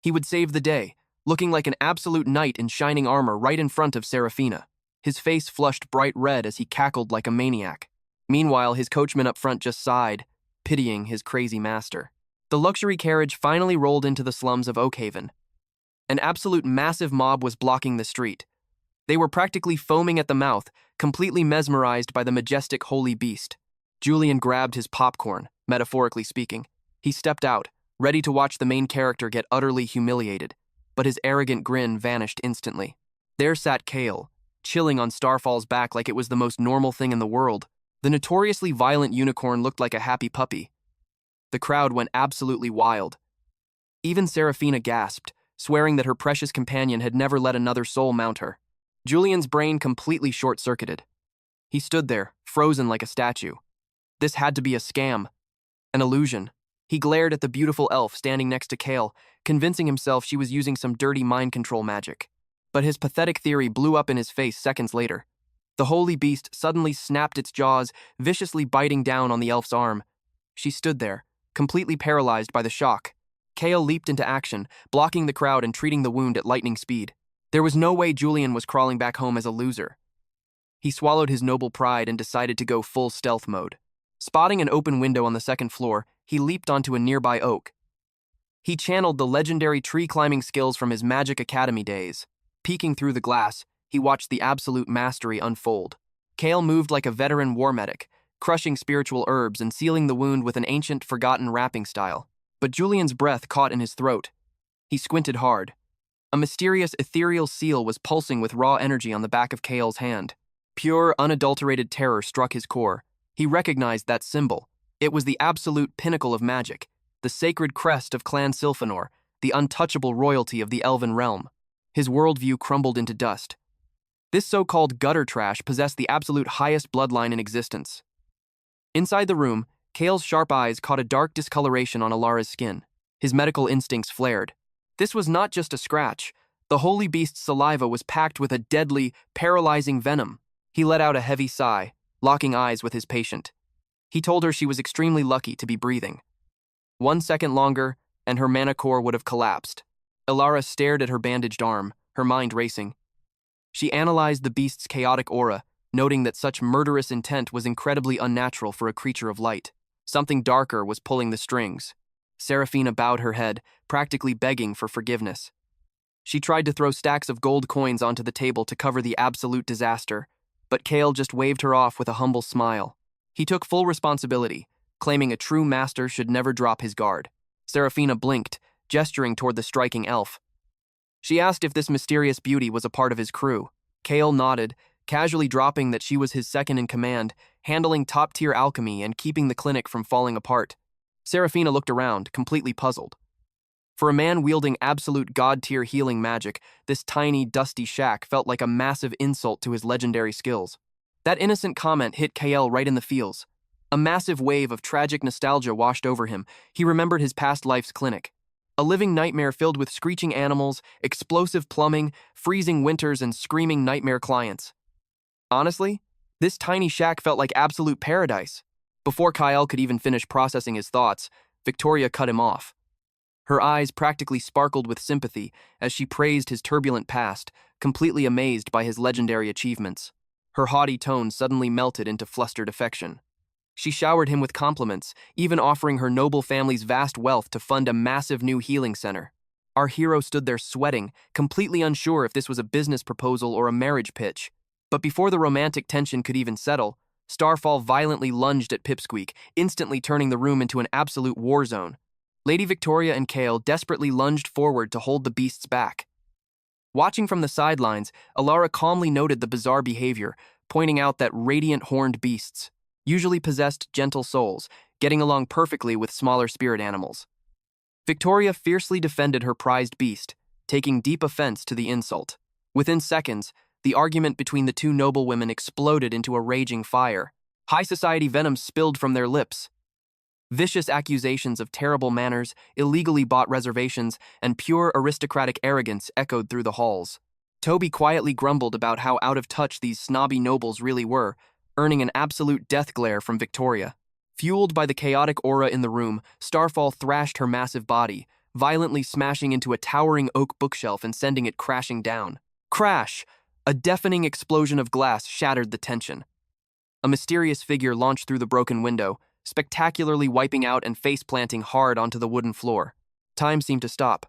S1: He would save the day, looking like an absolute knight in shining armor right in front of Seraphina. His face flushed bright red as he cackled like a maniac. Meanwhile, his coachman up front just sighed, pitying his crazy master. The luxury carriage finally rolled into the slums of Oakhaven. An absolute massive mob was blocking the street. They were practically foaming at the mouth, completely mesmerized by the majestic holy beast. Julian grabbed his popcorn, metaphorically speaking. He stepped out, ready to watch the main character get utterly humiliated, but his arrogant grin vanished instantly. There sat Cale, chilling on Starfall's back like it was the most normal thing in the world. The notoriously violent unicorn looked like a happy puppy. The crowd went absolutely wild. Even Seraphina gasped, swearing that her precious companion had never let another soul mount her. Julian's brain completely short-circuited. He stood there, frozen like a statue. This had to be a scam, an illusion. He glared at the beautiful elf standing next to Cale, convincing himself she was using some dirty mind control magic. But his pathetic theory blew up in his face seconds later. The holy beast suddenly snapped its jaws, viciously biting down on the elf's arm. She stood there, completely paralyzed by the shock. Cale leaped into action, blocking the crowd and treating the wound at lightning speed. There was no way Julian was crawling back home as a loser. He swallowed his noble pride and decided to go full stealth mode. Spotting an open window on the 2nd floor, he leaped onto a nearby oak. He channeled the legendary tree-climbing skills from his Magic Academy days. Peeking through the glass, he watched the absolute mastery unfold. Cale moved like a veteran war medic, crushing spiritual herbs and sealing the wound with an ancient, forgotten wrapping style. But Julian's breath caught in his throat. He squinted hard. A mysterious ethereal seal was pulsing with raw energy on the back of Cale's hand. Pure, unadulterated terror struck his core. He recognized that symbol. It was the absolute pinnacle of magic, the sacred crest of Clan Sylphanor, the untouchable royalty of the Elven realm. His worldview crumbled into dust. This so-called gutter trash possessed the absolute highest bloodline in existence. Inside the room, Cale's sharp eyes caught a dark discoloration on Alara's skin. His medical instincts flared. This was not just a scratch. The holy beast's saliva was packed with a deadly, paralyzing venom. He let out a heavy sigh, locking eyes with his patient. He told her she was extremely lucky to be breathing. 1 second longer, and her mana core would have collapsed. Alara stared at her bandaged arm, her mind racing. She analyzed the beast's chaotic aura, noting that such murderous intent was incredibly unnatural for a creature of light. Something darker was pulling the strings. Seraphina bowed her head, practically begging for forgiveness. She tried to throw stacks of gold coins onto the table to cover the absolute disaster, but Cale just waved her off with a humble smile. He took full responsibility, claiming a true master should never drop his guard. Seraphina blinked, gesturing toward the striking elf. She asked if this mysterious beauty was a part of his crew. Cale nodded, casually dropping that she was his second in command, handling top-tier alchemy and keeping the clinic from falling apart. Seraphina looked around, completely puzzled. For a man wielding absolute god-tier healing magic, this tiny, dusty shack felt like a massive insult to his legendary skills. That innocent comment hit Kael right in the feels. A massive wave of tragic nostalgia washed over him. He remembered his past life's clinic. A living nightmare filled with screeching animals, explosive plumbing, freezing winters, and screaming nightmare clients. Honestly, this tiny shack felt like absolute paradise. Before Kael could even finish processing his thoughts, Victoria cut him off. Her eyes practically sparkled with sympathy as she praised his turbulent past, completely amazed by his legendary achievements. Her haughty tone suddenly melted into flustered affection. She showered him with compliments, even offering her noble family's vast wealth to fund a massive new healing center. Our hero stood there sweating, completely unsure if this was a business proposal or a marriage pitch. But before the romantic tension could even settle, Starfall violently lunged at Pipsqueak, instantly turning the room into an absolute war zone. Lady Victoria and Kael desperately lunged forward to hold the beasts back. Watching from the sidelines, Alara calmly noted the bizarre behavior, pointing out that radiant horned beasts usually possessed gentle souls, getting along perfectly with smaller spirit animals. Victoria fiercely defended her prized beast, taking deep offense to the insult. Within seconds, the argument between the two noblewomen exploded into a raging fire. High society venom spilled from their lips. Vicious accusations of terrible manners, illegally bought reservations, and pure aristocratic arrogance echoed through the halls. Toby quietly grumbled about how out of touch these snobby nobles really were, earning an absolute death glare from Victoria. Fueled by the chaotic aura in the room, Starfall thrashed her massive body, violently smashing into a towering oak bookshelf and sending it crashing down. Crash! A deafening explosion of glass shattered the tension. A mysterious figure launched through the broken window, spectacularly wiping out and face-planting hard onto the wooden floor. Time seemed to stop.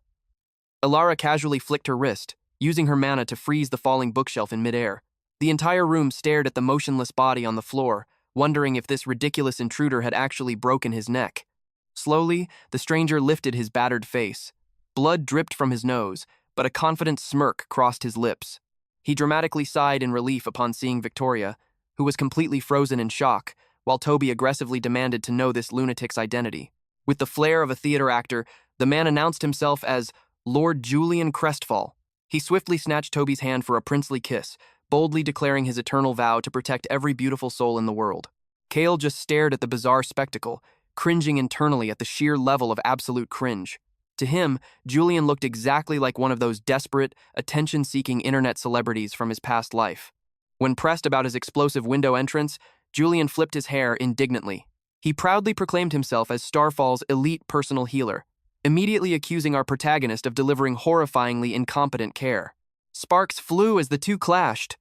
S1: Alara casually flicked her wrist, using her mana to freeze the falling bookshelf in midair. The entire room stared at the motionless body on the floor, wondering if this ridiculous intruder had actually broken his neck. Slowly, the stranger lifted his battered face. Blood dripped from his nose, but a confident smirk crossed his lips. He dramatically sighed in relief upon seeing Victoria, who was completely frozen in shock, while Toby aggressively demanded to know this lunatic's identity. With the flair of a theater actor, the man announced himself as Lord Julian Crestfall. He swiftly snatched Toby's hand for a princely kiss, boldly declaring his eternal vow to protect every beautiful soul in the world. Kael just stared at the bizarre spectacle, cringing internally at the sheer level of absolute cringe. To him, Julian looked exactly like one of those desperate, attention-seeking internet celebrities from his past life. When pressed about his explosive window entrance, Julian flipped his hair indignantly. He proudly proclaimed himself as Starfall's elite personal healer, immediately accusing our protagonist of delivering horrifyingly incompetent care. Sparks flew as the two clashed.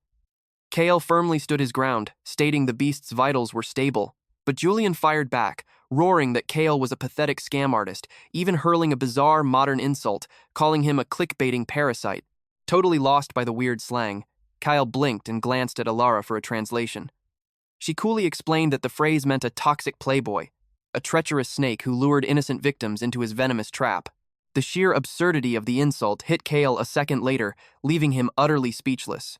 S1: Kael firmly stood his ground, stating the beast's vitals were stable, but Julian fired back, roaring that Kael was a pathetic scam artist, even hurling a bizarre modern insult, calling him a clickbaiting parasite. Totally lost by the weird slang, Kael blinked and glanced at Alara for a translation. She coolly explained that the phrase meant a toxic playboy, a treacherous snake who lured innocent victims into his venomous trap. The sheer absurdity of the insult hit Kael a second later, leaving him utterly speechless.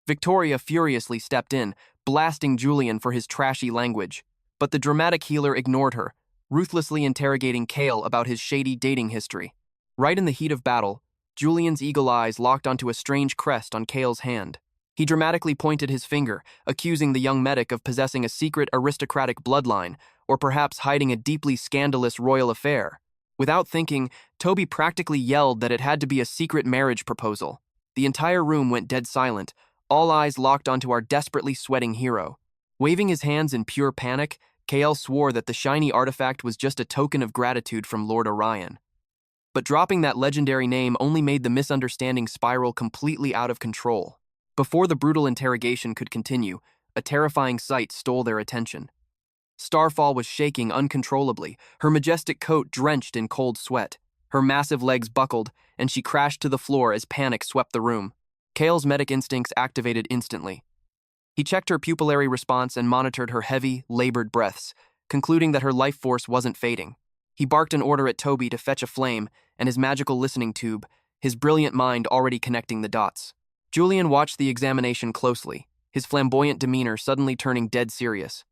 S1: Victoria furiously stepped in, blasting Julian for his trashy language. But the dramatic healer ignored her, ruthlessly interrogating Kael about his shady dating history. Right in the heat of battle, Julian's eagle eyes locked onto a strange crest on Kael's hand. He dramatically pointed his finger, accusing the young medic of possessing a secret aristocratic bloodline, or perhaps hiding a deeply scandalous royal affair. Without thinking, Toby practically yelled that it had to be a secret marriage proposal. The entire room went dead silent, all eyes locked onto our desperately sweating hero. Waving his hands in pure panic, Kael swore that the shiny artifact was just a token of gratitude from Lord Orion. But dropping that legendary name only made the misunderstanding spiral completely out of control. Before the brutal interrogation could continue, a terrifying sight stole their attention. Starfall was shaking uncontrollably, her majestic coat drenched in cold sweat. Her massive legs buckled, and she crashed to the floor as panic swept the room. Kael's medic instincts activated instantly. He checked her pupillary response and monitored her heavy, labored breaths, concluding that her life force wasn't fading. He barked an order at Toby to fetch a flame and his magical listening tube, his brilliant mind already connecting the dots. Julian watched the examination closely, his flamboyant demeanor suddenly turning dead serious.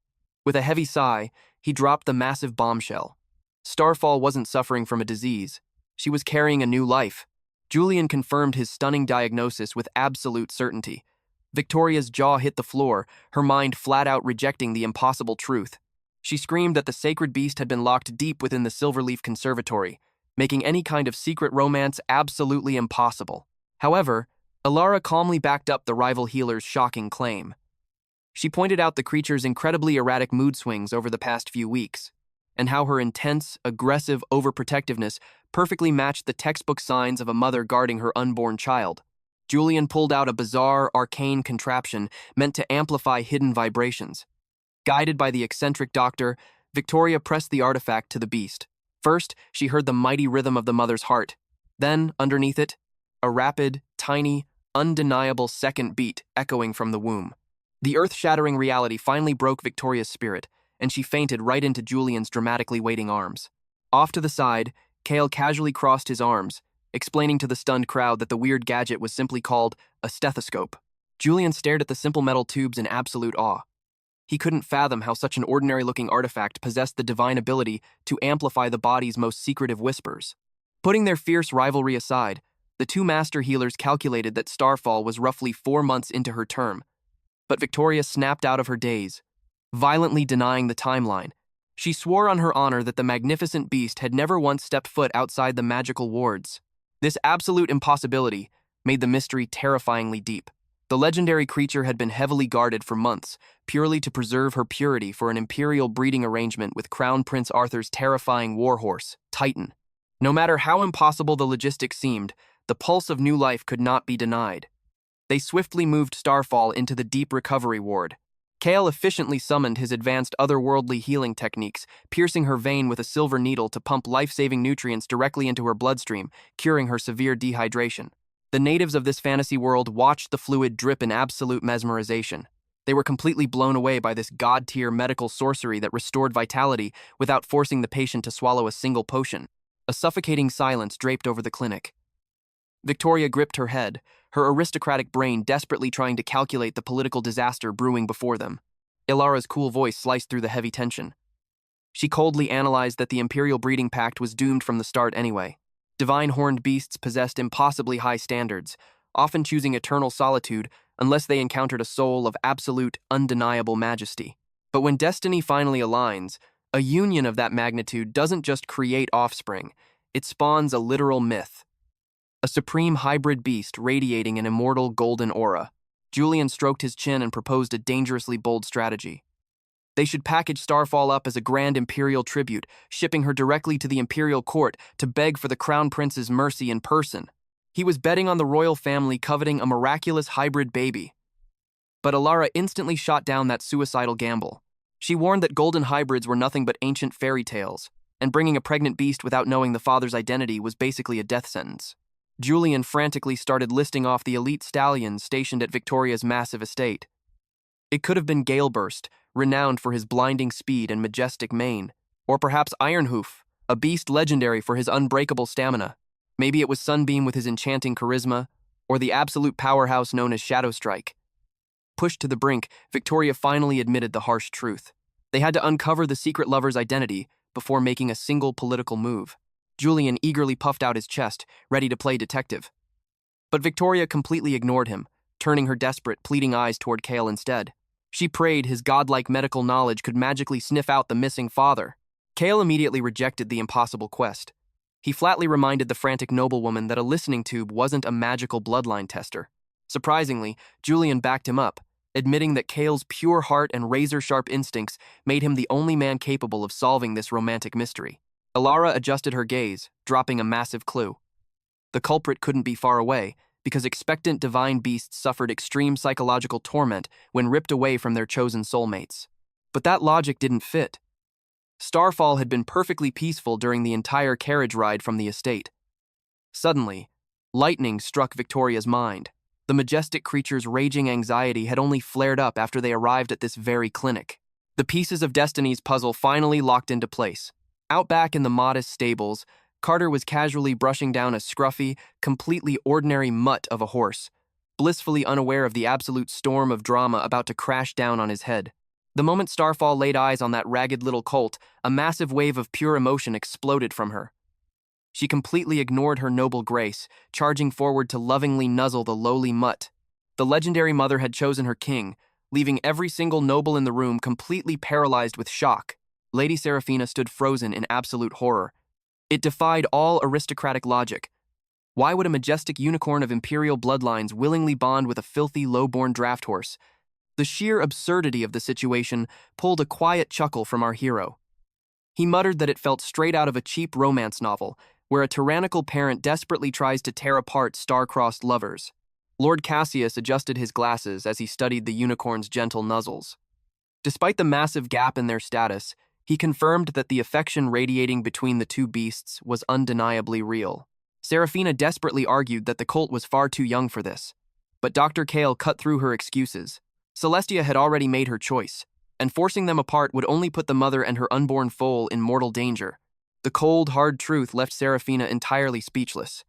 S1: With a heavy sigh, he dropped the massive bombshell. Starfall wasn't suffering from a disease. She was carrying a new life. Julian confirmed his stunning diagnosis with absolute certainty. Victoria's jaw hit the floor, her mind flat out rejecting the impossible truth. She screamed that the sacred beast had been locked deep within the Silverleaf Conservatory, making any kind of secret romance absolutely impossible. However, Ilara calmly backed up the rival healer's shocking claim. She pointed out the creature's incredibly erratic mood swings over the past few weeks, and how her intense, aggressive overprotectiveness perfectly matched the textbook signs of a mother guarding her unborn child. Julian pulled out a bizarre, arcane contraption meant to amplify hidden vibrations. Guided by the eccentric doctor, Victoria pressed the artifact to the beast. First, she heard the mighty rhythm of the mother's heart. Then, underneath it, a rapid, tiny, undeniable second beat echoing from the womb. The earth-shattering reality finally broke Victoria's spirit, and she fainted right into Julian's dramatically waiting arms. Off to the side, Kale casually crossed his arms, explaining to the stunned crowd that the weird gadget was simply called a stethoscope. Julian stared at the simple metal tubes in absolute awe. He couldn't fathom how such an ordinary-looking artifact possessed the divine ability to amplify the body's most secretive whispers. Putting their fierce rivalry aside, the two master healers calculated that Starfall was roughly 4 months into her term. But Victoria snapped out of her daze, violently denying the timeline. She swore on her honor that the magnificent beast had never once stepped foot outside the magical wards. This absolute impossibility made the mystery terrifyingly deep. The legendary creature had been heavily guarded for months, purely to preserve her purity for an imperial breeding arrangement with Crown Prince Arthur's terrifying warhorse, Titan. No matter how impossible the logistics seemed, the pulse of new life could not be denied. They swiftly moved Starfall into the deep recovery ward. Kale efficiently summoned his advanced otherworldly healing techniques, piercing her vein with a silver needle to pump life-saving nutrients directly into her bloodstream, curing her severe dehydration. The natives of this fantasy world watched the fluid drip in absolute mesmerization. They were completely blown away by this god-tier medical sorcery that restored vitality without forcing the patient to swallow a single potion. A suffocating silence draped over the clinic. Victoria gripped her head, her aristocratic brain desperately trying to calculate the political disaster brewing before them. Ilara's cool voice sliced through the heavy tension. She coldly analyzed that the Imperial Breeding Pact was doomed from the start anyway. Divine horned beasts possessed impossibly high standards, often choosing eternal solitude unless they encountered a soul of absolute, undeniable majesty. But when destiny finally aligns, a union of that magnitude doesn't just create offspring, it spawns a literal myth. A supreme hybrid beast radiating an immortal golden aura. Julian stroked his chin and proposed a dangerously bold strategy. They should package Starfall up as a grand imperial tribute, shipping her directly to the imperial court to beg for the crown prince's mercy in person. He was betting on the royal family coveting a miraculous hybrid baby. But Ilara instantly shot down that suicidal gamble. She warned that golden hybrids were nothing but ancient fairy tales, and bringing a pregnant beast without knowing the father's identity was basically a death sentence. Julian frantically started listing off the elite stallions stationed at Victoria's massive estate. It could have been Galeburst, renowned for his blinding speed and majestic mane, or perhaps Ironhoof, a beast legendary for his unbreakable stamina. Maybe it was Sunbeam with his enchanting charisma, or the absolute powerhouse known as Shadowstrike. Pushed to the brink, Victoria finally admitted the harsh truth. They had to uncover the secret lover's identity before making a single political move. Julian eagerly puffed out his chest, ready to play detective. But Victoria completely ignored him, turning her desperate, pleading eyes toward Kale instead. She prayed his godlike medical knowledge could magically sniff out the missing father. Kale immediately rejected the impossible quest. He flatly reminded the frantic noblewoman that a listening tube wasn't a magical bloodline tester. Surprisingly, Julian backed him up, admitting that Kale's pure heart and razor-sharp instincts made him the only man capable of solving this romantic mystery. Ilara adjusted her gaze, dropping a massive clue. The culprit couldn't be far away, because expectant divine beasts suffered extreme psychological torment when ripped away from their chosen soulmates. But that logic didn't fit. Starfall had been perfectly peaceful during the entire carriage ride from the estate. Suddenly, lightning struck Victoria's mind. The majestic creature's raging anxiety had only flared up after they arrived at this very clinic. The pieces of Destiny's puzzle finally locked into place. Out back in the modest stables, Carter was casually brushing down a scruffy, completely ordinary mutt of a horse, blissfully unaware of the absolute storm of drama about to crash down on his head. The moment Starfall laid eyes on that ragged little colt, a massive wave of pure emotion exploded from her. She completely ignored her noble grace, charging forward to lovingly nuzzle the lowly mutt. The legendary mother had chosen her king, leaving every single noble in the room completely paralyzed with shock. Lady Seraphina stood frozen in absolute horror. It defied all aristocratic logic. Why would a majestic unicorn of imperial bloodlines willingly bond with a filthy, low-born draft horse? The sheer absurdity of the situation pulled a quiet chuckle from our hero. He muttered that it felt straight out of a cheap romance novel, where a tyrannical parent desperately tries to tear apart star-crossed lovers. Lord Cassius adjusted his glasses as he studied the unicorn's gentle nuzzles. Despite the massive gap in their status, he confirmed that the affection radiating between the two beasts was undeniably real. Seraphina desperately argued that the colt was far too young for this, but Dr. Kale cut through her excuses. Celestia had already made her choice, and forcing them apart would only put the mother and her unborn foal in mortal danger. The cold, hard truth left Seraphina entirely speechless.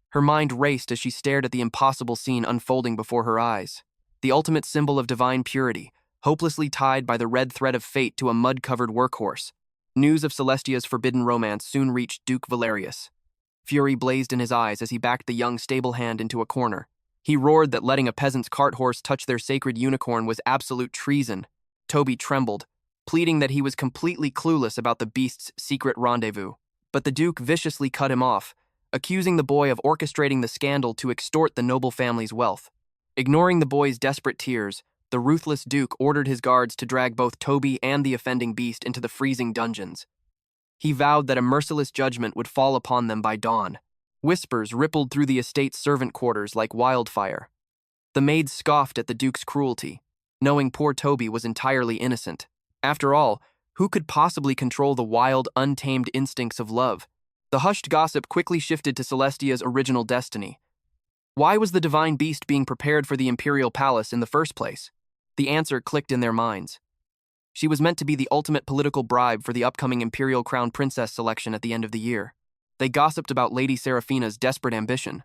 S1: Her mind raced as she stared at the impossible scene unfolding before her eyes. The ultimate symbol of divine purity, hopelessly tied by the red thread of fate to a mud-covered workhorse. News of Celestia's forbidden romance soon reached Duke Valerius. Fury blazed in his eyes as he backed the young stable hand into a corner. He roared that letting a peasant's cart horse touch their sacred unicorn was absolute treason. Toby trembled, pleading that he was completely clueless about the beast's secret rendezvous. But the Duke viciously cut him off, accusing the boy of orchestrating the scandal to extort the noble family's wealth. Ignoring the boy's desperate tears, the ruthless Duke ordered his guards to drag both Toby and the offending beast into the freezing dungeons. He vowed that a merciless judgment would fall upon them by dawn. Whispers rippled through the estate's servant quarters like wildfire. The maids scoffed at the Duke's cruelty, knowing poor Toby was entirely innocent. After all, who could possibly control the wild, untamed instincts of love? The hushed gossip quickly shifted to Celestia's original destiny. Why was the divine beast being prepared for the imperial palace in the first place? The answer clicked in their minds. She was meant to be the ultimate political bribe for the upcoming imperial crown princess selection at the end of the year. They gossiped about Lady Seraphina's desperate ambition.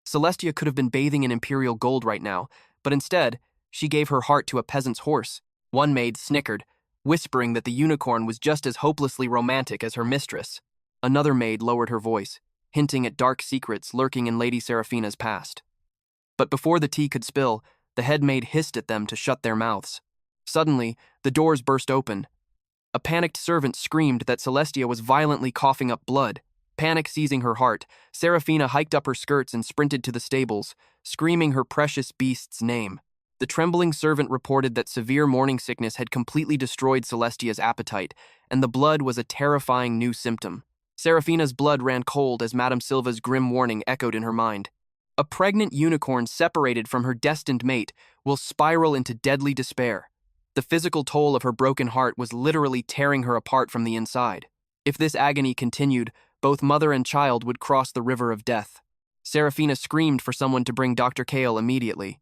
S1: Celestia could have been bathing in imperial gold right now, but instead, she gave her heart to a peasant's horse. One maid snickered, whispering that the unicorn was just as hopelessly romantic as her mistress. Another maid lowered her voice, hinting at dark secrets lurking in Lady Seraphina's past. But before the tea could spill, the head maid hissed at them to shut their mouths. Suddenly, the doors burst open. A panicked servant screamed that Celestia was violently coughing up blood. Panic seizing her heart, Seraphina hiked up her skirts and sprinted to the stables, screaming her precious beast's name. The trembling servant reported that severe morning sickness had completely destroyed Celestia's appetite, and the blood was a terrifying new symptom. Seraphina's blood ran cold as Madame Silva's grim warning echoed in her mind. A pregnant unicorn separated from her destined mate will spiral into deadly despair. The physical toll of her broken heart was literally tearing her apart from the inside. If this agony continued, both mother and child would cross the river of death. Seraphina screamed for someone to bring Dr. Kale immediately.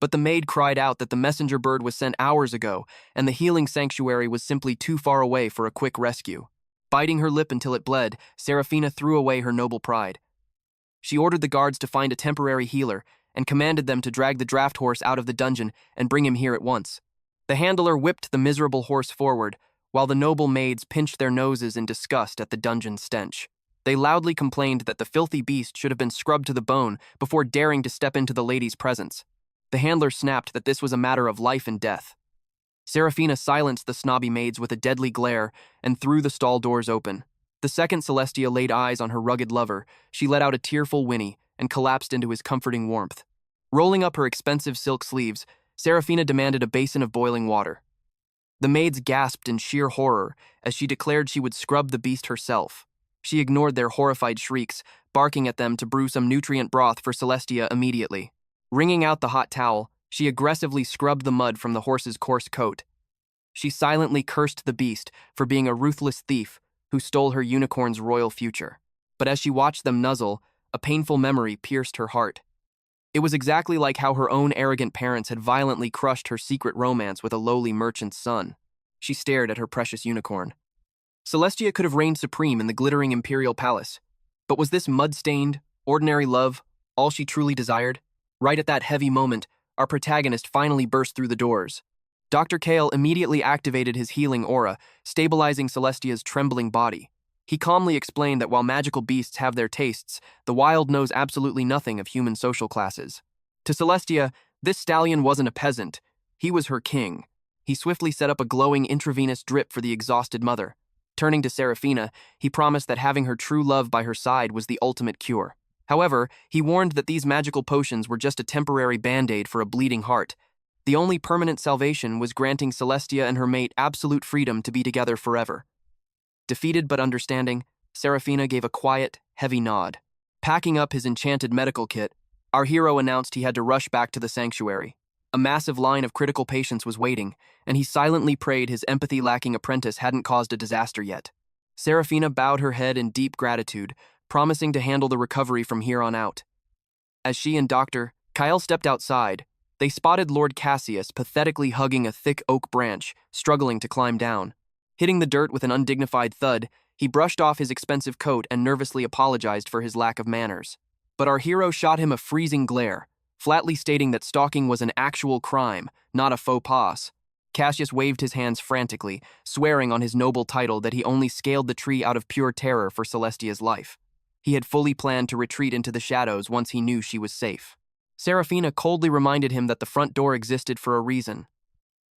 S1: But the maid cried out that the messenger bird was sent hours ago, and the healing sanctuary was simply too far away for a quick rescue. Biting her lip until it bled, Seraphina threw away her noble pride. She ordered the guards to find a temporary healer and commanded them to drag the draft horse out of the dungeon and bring him here at once. The handler whipped the miserable horse forward, while the noble maids pinched their noses in disgust at the dungeon stench. They loudly complained that the filthy beast should have been scrubbed to the bone before daring to step into the lady's presence. The handler snapped that this was a matter of life and death. Seraphina silenced the snobby maids with a deadly glare and threw the stall doors open. The second Celestia laid eyes on her rugged lover, she let out a tearful whinny and collapsed into his comforting warmth. Rolling up her expensive silk sleeves, Seraphina demanded a basin of boiling water. The maids gasped in sheer horror as she declared she would scrub the beast herself. She ignored their horrified shrieks, barking at them to brew some nutrient broth for Celestia immediately. Wringing out the hot towel, she aggressively scrubbed the mud from the horse's coarse coat. She silently cursed the beast for being a ruthless thief who stole her unicorn's royal future. But as she watched them nuzzle, a painful memory pierced her heart. It was exactly like how her own arrogant parents had violently crushed her secret romance with a lowly merchant's son. She stared at her precious unicorn. Celestia could have reigned supreme in the glittering imperial palace. But was this mud-stained, ordinary love all she truly desired? Right at that heavy moment, our protagonist finally burst through the doors. Dr. Kale immediately activated his healing aura, stabilizing Celestia's trembling body. He calmly explained that while magical beasts have their tastes, the wild knows absolutely nothing of human social classes. To Celestia, this stallion wasn't a peasant. He was her king. He swiftly set up a glowing intravenous drip for the exhausted mother. Turning to Serafina, he promised that having her true love by her side was the ultimate cure. However, he warned that these magical potions were just a temporary band-aid for a bleeding heart. The only permanent salvation was granting Celestia and her mate absolute freedom to be together forever. Defeated but understanding, Serafina gave a quiet, heavy nod. Packing up his enchanted medical kit, our hero announced he had to rush back to the sanctuary. A massive line of critical patients was waiting, and he silently prayed his empathy-lacking apprentice hadn't caused a disaster yet. Serafina bowed her head in deep gratitude, promising to handle the recovery from here on out. As she and Dr. Kyle stepped outside, they spotted Lord Cassius pathetically hugging a thick oak branch, struggling to climb down. Hitting the dirt with an undignified thud, he brushed off his expensive coat and nervously apologized for his lack of manners. But our hero shot him a freezing glare, flatly stating that stalking was an actual crime, not a faux pas. Cassius waved his hands frantically, swearing on his noble title that he only scaled the tree out of pure terror for Celestia's life. He had fully planned to retreat into the shadows once he knew she was safe. Serafina coldly reminded him that the front door existed for a reason.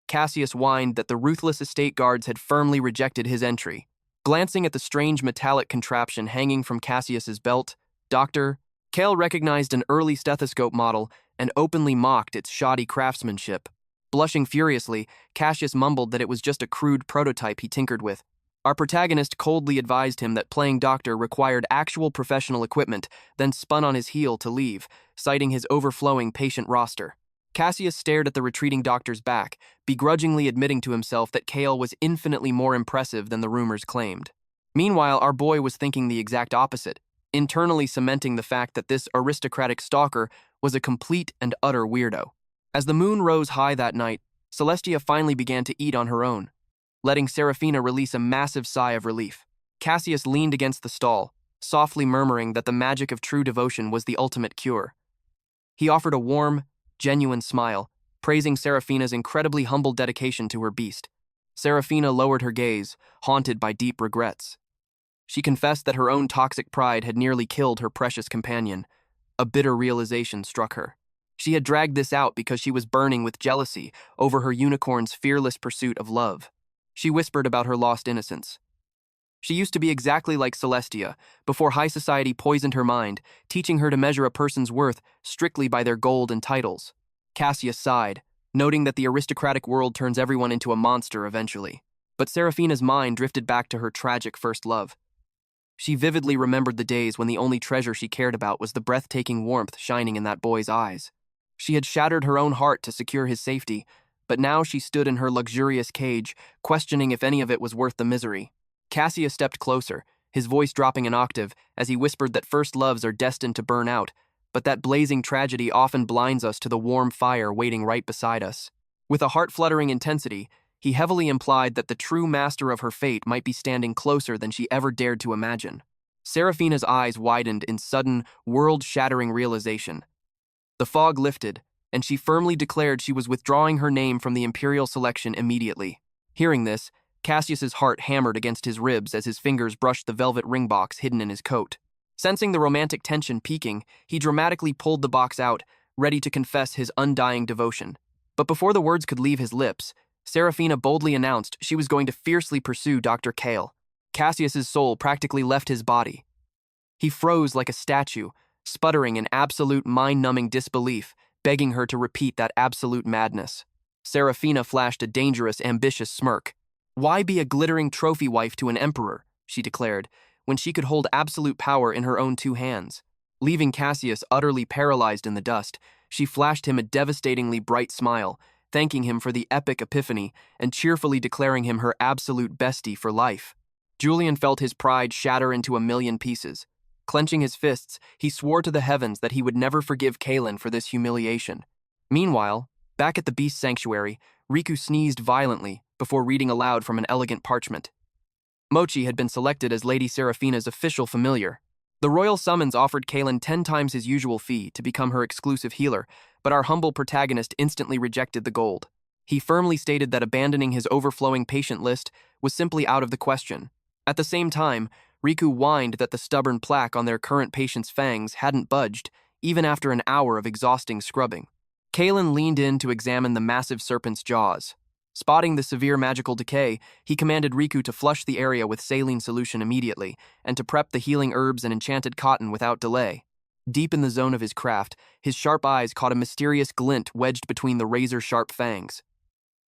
S1: Cassius whined that the ruthless estate guards had firmly rejected his entry. Glancing at the strange metallic contraption hanging from Cassius's belt, Dr. Kale recognized an early stethoscope model and openly mocked its shoddy craftsmanship. Blushing furiously, Cassius mumbled that it was just a crude prototype he tinkered with. Our protagonist coldly advised him that playing doctor required actual professional equipment, then spun on his heel to leave, citing his overflowing patient roster. Cassius stared at the retreating doctor's back, begrudgingly admitting to himself that Kale was infinitely more impressive than the rumors claimed. Meanwhile, our boy was thinking the exact opposite, internally cementing the fact that this aristocratic stalker was a complete and utter weirdo. As the moon rose high that night, Celestia finally began to eat on her own, letting Serafina release a massive sigh of relief. Cassius leaned against the stall, softly murmuring that the magic of true devotion was the ultimate cure. He offered a warm, genuine smile, praising Serafina's incredibly humble dedication to her beast. Serafina lowered her gaze, haunted by deep regrets. She confessed that her own toxic pride had nearly killed her precious companion. A bitter realization struck her. She had dragged this out because she was burning with jealousy over her unicorn's fearless pursuit of love. She whispered about her lost innocence. She used to be exactly like Celestia, before high society poisoned her mind, teaching her to measure a person's worth strictly by their gold and titles. Cassius sighed, noting that the aristocratic world turns everyone into a monster eventually. But Serafina's mind drifted back to her tragic first love. She vividly remembered the days when the only treasure she cared about was the breathtaking warmth shining in that boy's eyes. She had shattered her own heart to secure his safety, but now she stood in her luxurious cage, questioning if any of it was worth the misery. Cassius stepped closer, his voice dropping an octave as he whispered that first loves are destined to burn out, but that blazing tragedy often blinds us to the warm fire waiting right beside us. With a heart-fluttering intensity, he heavily implied that the true master of her fate might be standing closer than she ever dared to imagine. Serafina's eyes widened in sudden, world-shattering realization. The fog lifted, and she firmly declared she was withdrawing her name from the Imperial selection immediately. Hearing this, Cassius's heart hammered against his ribs as his fingers brushed the velvet ring box hidden in his coat. Sensing the romantic tension peaking, he dramatically pulled the box out, ready to confess his undying devotion. But before the words could leave his lips, Serafina boldly announced she was going to fiercely pursue Dr. Kale. Cassius's soul practically left his body. He froze like a statue, sputtering in absolute mind-numbing disbelief, begging her to repeat that absolute madness. Serafina flashed a dangerous, ambitious smirk. "Why be a glittering trophy wife to an emperor," she declared, when she could hold absolute power in her own two hands. Leaving Cassius utterly paralyzed in the dust, she flashed him a devastatingly bright smile, thanking him for the epic epiphany and cheerfully declaring him her absolute bestie for life. Julian felt his pride shatter into a million pieces. Clenching his fists, he swore to the heavens that he would never forgive Kalen for this humiliation. Meanwhile, back at the beast sanctuary, Riku sneezed violently before reading aloud from an elegant parchment. Mochi had been selected as Lady Serafina's official familiar. The royal summons offered Kalen 10 times his usual fee to become her exclusive healer, but our humble protagonist instantly rejected the gold. He firmly stated that abandoning his overflowing patient list was simply out of the question. At the same time, Riku whined that the stubborn plaque on their current patient's fangs hadn't budged, even after an hour of exhausting scrubbing. Kalen leaned in to examine the massive serpent's jaws. Spotting the severe magical decay, he commanded Riku to flush the area with saline solution immediately, and to prep the healing herbs and enchanted cotton without delay. Deep in the zone of his craft, his sharp eyes caught a mysterious glint wedged between the razor-sharp fangs.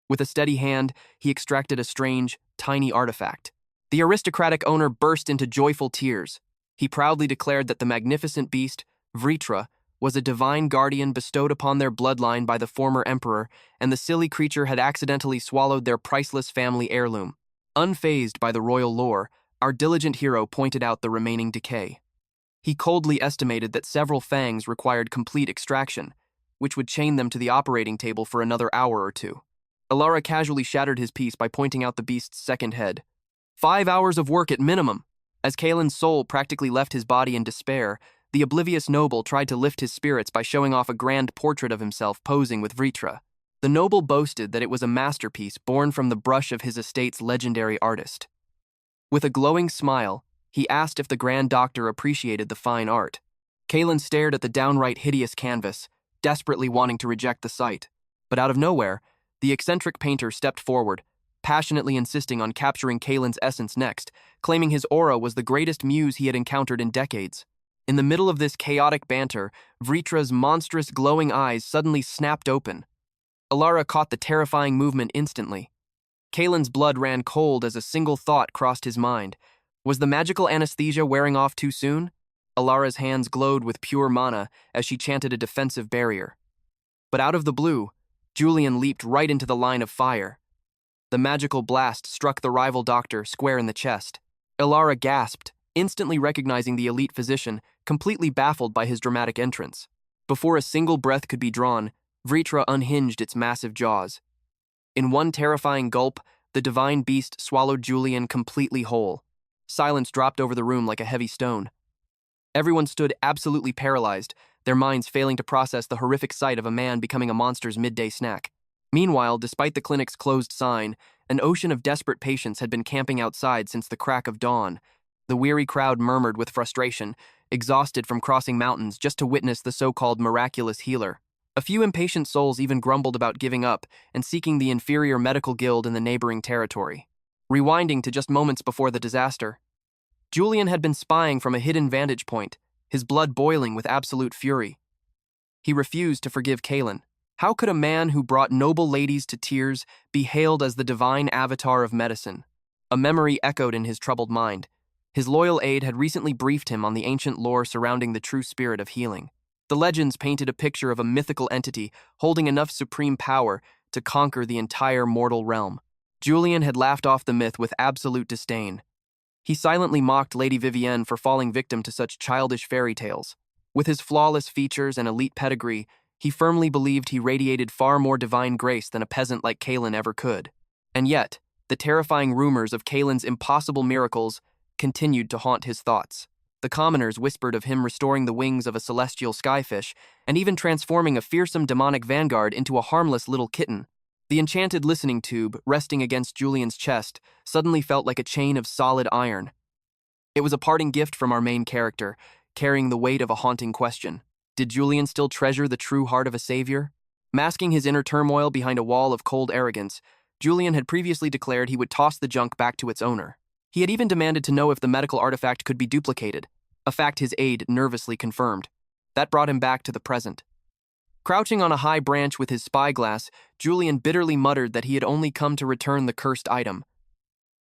S1: With a steady hand, he extracted a strange, tiny artifact. The aristocratic owner burst into joyful tears. He proudly declared that the magnificent beast, Vritra, was a divine guardian bestowed upon their bloodline by the former emperor, and the silly creature had accidentally swallowed their priceless family heirloom. Unfazed by the royal lore, our diligent hero pointed out the remaining decay. He coldly estimated that several fangs required complete extraction, which would chain them to the operating table for another hour or two. Alara casually shattered his piece by pointing out the beast's second head. 5 hours of work at minimum. As Kalen's soul practically left his body in despair, the oblivious noble tried to lift his spirits by showing off a grand portrait of himself posing with Vritra. The noble boasted that it was a masterpiece born from the brush of his estate's legendary artist. With a glowing smile, he asked if the Grand Doctor appreciated the fine art. Kalen stared at the downright hideous canvas, desperately wanting to reject the sight. But out of nowhere, the eccentric painter stepped forward, passionately insisting on capturing Kalen's essence next, claiming his aura was the greatest muse he had encountered in decades. In the middle of this chaotic banter, Vritra's monstrous glowing eyes suddenly snapped open. Alara caught the terrifying movement instantly. Kalen's blood ran cold as a single thought crossed his mind. Was the magical anesthesia wearing off too soon? Alara's hands glowed with pure mana as she chanted a defensive barrier. But out of the blue, Julian leaped right into the line of fire. The magical blast struck the rival doctor square in the chest. Alara gasped, instantly recognizing the elite physician, completely baffled by his dramatic entrance. Before a single breath could be drawn, Vritra unhinged its massive jaws. In one terrifying gulp, the divine beast swallowed Julian completely whole. Silence dropped over the room like a heavy stone. Everyone stood absolutely paralyzed, their minds failing to process the horrific sight of a man becoming a monster's midday snack. Meanwhile, despite the clinic's closed sign, an ocean of desperate patients had been camping outside since the crack of dawn. The weary crowd murmured with frustration, exhausted from crossing mountains just to witness the so-called miraculous healer. A few impatient souls even grumbled about giving up and seeking the inferior medical guild in the neighboring territory. Rewinding to just moments before the disaster, Julian had been spying from a hidden vantage point, his blood boiling with absolute fury. He refused to forgive Kalen. How could a man who brought noble ladies to tears be hailed as the divine avatar of medicine? A memory echoed in his troubled mind. His loyal aide had recently briefed him on the ancient lore surrounding the true spirit of healing. The legends painted a picture of a mythical entity holding enough supreme power to conquer the entire mortal realm. Julian had laughed off the myth with absolute disdain. He silently mocked Lady Vivienne for falling victim to such childish fairy tales. With his flawless features and elite pedigree, he firmly believed he radiated far more divine grace than a peasant like Kalen ever could. And yet, the terrifying rumors of Kalen's impossible miracles continued to haunt his thoughts. The commoners whispered of him restoring the wings of a celestial skyfish and even transforming a fearsome demonic vanguard into a harmless little kitten. The enchanted listening tube, resting against Julian's chest, suddenly felt like a chain of solid iron. It was a parting gift from our main character, carrying the weight of a haunting question. Did Julian still treasure the true heart of a savior? Masking his inner turmoil behind a wall of cold arrogance, Julian had previously declared he would toss the junk back to its owner. He had even demanded to know if the medical artifact could be duplicated, a fact his aide nervously confirmed. That brought him back to the present. Crouching on a high branch with his spyglass, Julian bitterly muttered that he had only come to return the cursed item.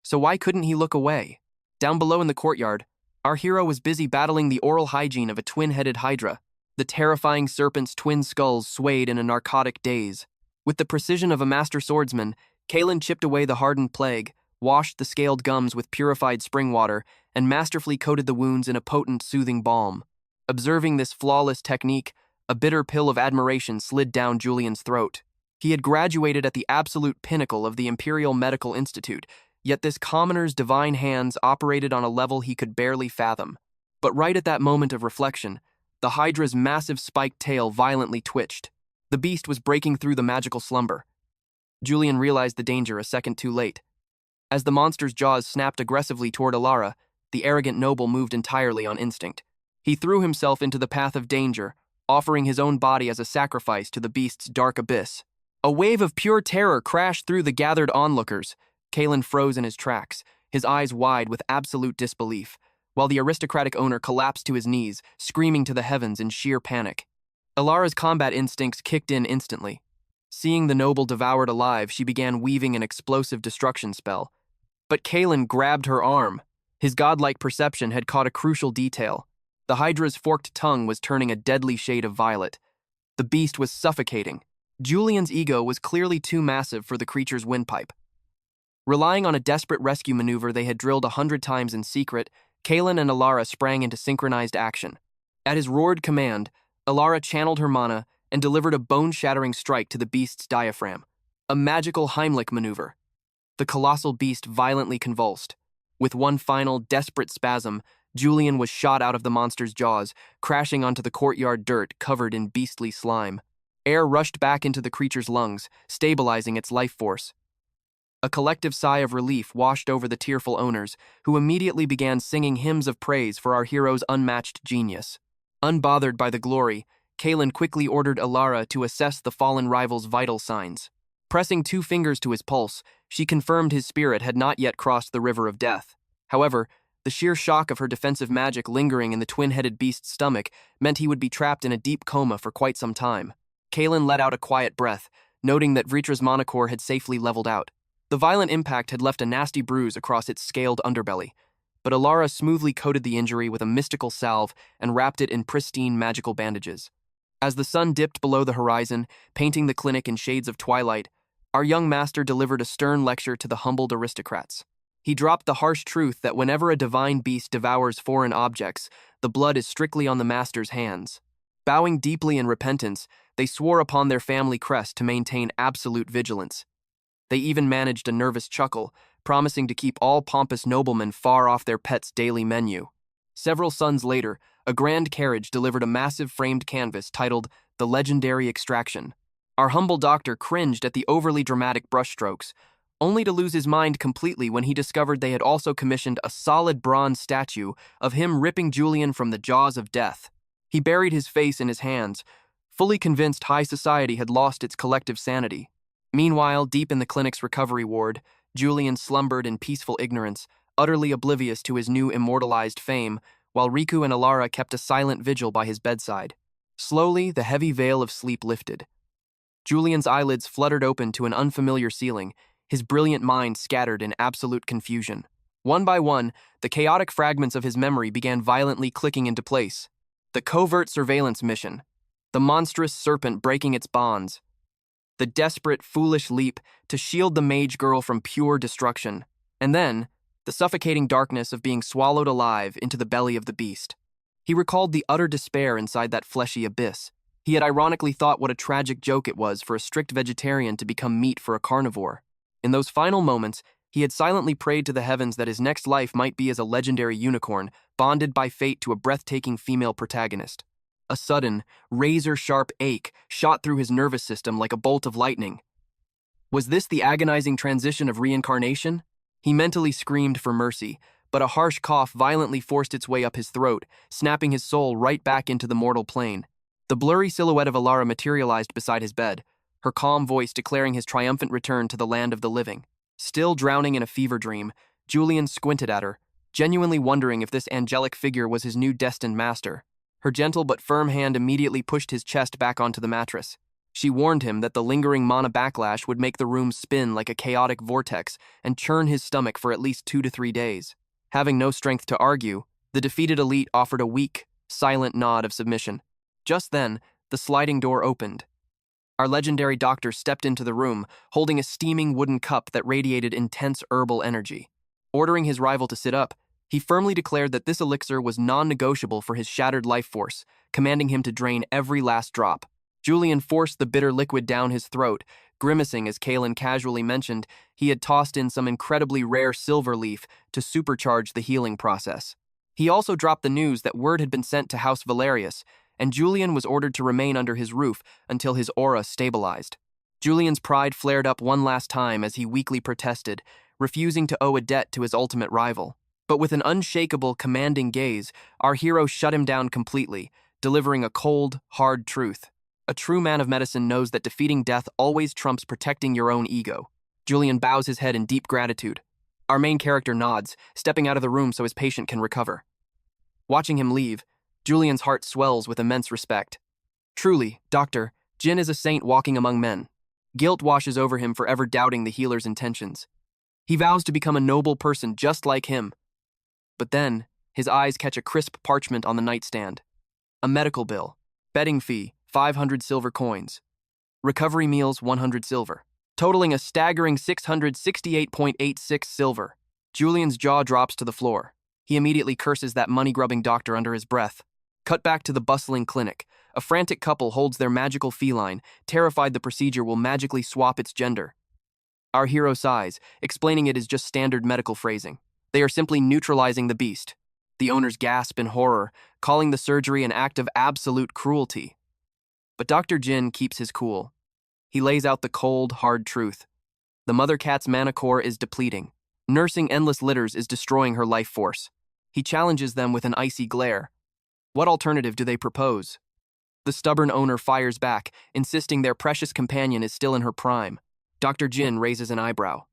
S1: So why couldn't he look away? Down below in the courtyard, our hero was busy battling the oral hygiene of a twin-headed hydra. The terrifying serpent's twin skulls swayed in a narcotic daze. With the precision of a master swordsman, Kalen chipped away the hardened plague, washed the scaled gums with purified spring water, and masterfully coated the wounds in a potent, soothing balm. Observing this flawless technique, a bitter pill of admiration slid down Julian's throat. He had graduated at the absolute pinnacle of the Imperial Medical Institute, yet this commoner's divine hands operated on a level he could barely fathom. But right at that moment of reflection, the Hydra's massive spiked tail violently twitched. The beast was breaking through the magical slumber. Julian realized the danger a second too late. As the monster's jaws snapped aggressively toward Alara, the arrogant noble moved entirely on instinct. He threw himself into the path of danger, offering his own body as a sacrifice to the beast's dark abyss. A wave of pure terror crashed through the gathered onlookers. Kalen froze in his tracks, his eyes wide with absolute disbelief, while the aristocratic owner collapsed to his knees, screaming to the heavens in sheer panic. Alara's combat instincts kicked in instantly. Seeing the noble devoured alive, she began weaving an explosive destruction spell. But Kalen grabbed her arm. His godlike perception had caught a crucial detail. The Hydra's forked tongue was turning a deadly shade of violet. The beast was suffocating. Julian's ego was clearly too massive for the creature's windpipe. Relying on a desperate rescue maneuver they had drilled 100 times in secret, Kalen and Alara sprang into synchronized action. At his roared command, Alara channeled her mana and delivered a bone-shattering strike to the beast's diaphragm, a magical Heimlich maneuver. The colossal beast violently convulsed. With one final, desperate spasm, Julian was shot out of the monster's jaws, crashing onto the courtyard dirt covered in beastly slime. Air rushed back into the creature's lungs, stabilizing its life force. A collective sigh of relief washed over the tearful owners, who immediately began singing hymns of praise for our hero's unmatched genius. Unbothered by the glory, Kalen quickly ordered Alara to assess the fallen rival's vital signs. Pressing 2 fingers to his pulse, she confirmed his spirit had not yet crossed the river of death. However, the sheer shock of her defensive magic lingering in the twin-headed beast's stomach meant he would be trapped in a deep coma for quite some time. Kalen let out a quiet breath, noting that Vritra's mana core had safely leveled out. The violent impact had left a nasty bruise across its scaled underbelly, but Alara smoothly coated the injury with a mystical salve and wrapped it in pristine magical bandages. As the sun dipped below the horizon, painting the clinic in shades of twilight, our young master delivered a stern lecture to the humbled aristocrats. He dropped the harsh truth that whenever a divine beast devours foreign objects, the blood is strictly on the master's hands. Bowing deeply in repentance, they swore upon their family crest to maintain absolute vigilance. They even managed a nervous chuckle, promising to keep all pompous noblemen far off their pet's daily menu. Several suns later, a grand carriage delivered a massive framed canvas titled The Legendary Extraction. Our humble doctor cringed at the overly dramatic brushstrokes, only to lose his mind completely when he discovered they had also commissioned a solid bronze statue of him ripping Julian from the jaws of death. He buried his face in his hands, fully convinced high society had lost its collective sanity. Meanwhile, deep in the clinic's recovery ward, Julian slumbered in peaceful ignorance, utterly oblivious to his new immortalized fame, while Riku and Alara kept a silent vigil by his bedside. Slowly, the heavy veil of sleep lifted. Julian's eyelids fluttered open to an unfamiliar ceiling, his brilliant mind scattered in absolute confusion. One by one, the chaotic fragments of his memory began violently clicking into place. The covert surveillance mission, the monstrous serpent breaking its bonds, the desperate, foolish leap to shield the mage girl from pure destruction, and then, the suffocating darkness of being swallowed alive into the belly of the beast. He recalled the utter despair inside that fleshy abyss. He had ironically thought what a tragic joke it was for a strict vegetarian to become meat for a carnivore. In those final moments, he had silently prayed to the heavens that his next life might be as a legendary unicorn, bonded by fate to a breathtaking female protagonist. A sudden, razor-sharp ache shot through his nervous system like a bolt of lightning. Was this the agonizing transition of reincarnation? He mentally screamed for mercy, but a harsh cough violently forced its way up his throat, snapping his soul right back into the mortal plane. The blurry silhouette of Alara materialized beside his bed, her calm voice declaring his triumphant return to the land of the living. Still drowning in a fever dream, Julian squinted at her, genuinely wondering if this angelic figure was his new destined master. Her gentle but firm hand immediately pushed his chest back onto the mattress. She warned him that the lingering mana backlash would make the room spin like a chaotic vortex and churn his stomach for at least 2 to 3 days. Having no strength to argue, the defeated elite offered a weak, silent nod of submission. Just then, the sliding door opened. Our legendary doctor stepped into the room, holding a steaming wooden cup that radiated intense herbal energy. Ordering his rival to sit up, he firmly declared that this elixir was non-negotiable for his shattered life force, commanding him to drain every last drop. Julian forced the bitter liquid down his throat, grimacing as Kalen casually mentioned he had tossed in some incredibly rare silver leaf to supercharge the healing process. He also dropped the news that word had been sent to House Valerius, and Julian was ordered to remain under his roof until his aura stabilized. Julian's pride flared up one last time as he weakly protested, refusing to owe a debt to his ultimate rival. But with an unshakable, commanding gaze, our hero shut him down completely, delivering a cold, hard truth. A true man of medicine knows that defeating death always trumps protecting your own ego. Julian bows his head in deep gratitude. Our main character nods, stepping out of the room so his patient can recover. Watching him leave, Julian's heart swells with immense respect. Truly, Doctor, Jin is a saint walking among men. Guilt washes over him for ever doubting the healer's intentions. He vows to become a noble person just like him. But then, his eyes catch a crisp parchment on the nightstand. A medical bill. Betting fee, 500 silver coins. Recovery meals, 100 silver. Totaling a staggering 668.86 silver. Julian's jaw drops to the floor. He immediately curses that money-grubbing doctor under his breath. Cut back to the bustling clinic. A frantic couple holds their magical feline, terrified the procedure will magically swap its gender. Our hero sighs, explaining it is just standard medical phrasing. They are simply neutralizing the beast. The owners gasp in horror, calling the surgery an act of absolute cruelty. But Dr. Jin keeps his cool. He lays out the cold, hard truth. The mother cat's mana core is depleting. Nursing endless litters is destroying her life force. He challenges them with an icy glare. What alternative do they propose? The stubborn owner fires back, insisting their precious companion is still in her prime. Dr. Jin raises an eyebrow.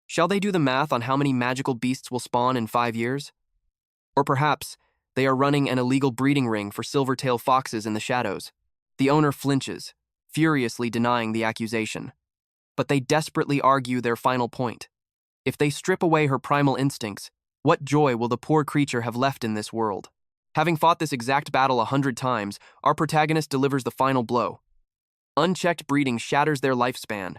S1: Shall they do the math on how many magical beasts will spawn in 5 years? Or perhaps they are running an illegal breeding ring for silver-tailed foxes in the shadows. The owner flinches, furiously denying the accusation. But they desperately argue their final point. If they strip away her primal instincts, what joy will the poor creature have left in this world? Having fought this exact battle 100 times, our protagonist delivers the final blow. Unchecked breeding shatters their lifespan.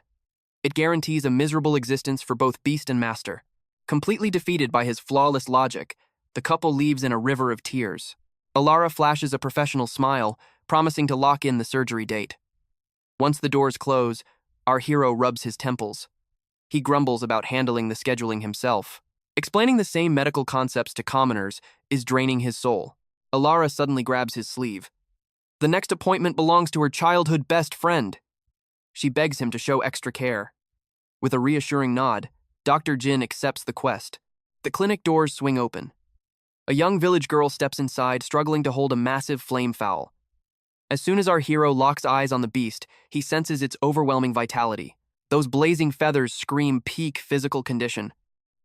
S1: It guarantees a miserable existence for both beast and master. Completely defeated by his flawless logic, the couple leaves in a river of tears. Alara flashes a professional smile, promising to lock in the surgery date. Once the doors close, our hero rubs his temples. He grumbles about handling the scheduling himself. Explaining the same medical concepts to commoners is draining his soul. Alara suddenly grabs his sleeve. The next appointment belongs to her childhood best friend. She begs him to show extra care. With a reassuring nod, Dr. Jin accepts the quest. The clinic doors swing open. A young village girl steps inside, struggling to hold a massive flame fowl. As soon as our hero locks eyes on the beast, he senses its overwhelming vitality. Those blazing feathers scream peak physical condition.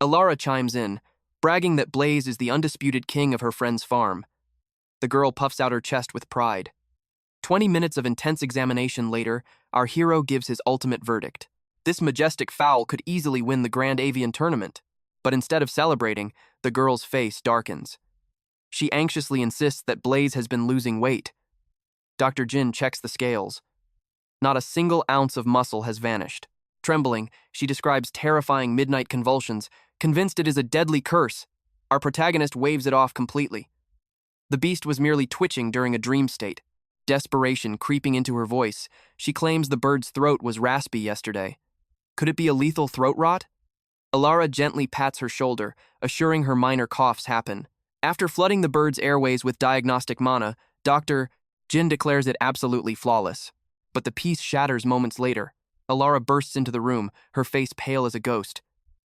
S1: Alara chimes in, bragging that Blaze is the undisputed king of her friend's farm. The girl puffs out her chest with pride. 20 minutes of intense examination later, our hero gives his ultimate verdict. This majestic fowl could easily win the Grand Avian Tournament. But instead of celebrating, the girl's face darkens. She anxiously insists that Blaze has been losing weight. Dr. Jin checks the scales. Not a single ounce of muscle has vanished. Trembling, she describes terrifying midnight convulsions, convinced it is a deadly curse. Our protagonist waves it off completely. The beast was merely twitching during a dream state. Desperation creeping into her voice, she claims the bird's throat was raspy yesterday. Could it be a lethal throat rot? Alara gently pats her shoulder, assuring her minor coughs happen. After flooding the bird's airways with diagnostic mana, Dr. Jin declares it absolutely flawless. But the peace shatters moments later. Alara bursts into the room, her face pale as a ghost.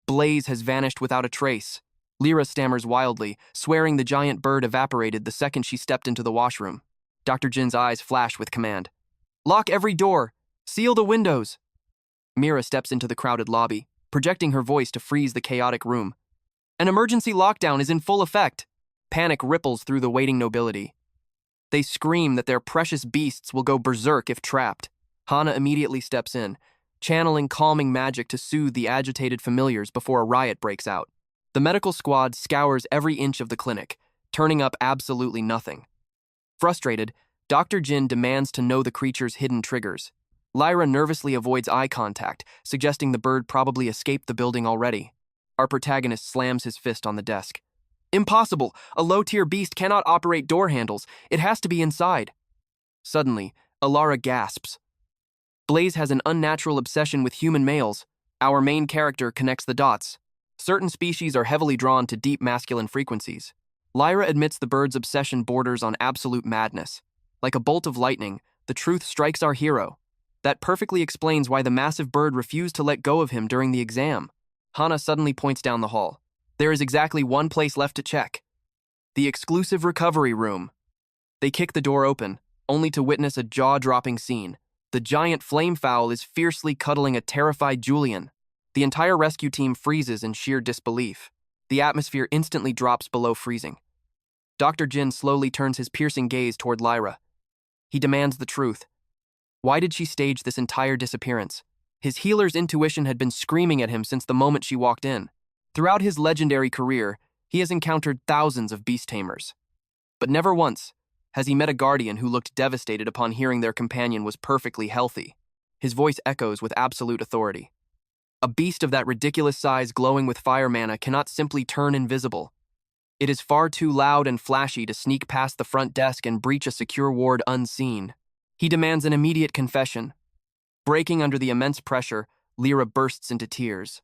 S1: Blaze has vanished without a trace. Lyra stammers wildly, swearing the giant bird evaporated the second she stepped into the washroom. Dr. Jin's eyes flash with command. Lock every door! Seal the windows! Mira steps into the crowded lobby, projecting her voice to freeze the chaotic room. An emergency lockdown is in full effect. Panic ripples through the waiting nobility. They scream that their precious beasts will go berserk if trapped. Hana immediately steps in, channeling calming magic to soothe the agitated familiars before a riot breaks out. The medical squad scours every inch of the clinic, turning up absolutely nothing. Frustrated, Dr. Jin demands to know the creature's hidden triggers. Lyra nervously avoids eye contact, suggesting the bird probably escaped the building already. Our protagonist slams his fist on the desk. Impossible! A low-tier beast cannot operate door handles. It has to be inside. Suddenly, Alara gasps. Blaze has an unnatural obsession with human males. Our main character connects the dots. Certain species are heavily drawn to deep masculine frequencies. Lyra admits the bird's obsession borders on absolute madness. Like a bolt of lightning, the truth strikes our hero. That perfectly explains why the massive bird refused to let go of him during the exam. Hana suddenly points down the hall. There is exactly one place left to check. The exclusive recovery room. They kick the door open, only to witness a jaw-dropping scene. The giant flamefowl is fiercely cuddling a terrified Julian. The entire rescue team freezes in sheer disbelief. The atmosphere instantly drops below freezing. Dr. Jin slowly turns his piercing gaze toward Lyra. He demands the truth. Why did she stage this entire disappearance? His healer's intuition had been screaming at him since the moment she walked in. Throughout his legendary career, he has encountered thousands of beast tamers. But never once has he met a guardian who looked devastated upon hearing their companion was perfectly healthy. His voice echoes with absolute authority. A beast of that ridiculous size glowing with fire mana cannot simply turn invisible. It is far too loud and flashy to sneak past the front desk and breach a secure ward unseen. He demands an immediate confession. Breaking under the immense pressure, Lyra bursts into tears.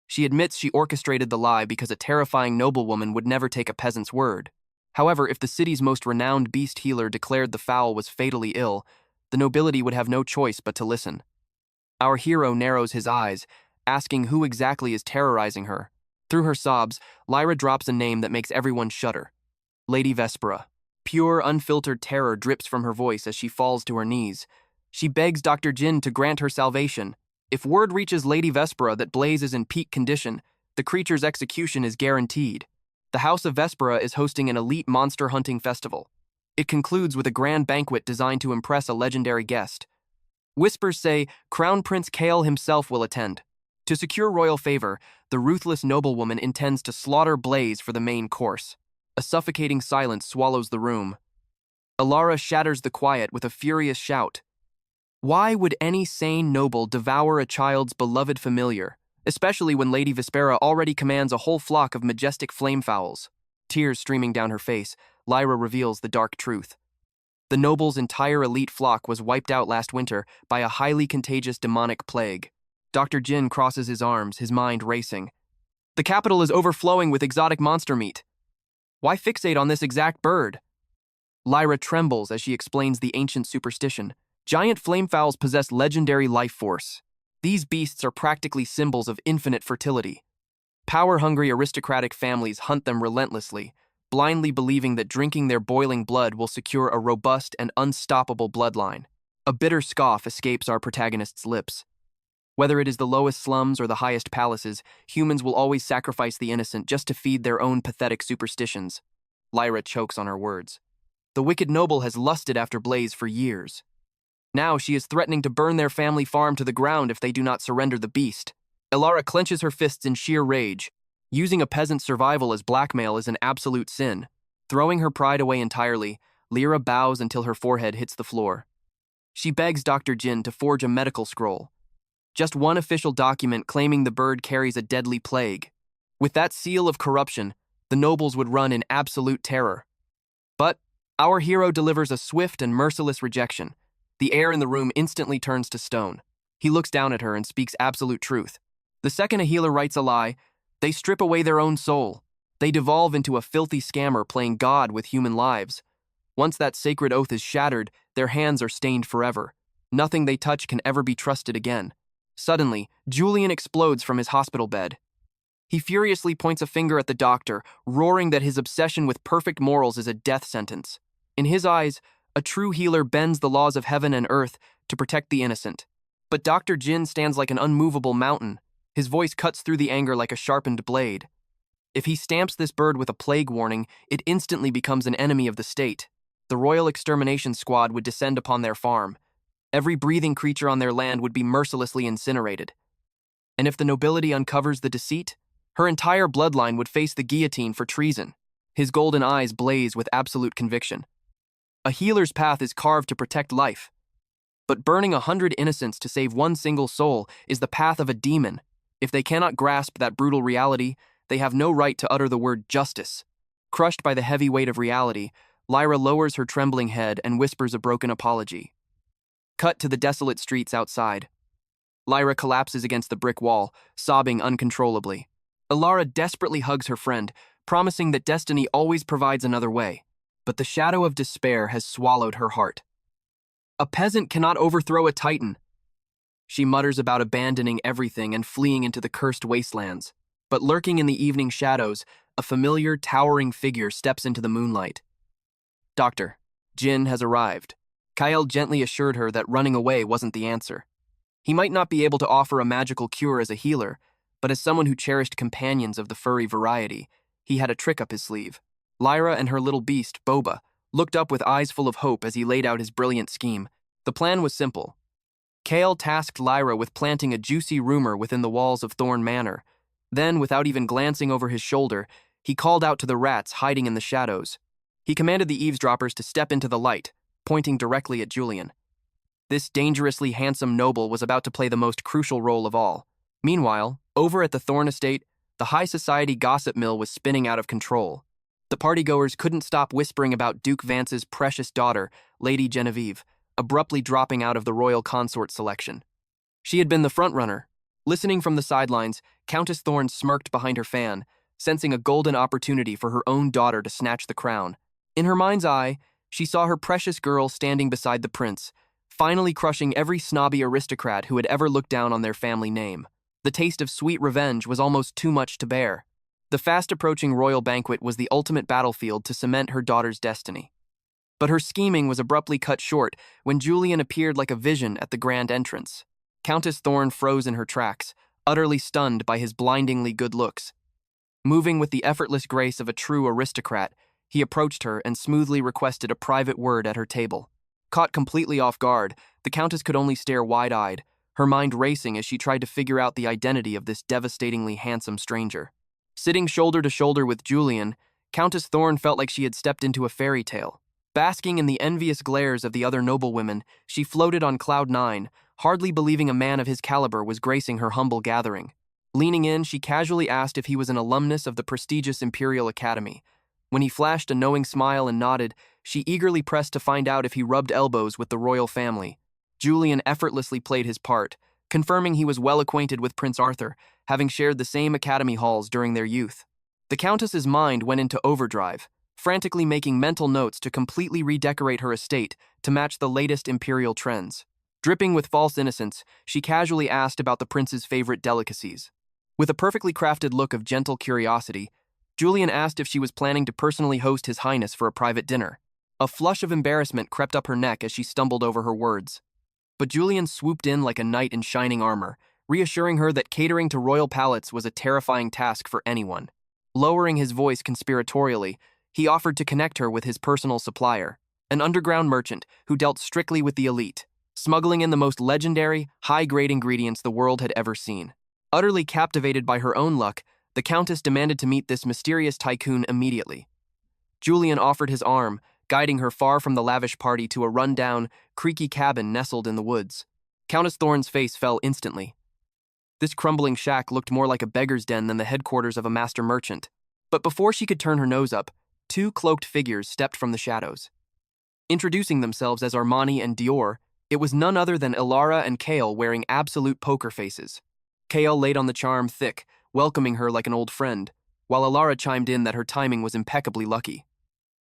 S1: She admits she orchestrated the lie because a terrifying noblewoman would never take a peasant's word. However, if the city's most renowned beast healer declared the fowl was fatally ill, the nobility would have no choice but to listen. Our hero narrows his eyes, asking who exactly is terrorizing her. Through her sobs, Lyra drops a name that makes everyone shudder. Lady Vespera. Pure, unfiltered terror drips from her voice as she falls to her knees. She begs Dr. Jin to grant her salvation. If word reaches Lady Vespera that Blaze is in peak condition, the creature's execution is guaranteed. The House of Vespera is hosting an elite monster hunting festival. It concludes with a grand banquet designed to impress a legendary guest. Whispers say Crown Prince Kale himself will attend. To secure royal favor, the ruthless noblewoman intends to slaughter Blaze for the main course. A suffocating silence swallows the room. Alara shatters the quiet with a furious shout. Why would any sane noble devour a child's beloved familiar, especially when Lady Vespera already commands a whole flock of majestic flamefowls? Tears streaming down her face, Lyra reveals the dark truth. The noble's entire elite flock was wiped out last winter by a highly contagious demonic plague. Dr. Jin crosses his arms, his mind racing. The capital is overflowing with exotic monster meat. Why fixate on this exact bird? Lyra trembles as she explains the ancient superstition. Giant flamefowls possess legendary life force. These beasts are practically symbols of infinite fertility. Power-hungry aristocratic families hunt them relentlessly, blindly believing that drinking their boiling blood will secure a robust and unstoppable bloodline. A bitter scoff escapes our protagonist's lips. Whether it is the lowest slums or the highest palaces, humans will always sacrifice the innocent just to feed their own pathetic superstitions. Lyra chokes on her words. The wicked noble has lusted after Blaze for years. Now she is threatening to burn their family farm to the ground if they do not surrender the beast. Alara clenches her fists in sheer rage. Using a peasant's survival as blackmail is an absolute sin. Throwing her pride away entirely, Lyra bows until her forehead hits the floor. She begs Dr. Jin to forge a medical scroll. Just one official document claiming the bird carries a deadly plague. With that seal of corruption, the nobles would run in absolute terror. But our hero delivers a swift and merciless rejection. The air in the room instantly turns to stone. He looks down at her and speaks absolute truth. The second a healer writes a lie, they strip away their own soul. They devolve into a filthy scammer playing God with human lives. Once that sacred oath is shattered, their hands are stained forever. Nothing they touch can ever be trusted again. Suddenly, Julian explodes from his hospital bed. He furiously points a finger at the doctor, roaring that his obsession with perfect morals is a death sentence. In his eyes, a true healer bends the laws of heaven and earth to protect the innocent. But Dr. Jin stands like an unmovable mountain. His voice cuts through the anger like a sharpened blade. If he stamps this bird with a plague warning, it instantly becomes an enemy of the state. The royal extermination squad would descend upon their farm. Every breathing creature on their land would be mercilessly incinerated. And if the nobility uncovers the deceit, her entire bloodline would face the guillotine for treason. His golden eyes blaze with absolute conviction. A healer's path is carved to protect life. But burning 100 innocents to save one single soul is the path of a demon. If they cannot grasp that brutal reality, they have no right to utter the word justice. Crushed by the heavy weight of reality, Lyra lowers her trembling head and whispers a broken apology. Cut to the desolate streets outside. Lyra collapses against the brick wall, sobbing uncontrollably. Alara desperately hugs her friend, promising that destiny always provides another way. But the shadow of despair has swallowed her heart. A peasant cannot overthrow a titan. She mutters about abandoning everything and fleeing into the cursed wastelands. But lurking in the evening shadows, a familiar, towering figure steps into the moonlight. "Doctor, Jin has arrived." Kyle gently assured her that running away wasn't the answer. He might not be able to offer a magical cure as a healer, but as someone who cherished companions of the furry variety, he had a trick up his sleeve. Lyra and her little beast, Boba, looked up with eyes full of hope as he laid out his brilliant scheme. The plan was simple. Kale tasked Lyra with planting a juicy rumor within the walls of Thorn Manor. Then, without even glancing over his shoulder, he called out to the rats hiding in the shadows. He commanded the eavesdroppers to step into the light, pointing directly at Julian. This dangerously handsome noble was about to play the most crucial role of all. Meanwhile, over at the Thorn estate, the high society gossip mill was spinning out of control. The partygoers couldn't stop whispering about Duke Vance's precious daughter, Lady Genevieve, abruptly dropping out of the royal consort selection. She had been the frontrunner. Listening from the sidelines, Countess Thorne smirked behind her fan, sensing a golden opportunity for her own daughter to snatch the crown. In her mind's eye, she saw her precious girl standing beside the prince, finally crushing every snobby aristocrat who had ever looked down on their family name. The taste of sweet revenge was almost too much to bear. The fast-approaching royal banquet was the ultimate battlefield to cement her daughter's destiny. But her scheming was abruptly cut short when Julian appeared like a vision at the grand entrance. Countess Thorne froze in her tracks, utterly stunned by his blindingly good looks. Moving with the effortless grace of a true aristocrat, he approached her and smoothly requested a private word at her table. Caught completely off guard, the Countess could only stare wide-eyed, her mind racing as she tried to figure out the identity of this devastatingly handsome stranger. Sitting shoulder to shoulder with Julian, Countess Thorne felt like she had stepped into a fairy tale. Basking in the envious glares of the other noblewomen, she floated on cloud nine, hardly believing a man of his caliber was gracing her humble gathering. Leaning in, she casually asked if he was an alumnus of the prestigious Imperial Academy. When he flashed a knowing smile and nodded, she eagerly pressed to find out if he rubbed elbows with the royal family. Julian effortlessly played his part, confirming he was well acquainted with Prince Arthur, having shared the same academy halls during their youth. The Countess's mind went into overdrive, frantically making mental notes to completely redecorate her estate to match the latest imperial trends. Dripping with false innocence, she casually asked about the prince's favorite delicacies. With a perfectly crafted look of gentle curiosity, Julian asked if she was planning to personally host His Highness for a private dinner. A flush of embarrassment crept up her neck as she stumbled over her words. But Julian swooped in like a knight in shining armor, reassuring her that catering to royal palates was a terrifying task for anyone. Lowering his voice conspiratorially, he offered to connect her with his personal supplier, an underground merchant who dealt strictly with the elite, smuggling in the most legendary, high-grade ingredients the world had ever seen. Utterly captivated by her own luck, the Countess demanded to meet this mysterious tycoon immediately. Julian offered his arm, guiding her far from the lavish party to a run-down, creaky cabin nestled in the woods. Countess Thorne's face fell instantly. This crumbling shack looked more like a beggar's den than the headquarters of a master merchant. But before she could turn her nose up, two cloaked figures stepped from the shadows. Introducing themselves as Armani and Dior, it was none other than Ilara and Kale wearing absolute poker faces. Kale laid on the charm thick, welcoming her like an old friend, while Ilara chimed in that her timing was impeccably lucky.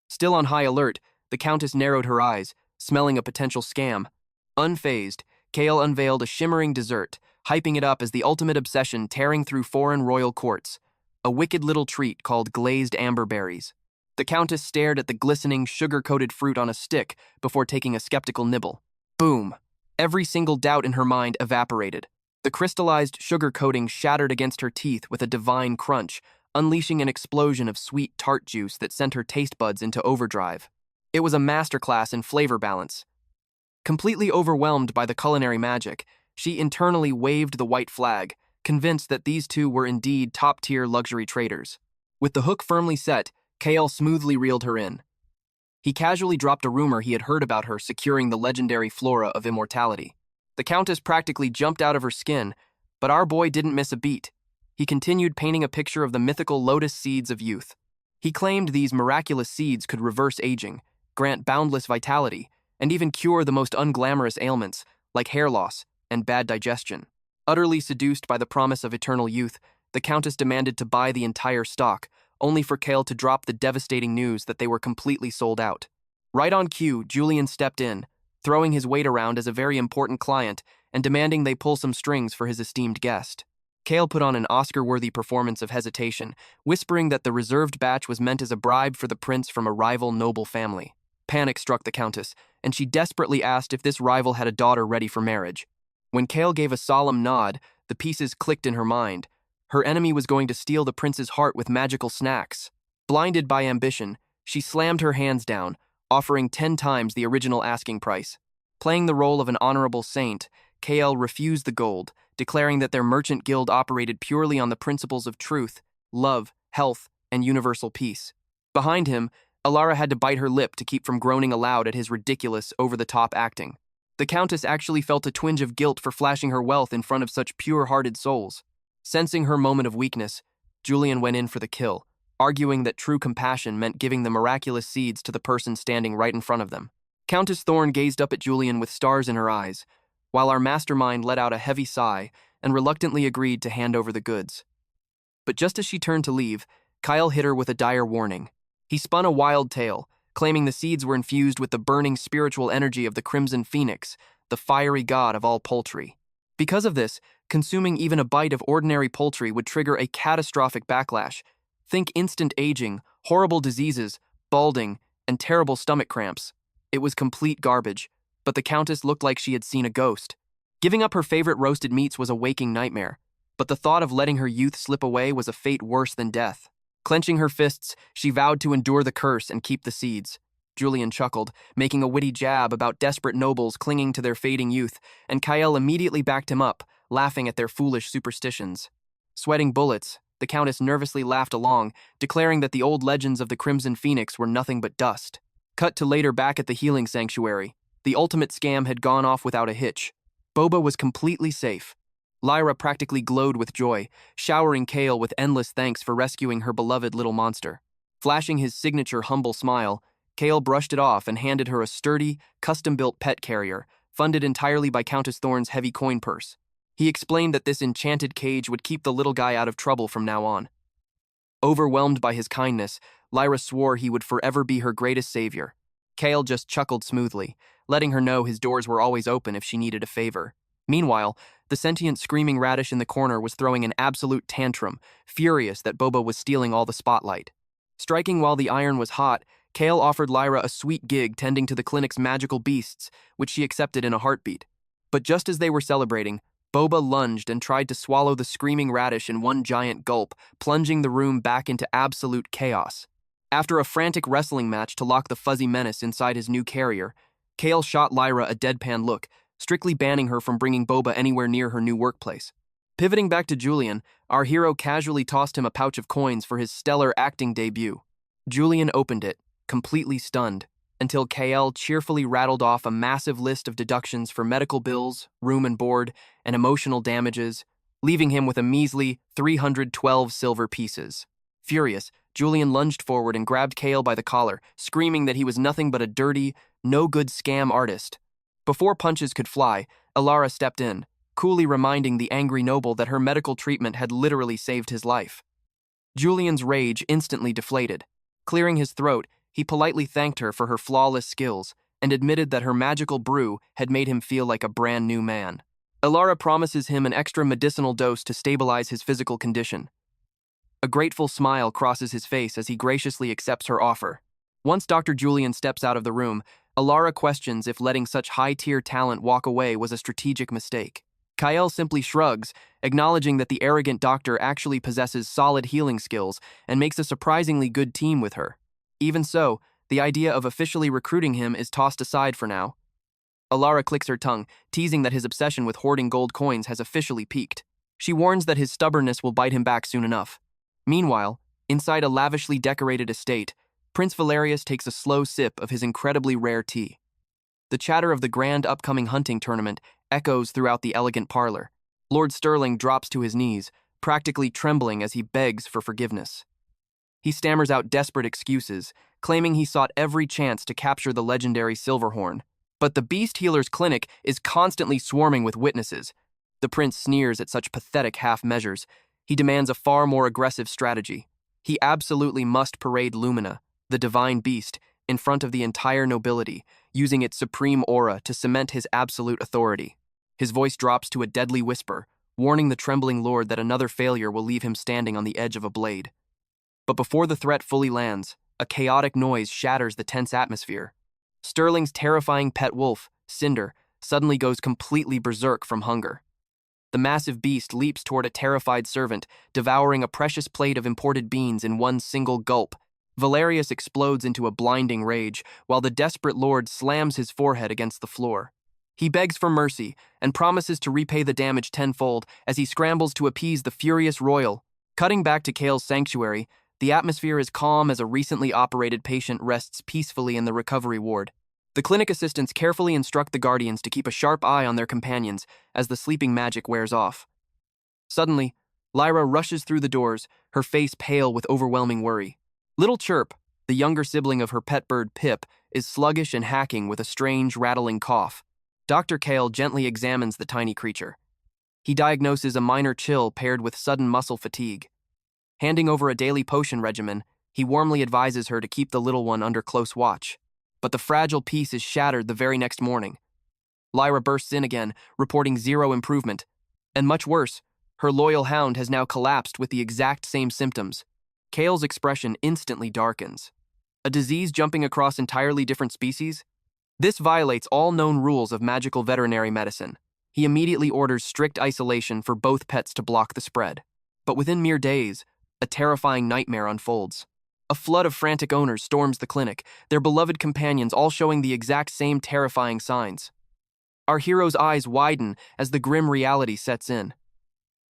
S1: Still on high alert, the Countess narrowed her eyes, smelling a potential scam. Unfazed, Kale unveiled a shimmering dessert, hyping it up as the ultimate obsession tearing through foreign royal courts, a wicked little treat called glazed amber berries. The Countess stared at the glistening, sugar-coated fruit on a stick before taking a skeptical nibble. Boom! Every single doubt in her mind evaporated. The crystallized sugar coating shattered against her teeth with a divine crunch, unleashing an explosion of sweet tart juice that sent her taste buds into overdrive. It was a masterclass in flavor balance. Completely overwhelmed by the culinary magic, she internally waved the white flag, convinced that these two were indeed top-tier luxury traders. With the hook firmly set, Kale smoothly reeled her in. He casually dropped a rumor he had heard about her securing the legendary flora of immortality. The Countess practically jumped out of her skin, but our boy didn't miss a beat. He continued painting a picture of the mythical lotus seeds of youth. He claimed these miraculous seeds could reverse aging, grant boundless vitality, and even cure the most unglamorous ailments, like hair loss and bad digestion. Utterly seduced by the promise of eternal youth, the Countess demanded to buy the entire stock, only for Kale to drop the devastating news that they were completely sold out. Right on cue, Julian stepped in, throwing his weight around as a very important client and demanding they pull some strings for his esteemed guest. Kale put on an Oscar-worthy performance of hesitation, whispering that the reserved batch was meant as a bribe for the prince from a rival noble family. Panic struck the countess, and she desperately asked if this rival had a daughter ready for marriage. When Kale gave a solemn nod, the pieces clicked in her mind. Her enemy was going to steal the prince's heart with magical snacks. Blinded by ambition, she slammed her hands down, offering 10 times the original asking price. Playing the role of an honorable saint, Kale refused the gold, declaring that their merchant guild operated purely on the principles of truth, love, health, and universal peace. Behind him, Alara had to bite her lip to keep from groaning aloud at his ridiculous, over-the-top acting. The countess actually felt a twinge of guilt for flashing her wealth in front of such pure-hearted souls. Sensing her moment of weakness, Julian went in for the kill, arguing that true compassion meant giving the miraculous seeds to the person standing right in front of them. Countess Thorne gazed up at Julian with stars in her eyes, while our mastermind let out a heavy sigh and reluctantly agreed to hand over the goods. But just as she turned to leave, Kyle hit her with a dire warning. He spun a wild tale, claiming the seeds were infused with the burning spiritual energy of the Crimson Phoenix, the fiery god of all poultry. Because of this, consuming even a bite of ordinary poultry would trigger a catastrophic backlash. Think instant aging, horrible diseases, balding, and terrible stomach cramps. It was complete garbage, but the countess looked like she had seen a ghost. Giving up her favorite roasted meats was a waking nightmare, but the thought of letting her youth slip away was a fate worse than death. Clenching her fists, she vowed to endure the curse and keep the seeds. Julian chuckled, making a witty jab about desperate nobles clinging to their fading youth, and Kyle immediately backed him up, laughing at their foolish superstitions. Sweating bullets, the countess nervously laughed along, declaring that the old legends of the Crimson Phoenix were nothing but dust. Cut to later back at the healing sanctuary. The ultimate scam had gone off without a hitch. Boba was completely safe. Lyra practically glowed with joy, showering Kale with endless thanks for rescuing her beloved little monster. Flashing his signature humble smile, Kale brushed it off and handed her a sturdy, custom-built pet carrier, funded entirely by Countess Thorne's heavy coin purse. He explained that this enchanted cage would keep the little guy out of trouble from now on. Overwhelmed by his kindness, Lyra swore he would forever be her greatest savior. Kale just chuckled smoothly, letting her know his doors were always open if she needed a favor. Meanwhile, the sentient screaming radish in the corner was throwing an absolute tantrum, furious that Boba was stealing all the spotlight. Striking while the iron was hot, Kale offered Lyra a sweet gig tending to the clinic's magical beasts, which she accepted in a heartbeat. But just as they were celebrating, Boba lunged and tried to swallow the screaming radish in one giant gulp, plunging the room back into absolute chaos. After a frantic wrestling match to lock the fuzzy menace inside his new carrier, Kale shot Lyra a deadpan look, strictly banning her from bringing Boba anywhere near her new workplace. Pivoting back to Julian, our hero casually tossed him a pouch of coins for his stellar acting debut. Julian opened it, completely stunned, until Kale cheerfully rattled off a massive list of deductions for medical bills, room and board, and emotional damages, leaving him with a measly 312 silver pieces. Furious, Julian lunged forward and grabbed Kale by the collar, screaming that he was nothing but a dirty, no-good scam artist. Before punches could fly, Alara stepped in, coolly reminding the angry noble that her medical treatment had literally saved his life. Julian's rage instantly deflated. Clearing his throat, he politely thanked her for her flawless skills and admitted that her magical brew had made him feel like a brand new man. Alara promises him an extra medicinal dose to stabilize his physical condition. A grateful smile crosses his face as he graciously accepts her offer. Once Dr. Julian steps out of the room, Alara questions if letting such high-tier talent walk away was a strategic mistake. Kyle simply shrugs, acknowledging that the arrogant doctor actually possesses solid healing skills and makes a surprisingly good team with her. Even so, the idea of officially recruiting him is tossed aside for now. Alara clicks her tongue, teasing that his obsession with hoarding gold coins has officially peaked. She warns that his stubbornness will bite him back soon enough. Meanwhile, inside a lavishly decorated estate, Prince Valerius takes a slow sip of his incredibly rare tea. The chatter of the grand upcoming hunting tournament echoes throughout the elegant parlor. Lord Sterling drops to his knees, practically trembling as he begs for forgiveness. He stammers out desperate excuses, claiming he sought every chance to capture the legendary Silverhorn. But the Beast Healer's clinic is constantly swarming with witnesses. The prince sneers at such pathetic half-measures. He demands a far more aggressive strategy. He absolutely must parade Lumina, the divine beast, in front of the entire nobility, using its supreme aura to cement his absolute authority. His voice drops to a deadly whisper, warning the trembling lord that another failure will leave him standing on the edge of a blade. But before the threat fully lands, a chaotic noise shatters the tense atmosphere. Sterling's terrifying pet wolf, Cinder, suddenly goes completely berserk from hunger. The massive beast leaps toward a terrified servant, devouring a precious plate of imported beans in one single gulp. Valerius explodes into a blinding rage, while the desperate lord slams his forehead against the floor. He begs for mercy and promises to repay the damage tenfold as he scrambles to appease the furious royal. Cutting back to Kale's sanctuary, the atmosphere is calm as a recently operated patient rests peacefully in the recovery ward. The clinic assistants carefully instruct the guardians to keep a sharp eye on their companions as the sleeping magic wears off. Suddenly, Lyra rushes through the doors, her face pale with overwhelming worry. Little Chirp, the younger sibling of her pet bird Pip, is sluggish and hacking with a strange, rattling cough. Dr. Kale gently examines the tiny creature. He diagnoses a minor chill paired with sudden muscle fatigue. Handing over a daily potion regimen, he warmly advises her to keep the little one under close watch. But the fragile peace is shattered the very next morning. Lyra bursts in again, reporting zero improvement. And much worse, her loyal hound has now collapsed with the exact same symptoms. Kale's expression instantly darkens. A disease jumping across entirely different species? This violates all known rules of magical veterinary medicine. He immediately orders strict isolation for both pets to block the spread. But within mere days, a terrifying nightmare unfolds. A flood of frantic owners storms the clinic, their beloved companions all showing the exact same terrifying signs. Our hero's eyes widen as the grim reality sets in.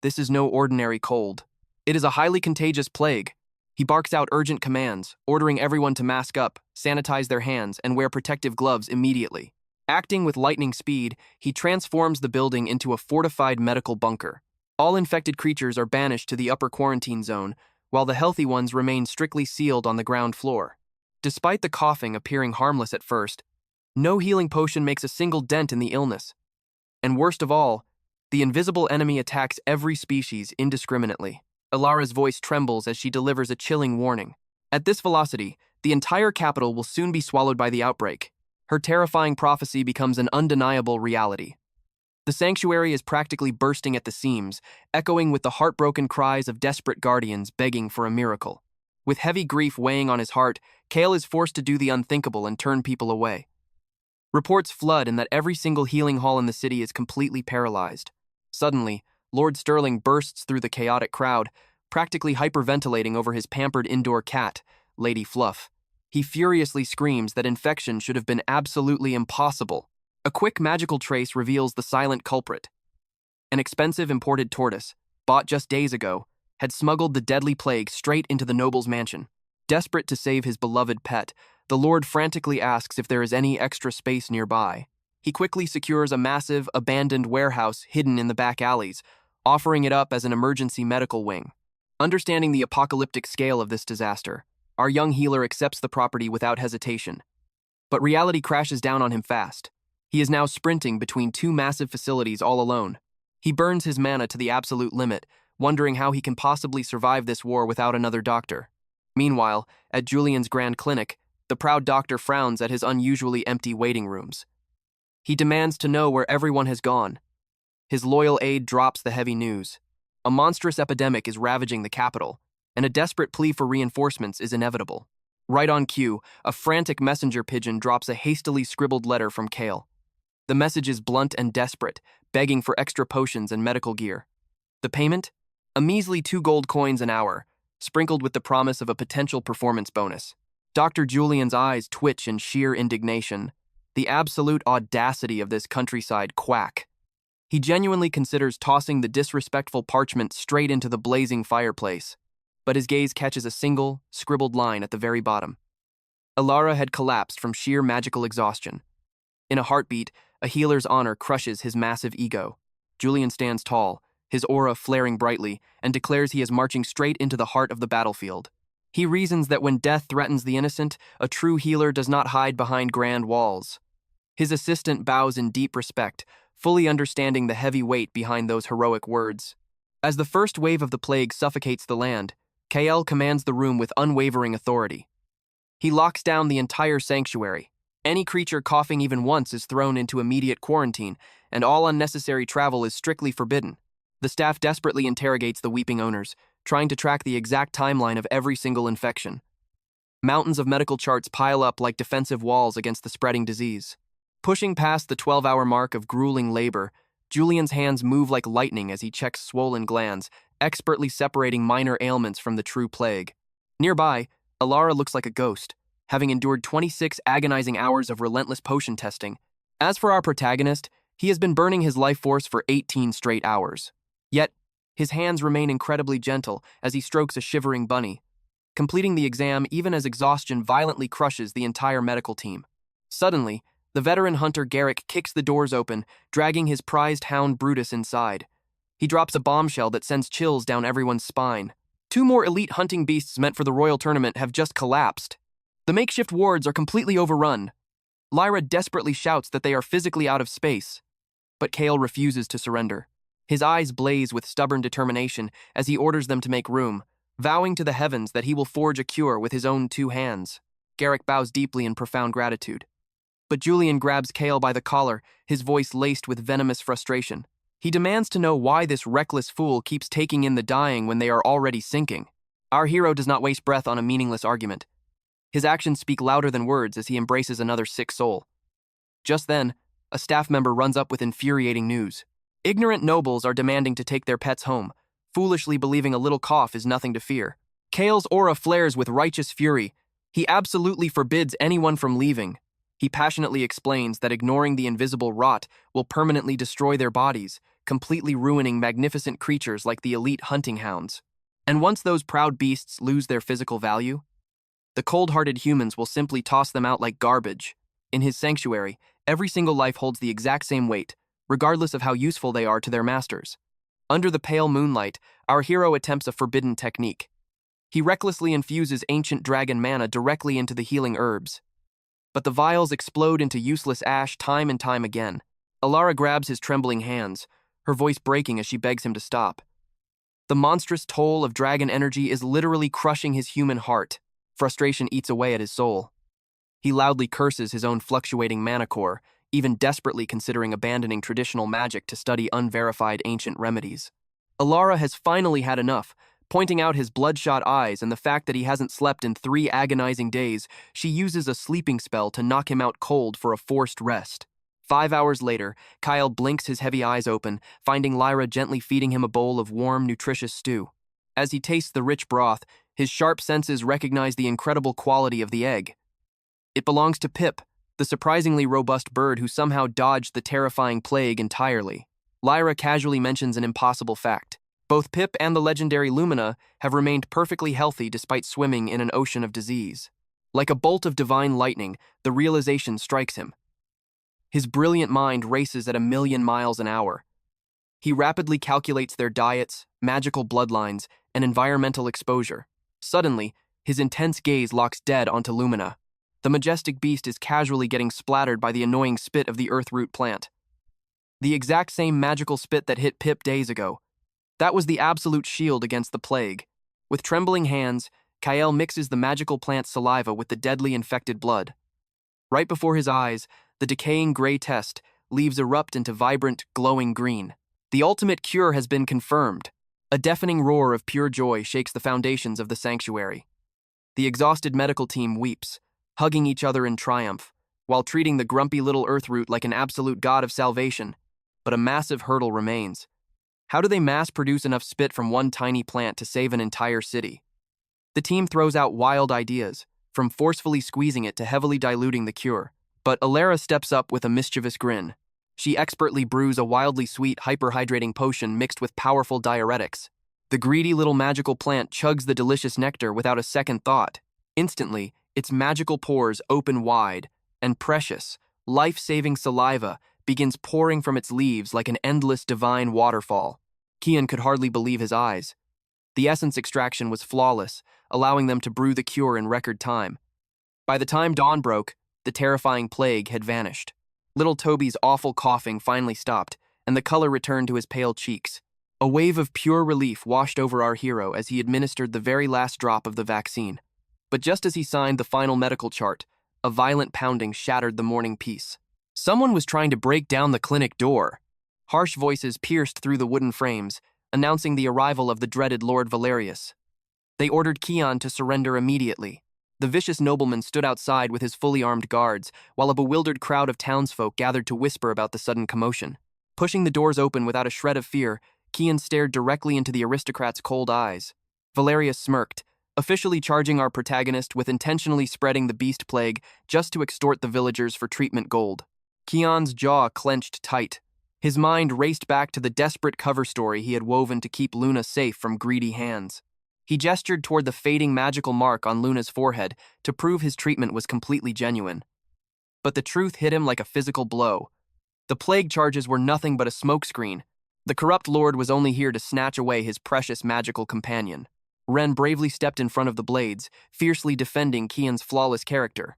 S1: This is no ordinary cold. It is a highly contagious plague. He barks out urgent commands, ordering everyone to mask up, sanitize their hands, and wear protective gloves immediately. Acting with lightning speed, he transforms the building into a fortified medical bunker. All infected creatures are banished to the upper quarantine zone, while the healthy ones remain strictly sealed on the ground floor. Despite the coughing appearing harmless at first, no healing potion makes a single dent in the illness. And worst of all, the invisible enemy attacks every species indiscriminately. Ilara's voice trembles as she delivers a chilling warning. At this velocity, the entire capital will soon be swallowed by the outbreak. Her terrifying prophecy becomes an undeniable reality. The sanctuary is practically bursting at the seams, echoing with the heartbroken cries of desperate guardians begging for a miracle. With heavy grief weighing on his heart, Kale is forced to do the unthinkable and turn people away. Reports flood in that every single healing hall in the city is completely paralyzed. Suddenly, Lord Sterling bursts through the chaotic crowd, practically hyperventilating over his pampered indoor cat, Lady Fluff. He furiously screams that infection should have been absolutely impossible. A quick magical trace reveals the silent culprit. An expensive imported tortoise, bought just days ago, had smuggled the deadly plague straight into the noble's mansion. Desperate to save his beloved pet, the lord frantically asks if there is any extra space nearby. He quickly secures a massive, abandoned warehouse hidden in the back alleys, offering it up as an emergency medical wing. Understanding the apocalyptic scale of this disaster, our young healer accepts the property without hesitation. But reality crashes down on him fast. He is now sprinting between two massive facilities all alone. He burns his mana to the absolute limit, wondering how he can possibly survive this war without another doctor. Meanwhile, at Julian's grand clinic, the proud doctor frowns at his unusually empty waiting rooms. He demands to know where everyone has gone. His loyal aide drops the heavy news. A monstrous epidemic is ravaging the capital, and a desperate plea for reinforcements is inevitable. Right on cue, a frantic messenger pigeon drops a hastily scribbled letter from Kale. The message is blunt and desperate, begging for extra potions and medical gear. The payment? A measly 2 gold coins an hour, sprinkled with the promise of a potential performance bonus. Dr. Julian's eyes twitch in sheer indignation. The absolute audacity of this countryside quack. He genuinely considers tossing the disrespectful parchment straight into the blazing fireplace, but his gaze catches a single, scribbled line at the very bottom. Ilara had collapsed from sheer magical exhaustion. In a heartbeat, a healer's honor crushes his massive ego. Julian stands tall, his aura flaring brightly, and declares he is marching straight into the heart of the battlefield. He reasons that when death threatens the innocent, a true healer does not hide behind grand walls. His assistant bows in deep respect, fully understanding the heavy weight behind those heroic words. As the first wave of the plague suffocates the land, Kael commands the room with unwavering authority. He locks down the entire sanctuary. Any creature coughing even once is thrown into immediate quarantine, and all unnecessary travel is strictly forbidden. The staff desperately interrogates the weeping owners, trying to track the exact timeline of every single infection. Mountains of medical charts pile up like defensive walls against the spreading disease. Pushing past the 12-hour mark of grueling labor, Julian's hands move like lightning as he checks swollen glands, expertly separating minor ailments from the true plague. Nearby, Alara looks like a ghost, having endured 26 agonizing hours of relentless potion testing. As for our protagonist, he has been burning his life force for 18 straight hours. Yet, his hands remain incredibly gentle as he strokes a shivering bunny, completing the exam even as exhaustion violently crushes the entire medical team. Suddenly, the veteran hunter Garrick kicks the doors open, dragging his prized hound Brutus inside. He drops a bombshell that sends chills down everyone's spine. 2 more elite hunting beasts meant for the royal tournament have just collapsed. The makeshift wards are completely overrun. Lyra desperately shouts that they are physically out of space, but Kale refuses to surrender. His eyes blaze with stubborn determination as he orders them to make room, vowing to the heavens that he will forge a cure with his own 2 hands. Garrick bows deeply in profound gratitude. But Julian grabs Kale by the collar, his voice laced with venomous frustration. He demands to know why this reckless fool keeps taking in the dying when they are already sinking. Our hero does not waste breath on a meaningless argument. His actions speak louder than words as he embraces another sick soul. Just then, a staff member runs up with infuriating news. Ignorant nobles are demanding to take their pets home, foolishly believing a little cough is nothing to fear. Kale's aura flares with righteous fury. He absolutely forbids anyone from leaving. He passionately explains that ignoring the invisible rot will permanently destroy their bodies, completely ruining magnificent creatures like the elite hunting hounds. And once those proud beasts lose their physical value, the cold-hearted humans will simply toss them out like garbage. In his sanctuary, every single life holds the exact same weight, regardless of how useful they are to their masters. Under the pale moonlight, our hero attempts a forbidden technique. He recklessly infuses ancient dragon mana directly into the healing herbs. But the vials explode into useless ash time and time again. Alara grabs his trembling hands, her voice breaking as she begs him to stop. The monstrous toll of dragon energy is literally crushing his human heart. Frustration eats away at his soul. He loudly curses his own fluctuating mana core, even desperately considering abandoning traditional magic to study unverified ancient remedies. Alara has finally had enough. Pointing out his bloodshot eyes and the fact that he hasn't slept in 3 agonizing days, she uses a sleeping spell to knock him out cold for a forced rest. 5 hours later, Kyle blinks his heavy eyes open, finding Lyra gently feeding him a bowl of warm, nutritious stew. As he tastes the rich broth, his sharp senses recognize the incredible quality of the egg. It belongs to Pip, the surprisingly robust bird who somehow dodged the terrifying plague entirely. Lyra casually mentions an impossible fact. Both Pip and the legendary Lumina have remained perfectly healthy despite swimming in an ocean of disease. Like a bolt of divine lightning, the realization strikes him. His brilliant mind races at 1,000,000 miles an hour. He rapidly calculates their diets, magical bloodlines, and environmental exposure. Suddenly, his intense gaze locks dead onto Lumina. The majestic beast is casually getting splattered by the annoying spit of the earthroot plant. The exact same magical spit that hit Pip days ago. That was the absolute shield against the plague. With trembling hands, Kyle mixes the magical plant's saliva with the deadly infected blood. Right before his eyes, the decaying gray test leaves erupt into vibrant, glowing green. The ultimate cure has been confirmed. A deafening roar of pure joy shakes the foundations of the sanctuary. The exhausted medical team weeps, hugging each other in triumph, while treating the grumpy little earthroot like an absolute god of salvation. But a massive hurdle remains. How do they mass-produce enough spit from one tiny plant to save an entire city? The team throws out wild ideas, from forcefully squeezing it to heavily diluting the cure. But Alara steps up with a mischievous grin. She expertly brews a wildly sweet, hyperhydrating potion mixed with powerful diuretics. The greedy little magical plant chugs the delicious nectar without a second thought. Instantly, its magical pores open wide, and precious, life-saving saliva begins pouring from its leaves like an endless divine waterfall. Kian could hardly believe his eyes. The essence extraction was flawless, allowing them to brew the cure in record time. By the time dawn broke, the terrifying plague had vanished. Little Toby's awful coughing finally stopped, and the color returned to his pale cheeks. A wave of pure relief washed over our hero as he administered the very last drop of the vaccine. But just as he signed the final medical chart, a violent pounding shattered the morning peace. Someone was trying to break down the clinic door. Harsh voices pierced through the wooden frames, announcing the arrival of the dreaded Lord Valerius. They ordered Kian to surrender immediately. The vicious nobleman stood outside with his fully armed guards, while a bewildered crowd of townsfolk gathered to whisper about the sudden commotion. Pushing the doors open without a shred of fear, Kian stared directly into the aristocrat's cold eyes. Valerius smirked, officially charging our protagonist with intentionally spreading the beast plague just to extort the villagers for treatment gold. Kian's jaw clenched tight. His mind raced back to the desperate cover story he had woven to keep Luna safe from greedy hands. He gestured toward the fading magical mark on Luna's forehead to prove his treatment was completely genuine. But the truth hit him like a physical blow. The plague charges were nothing but a smokescreen. The corrupt lord was only here to snatch away his precious magical companion. Ren bravely stepped in front of the blades, fiercely defending Kian's flawless character.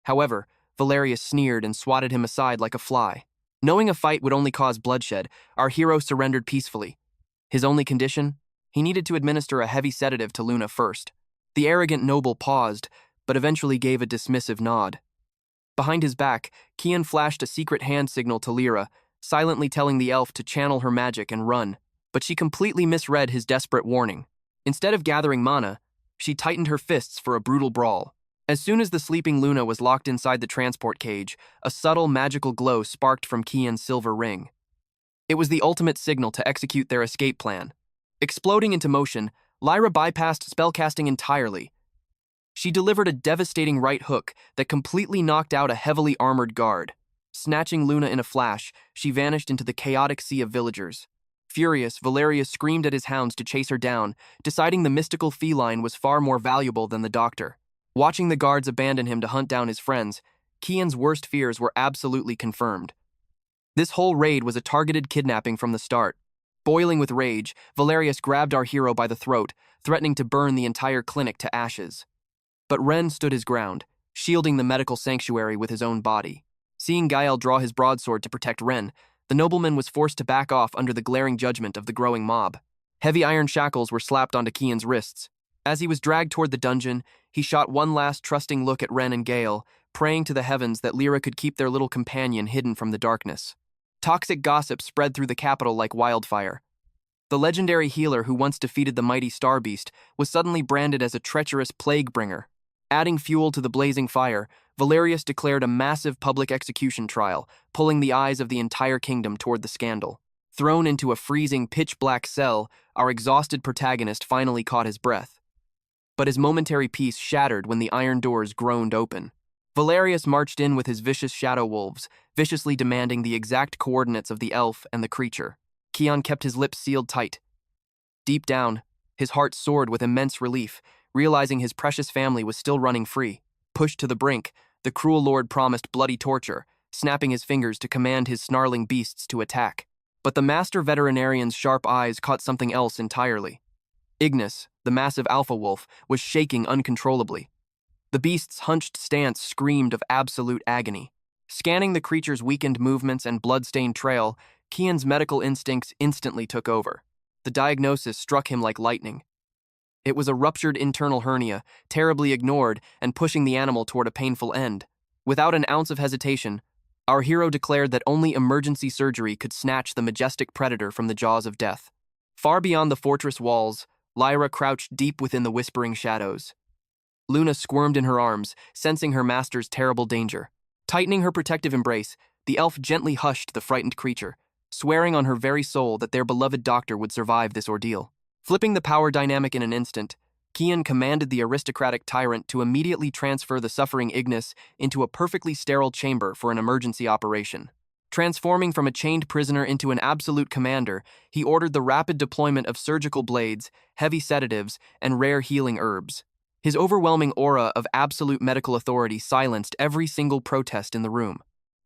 S1: However, Valerius sneered and swatted him aside like a fly. Knowing a fight would only cause bloodshed, our hero surrendered peacefully. His only condition? He needed to administer a heavy sedative to Luna first. The arrogant noble paused, but eventually gave a dismissive nod. Behind his back, Kian flashed a secret hand signal to Lyra, silently telling the elf to channel her magic and run, but she completely misread his desperate warning. Instead of gathering mana, she tightened her fists for a brutal brawl. As soon as the sleeping Luna was locked inside the transport cage, a subtle magical glow sparked from Kian's silver ring. It was the ultimate signal to execute their escape plan. Exploding into motion, Lyra bypassed spellcasting entirely. She delivered a devastating right hook that completely knocked out a heavily armored guard. Snatching Luna in a flash, she vanished into the chaotic sea of villagers. Furious, Valerius screamed at his hounds to chase her down, deciding the mystical feline was far more valuable than the doctor. Watching the guards abandon him to hunt down his friends, Kian's worst fears were absolutely confirmed. This whole raid was a targeted kidnapping from the start. Boiling with rage, Valerius grabbed our hero by the throat, threatening to burn the entire clinic to ashes. But Ren stood his ground, shielding the medical sanctuary with his own body. Seeing Gael draw his broadsword to protect Ren, the nobleman was forced to back off under the glaring judgment of the growing mob. Heavy iron shackles were slapped onto Kian's wrists. As he was dragged toward the dungeon, he shot one last trusting look at Ren and Gael, praying to the heavens that Lyra could keep their little companion hidden from the darkness. Toxic gossip spread through the capital like wildfire. The legendary healer who once defeated the mighty Star Beast was suddenly branded as a treacherous plague bringer. Adding fuel to the blazing fire, Valerius declared a massive public execution trial, pulling the eyes of the entire kingdom toward the scandal. Thrown into a freezing, pitch-black cell, our exhausted protagonist finally caught his breath. But his momentary peace shattered when the iron doors groaned open. Valerius marched in with his vicious shadow wolves, viciously demanding the exact coordinates of the elf and the creature. Kian kept his lips sealed tight. Deep down, his heart soared with immense relief, realizing his precious family was still running free. Pushed to the brink, the cruel lord promised bloody torture, snapping his fingers to command his snarling beasts to attack. But the master veterinarian's sharp eyes caught something else entirely. Ignis, the massive alpha wolf, was shaking uncontrollably. The beast's hunched stance screamed of absolute agony. Scanning the creature's weakened movements and blood-stained trail, Kian's medical instincts instantly took over. The diagnosis struck him like lightning. It was a ruptured internal hernia, terribly ignored and pushing the animal toward a painful end. Without an ounce of hesitation, our hero declared that only emergency surgery could snatch the majestic predator from the jaws of death. Far beyond the fortress walls, Lyra crouched deep within the whispering shadows. Luna squirmed in her arms, sensing her master's terrible danger. Tightening her protective embrace, the elf gently hushed the frightened creature, swearing on her very soul that their beloved doctor would survive this ordeal. Flipping the power dynamic in an instant, Kian commanded the aristocratic tyrant to immediately transfer the suffering Ignis into a perfectly sterile chamber for an emergency operation. Transforming from a chained prisoner into an absolute commander, he ordered the rapid deployment of surgical blades, heavy sedatives, and rare healing herbs. His overwhelming aura of absolute medical authority silenced every single protest in the room.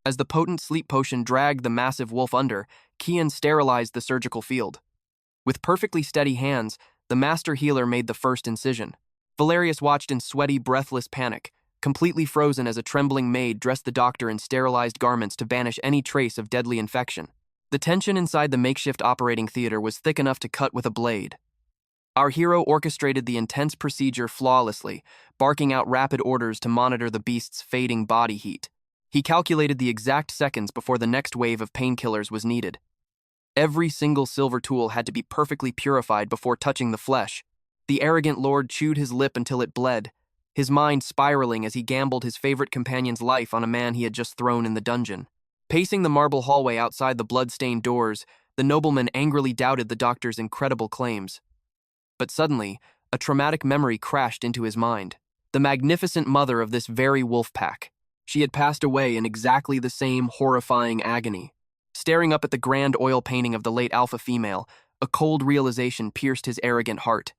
S1: As the potent sleep potion dragged the massive wolf under, Kian sterilized the surgical field. With perfectly steady hands, the master healer made the first incision. Valerius watched in sweaty, breathless panic, completely frozen as a trembling maid dressed the doctor in sterilized garments to banish any trace of deadly infection. The tension inside the makeshift operating theater was thick enough to cut with a blade. Our hero orchestrated the intense procedure flawlessly, barking out rapid orders to monitor the beast's fading body heat. He calculated the exact seconds before the next wave of painkillers was needed. Every single silver tool had to be perfectly purified before touching the flesh. The arrogant lord chewed his lip until it bled, his mind spiraling as he gambled his favorite companion's life on a man he had just thrown in the dungeon. Pacing the marble hallway outside the blood-stained doors, the nobleman angrily doubted the doctor's incredible claims. But suddenly, a traumatic memory crashed into his mind. The magnificent mother of this very wolf pack. She had passed away in exactly the same horrifying agony. Staring up at the grand oil painting of the late alpha female, a cold realization pierced his arrogant heart.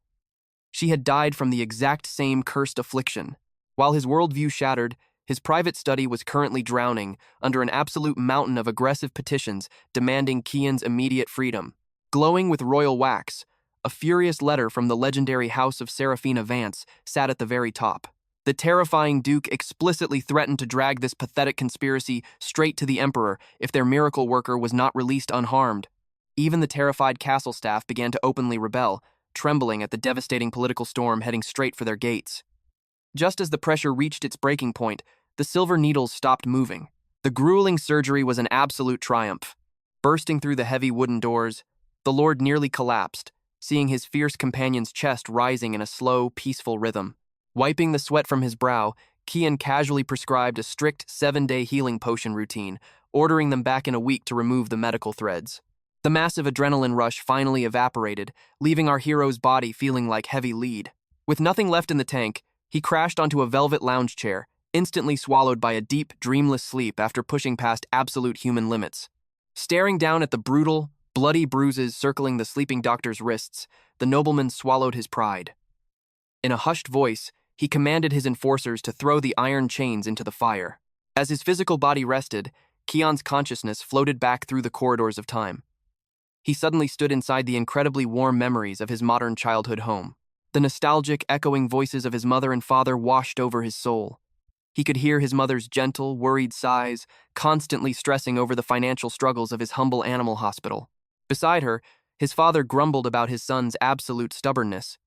S1: She had died from the exact same cursed affliction. While his worldview shattered, his private study was currently drowning under an absolute mountain of aggressive petitions demanding Kian's immediate freedom. Glowing with royal wax, a furious letter from the legendary House of Seraphina Vance sat at the very top. The terrifying Duke explicitly threatened to drag this pathetic conspiracy straight to the Emperor if their miracle worker was not released unharmed. Even the terrified castle staff began to openly rebel, trembling at the devastating political storm heading straight for their gates. Just as the pressure reached its breaking point, the silver needles stopped moving. The grueling surgery was an absolute triumph. Bursting through the heavy wooden doors, the Lord nearly collapsed, seeing his fierce companion's chest rising in a slow, peaceful rhythm. Wiping the sweat from his brow, Kian casually prescribed a strict 7-day healing potion routine, ordering them back in a week to remove the medical threads. The massive adrenaline rush finally evaporated, leaving our hero's body feeling like heavy lead. With nothing left in the tank, he crashed onto a velvet lounge chair, instantly swallowed by a deep, dreamless sleep after pushing past absolute human limits. Staring down at the brutal, bloody bruises circling the sleeping doctor's wrists, the nobleman swallowed his pride. In a hushed voice, he commanded his enforcers to throw the iron chains into the fire. As his physical body rested, Kian's consciousness floated back through the corridors of time. He suddenly stood inside the incredibly warm memories of his modern childhood home. The nostalgic, echoing voices of his mother and father washed over his soul. He could hear his mother's gentle, worried sighs, constantly stressing over the financial struggles of his humble animal hospital. Beside her, his father grumbled about his son's absolute stubbornness.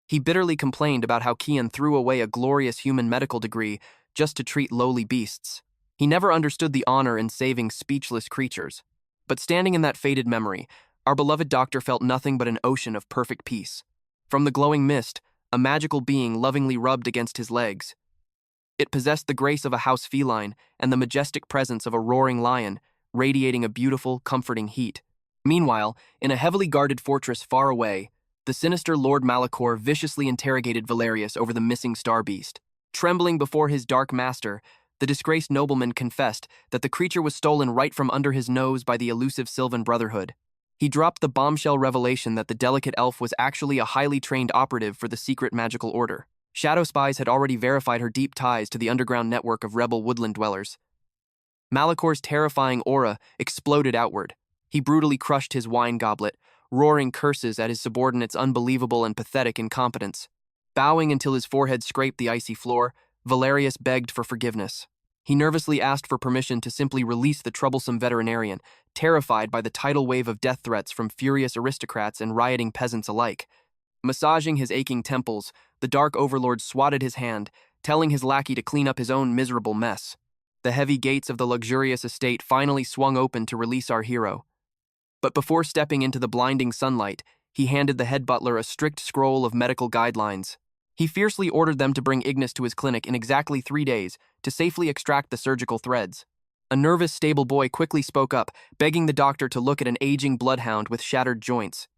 S1: He bitterly complained about how Kian threw away a glorious human medical degree just to treat lowly beasts. He never understood the honor in saving speechless creatures. But standing in that faded memory, our beloved doctor felt nothing but an ocean of perfect peace. From the glowing mist, a magical being lovingly rubbed against his legs. It possessed the grace of a house feline and the majestic presence of a roaring lion, radiating a beautiful, comforting heat. Meanwhile, in a heavily guarded fortress far away, the sinister Lord Malachor viciously interrogated Valerius over the missing star beast. Trembling before his dark master, the disgraced nobleman confessed that the creature was stolen right from under his nose by the elusive Sylvan Brotherhood. He dropped the bombshell revelation that the delicate elf was actually a highly trained operative for the secret magical order. Shadow spies had already verified her deep ties to the underground network of rebel woodland dwellers. Malachor's terrifying aura exploded outward. He brutally crushed his wine goblet, roaring curses at his subordinates' unbelievable and pathetic incompetence. Bowing until his forehead scraped the icy floor, Valerius begged for forgiveness. He nervously asked for permission to simply release the troublesome veterinarian, terrified by the tidal wave of death threats from furious aristocrats and rioting peasants alike. Massaging his aching temples, the Dark Overlord swatted his hand, telling his lackey to clean up his own miserable mess. The heavy gates of the luxurious estate finally swung open to release our hero. But before stepping into the blinding sunlight, he handed the head butler a strict scroll of medical guidelines. He fiercely ordered them to bring Ignis to his clinic in exactly 3 days to safely extract the surgical threads. A nervous stable boy quickly spoke up, begging the doctor to look at an aging bloodhound with shattered joints.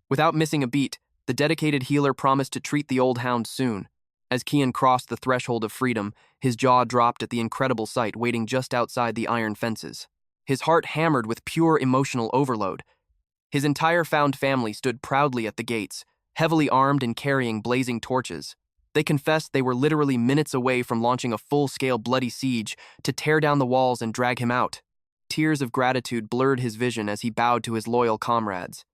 S1: Without missing a beat, the dedicated healer promised to treat the old hound soon. As Kian crossed the threshold of freedom, his jaw dropped at the incredible sight waiting just outside the iron fences. His heart hammered with pure emotional overload. His entire found family stood proudly at the gates, heavily armed and carrying blazing torches. They confessed they were literally minutes away from launching a full-scale bloody siege to tear down the walls and drag him out. Tears of gratitude blurred his vision as he bowed to his loyal comrades.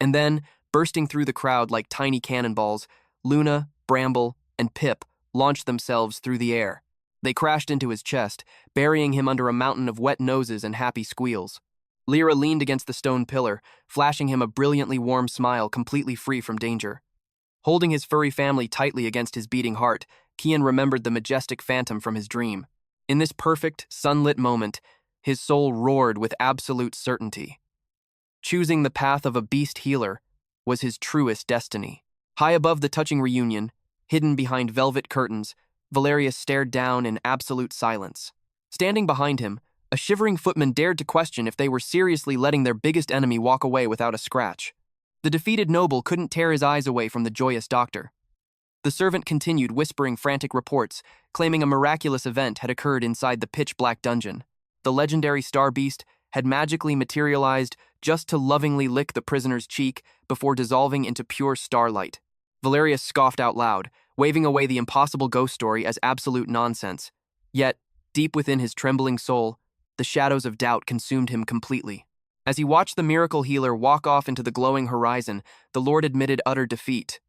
S1: And then, bursting through the crowd like tiny cannonballs, Luna, Bramble, and Pip launched themselves through the air. They crashed into his chest, burying him under a mountain of wet noses and happy squeals. Lyra leaned against the stone pillar, flashing him a brilliantly warm smile completely free from danger. Holding his furry family tightly against his beating heart, Kian remembered the majestic phantom from his dream. In this perfect, sunlit moment, his soul roared with absolute certainty. Choosing the path of a beast healer was his truest destiny. High above the touching reunion, hidden behind velvet curtains, Valerius stared down in absolute silence. Standing behind him, a shivering footman dared to question if they were seriously letting their biggest enemy walk away without a scratch. The defeated noble couldn't tear his eyes away from the joyous doctor. The servant continued whispering frantic reports, claiming a miraculous event had occurred inside the pitch-black dungeon. The legendary star beast had magically materialized just to lovingly lick the prisoner's cheek before dissolving into pure starlight. Valerius scoffed out loud, waving away the impossible ghost story as absolute nonsense. Yet, deep within his trembling soul, the shadows of doubt consumed him completely. As he watched the miracle healer walk off into the glowing horizon, the Lord admitted utter defeat.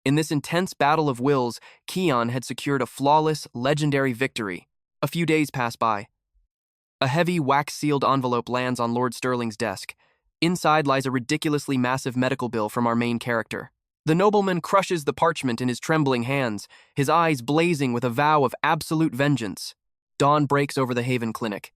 S1: In this intense battle of wills, Keon had secured a flawless, legendary victory. A few days pass by. A heavy, wax-sealed envelope lands on Lord Sterling's desk. Inside lies a ridiculously massive medical bill from our main character. The nobleman crushes the parchment in his trembling hands, his eyes blazing with a vow of absolute vengeance. Dawn breaks over the Haven Clinic.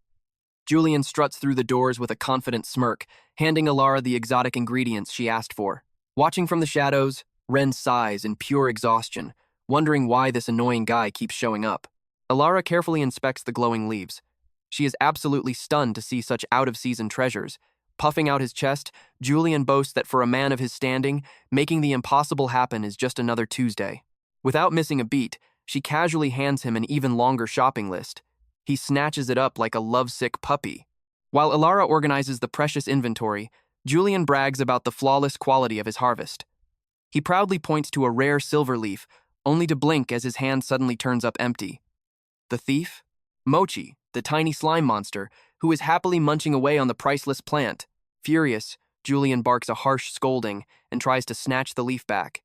S1: Julian struts through the doors with a confident smirk, handing Alara the exotic ingredients she asked for. Watching from the shadows, Ren sighs in pure exhaustion, wondering why this annoying guy keeps showing up. Alara carefully inspects the glowing leaves. She is absolutely stunned to see such out-of-season treasures. Puffing out his chest, Julian boasts that for a man of his standing, making the impossible happen is just another Tuesday. Without missing a beat, she casually hands him an even longer shopping list. He snatches it up like a lovesick puppy. While Alara organizes the precious inventory, Julian brags about the flawless quality of his harvest. He proudly points to a rare silver leaf, only to blink as his hand suddenly turns up empty. The thief? Mochi, the tiny slime monster, who is happily munching away on the priceless plant. Furious, Julian barks a harsh scolding and tries to snatch the leaf back.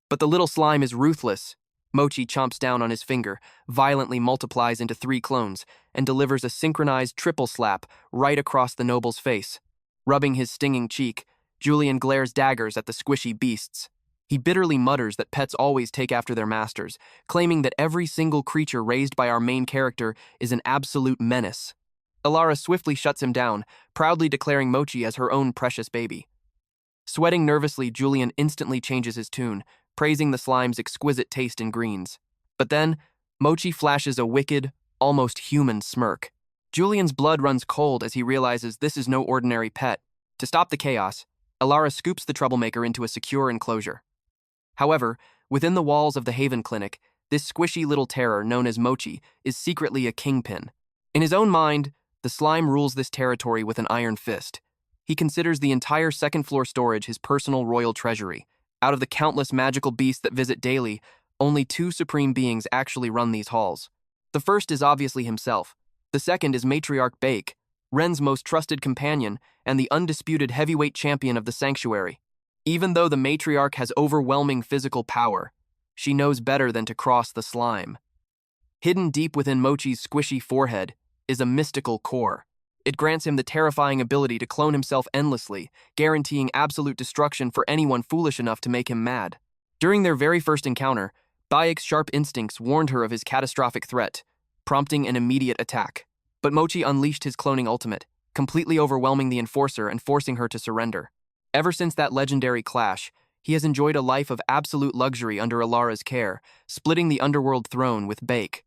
S1: But the little slime is ruthless. Mochi chomps down on his finger, violently multiplies into 3 clones, and delivers a synchronized triple slap right across the noble's face. Rubbing his stinging cheek, Julian glares daggers at the squishy beasts. He bitterly mutters that pets always take after their masters, claiming that every single creature raised by our main character is an absolute menace. Alara swiftly shuts him down, proudly declaring Mochi as her own precious baby. Sweating nervously, Julian instantly changes his tune, praising the slime's exquisite taste in greens. But then, Mochi flashes a wicked, almost human smirk. Julian's blood runs cold as he realizes this is no ordinary pet. To stop the chaos, Alara scoops the troublemaker into a secure enclosure. However, within the walls of the Haven Clinic, this squishy little terror known as Mochi is secretly a kingpin. In his own mind, the slime rules this territory with an iron fist. He considers the entire second-floor storage his personal royal treasury. Out of the countless magical beasts that visit daily, only 2 supreme beings actually run these halls. The first is obviously himself. The second is Matriarch Bake, Ren's most trusted companion and the undisputed heavyweight champion of the sanctuary. Even though the matriarch has overwhelming physical power, she knows better than to cross the slime. Hidden deep within Mochi's squishy forehead is a mystical core. It grants him the terrifying ability to clone himself endlessly, guaranteeing absolute destruction for anyone foolish enough to make him mad. During their very first encounter, Bayek's sharp instincts warned her of his catastrophic threat, prompting an immediate attack. But Mochi unleashed his cloning ultimate, completely overwhelming the enforcer and forcing her to surrender. Ever since that legendary clash, he has enjoyed a life of absolute luxury under Alara's care, splitting the underworld throne with Bake.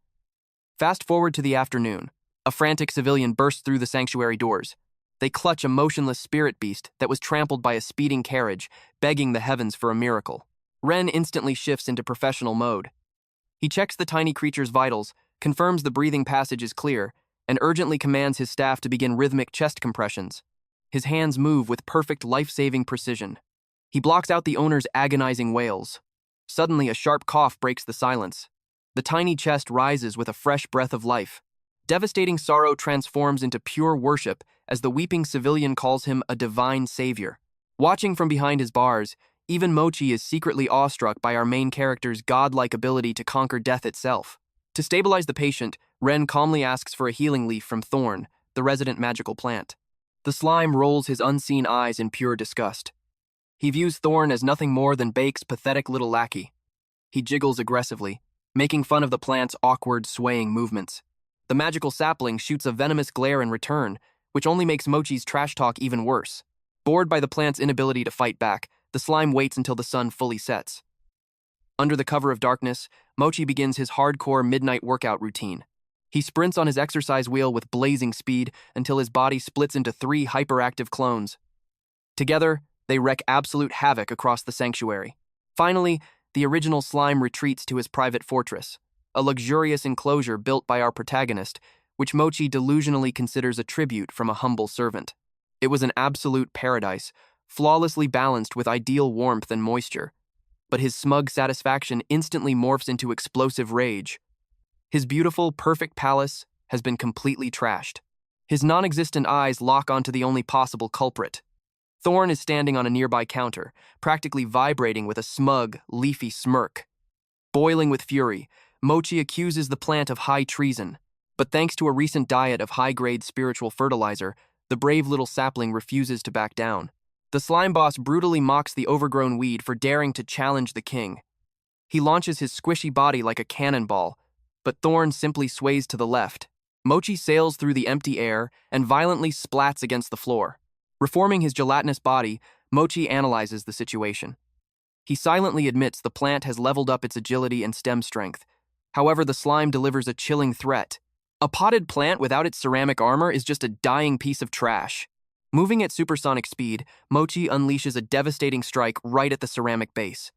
S1: Fast forward to the afternoon. A frantic civilian bursts through the sanctuary doors. They clutch a motionless spirit beast that was trampled by a speeding carriage, begging the heavens for a miracle. Ren instantly shifts into professional mode. He checks the tiny creature's vitals, confirms the breathing passage is clear, and urgently commands his staff to begin rhythmic chest compressions. His hands move with perfect life-saving precision. He blocks out the owner's agonizing wails. Suddenly, a sharp cough breaks the silence. The tiny chest rises with a fresh breath of life. Devastating sorrow transforms into pure worship as the weeping civilian calls him a divine savior. Watching from behind his bars, even Mochi is secretly awestruck by our main character's godlike ability to conquer death itself. To stabilize the patient, Ren calmly asks for a healing leaf from Thorn, the resident magical plant. The slime rolls his unseen eyes in pure disgust. He views Thorn as nothing more than Bake's pathetic little lackey. He jiggles aggressively, making fun of the plant's awkward, swaying movements. The magical sapling shoots a venomous glare in return, which only makes Mochi's trash talk even worse. Bored by the plant's inability to fight back, the slime waits until the sun fully sets. Under the cover of darkness, Mochi begins his hardcore midnight workout routine. He sprints on his exercise wheel with blazing speed until his body splits into 3 hyperactive clones. Together, they wreak absolute havoc across the sanctuary. Finally, the original slime retreats to his private fortress, a luxurious enclosure built by our protagonist, which Mochi delusionally considers a tribute from a humble servant. It was an absolute paradise, flawlessly balanced with ideal warmth and moisture. But his smug satisfaction instantly morphs into explosive rage. His beautiful, perfect palace has been completely trashed. His non-existent eyes lock onto the only possible culprit. Thorn is standing on a nearby counter, practically vibrating with a smug, leafy smirk. Boiling with fury, Mochi accuses the plant of high treason. But thanks to a recent diet of high-grade spiritual fertilizer, the brave little sapling refuses to back down. The slime boss brutally mocks the overgrown weed for daring to challenge the king. He launches his squishy body like a cannonball, but Thorn simply sways to the left. Mochi sails through the empty air and violently splats against the floor. Reforming his gelatinous body, Mochi analyzes the situation. He silently admits the plant has leveled up its agility and stem strength. However, the slime delivers a chilling threat. A potted plant without its ceramic armor is just a dying piece of trash. Moving at supersonic speed, Mochi unleashes a devastating strike right at the ceramic base.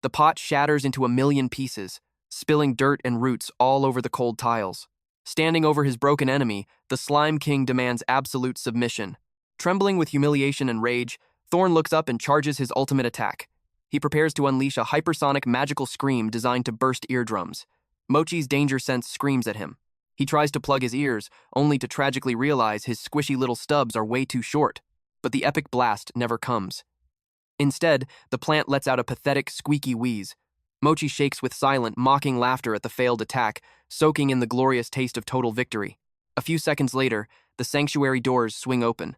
S1: The pot shatters into 1,000,000 pieces, spilling dirt and roots all over the cold tiles. Standing over his broken enemy, the Slime King demands absolute submission. Trembling with humiliation and rage, Thorn looks up and charges his ultimate attack. He prepares to unleash a hypersonic magical scream designed to burst eardrums. Mochi's danger sense screams at him. He tries to plug his ears, only to tragically realize his squishy little stubs are way too short. But the epic blast never comes. Instead, the plant lets out a pathetic, squeaky wheeze. Mochi shakes with silent, mocking laughter at the failed attack, soaking in the glorious taste of total victory. A few seconds later, the sanctuary doors swing open.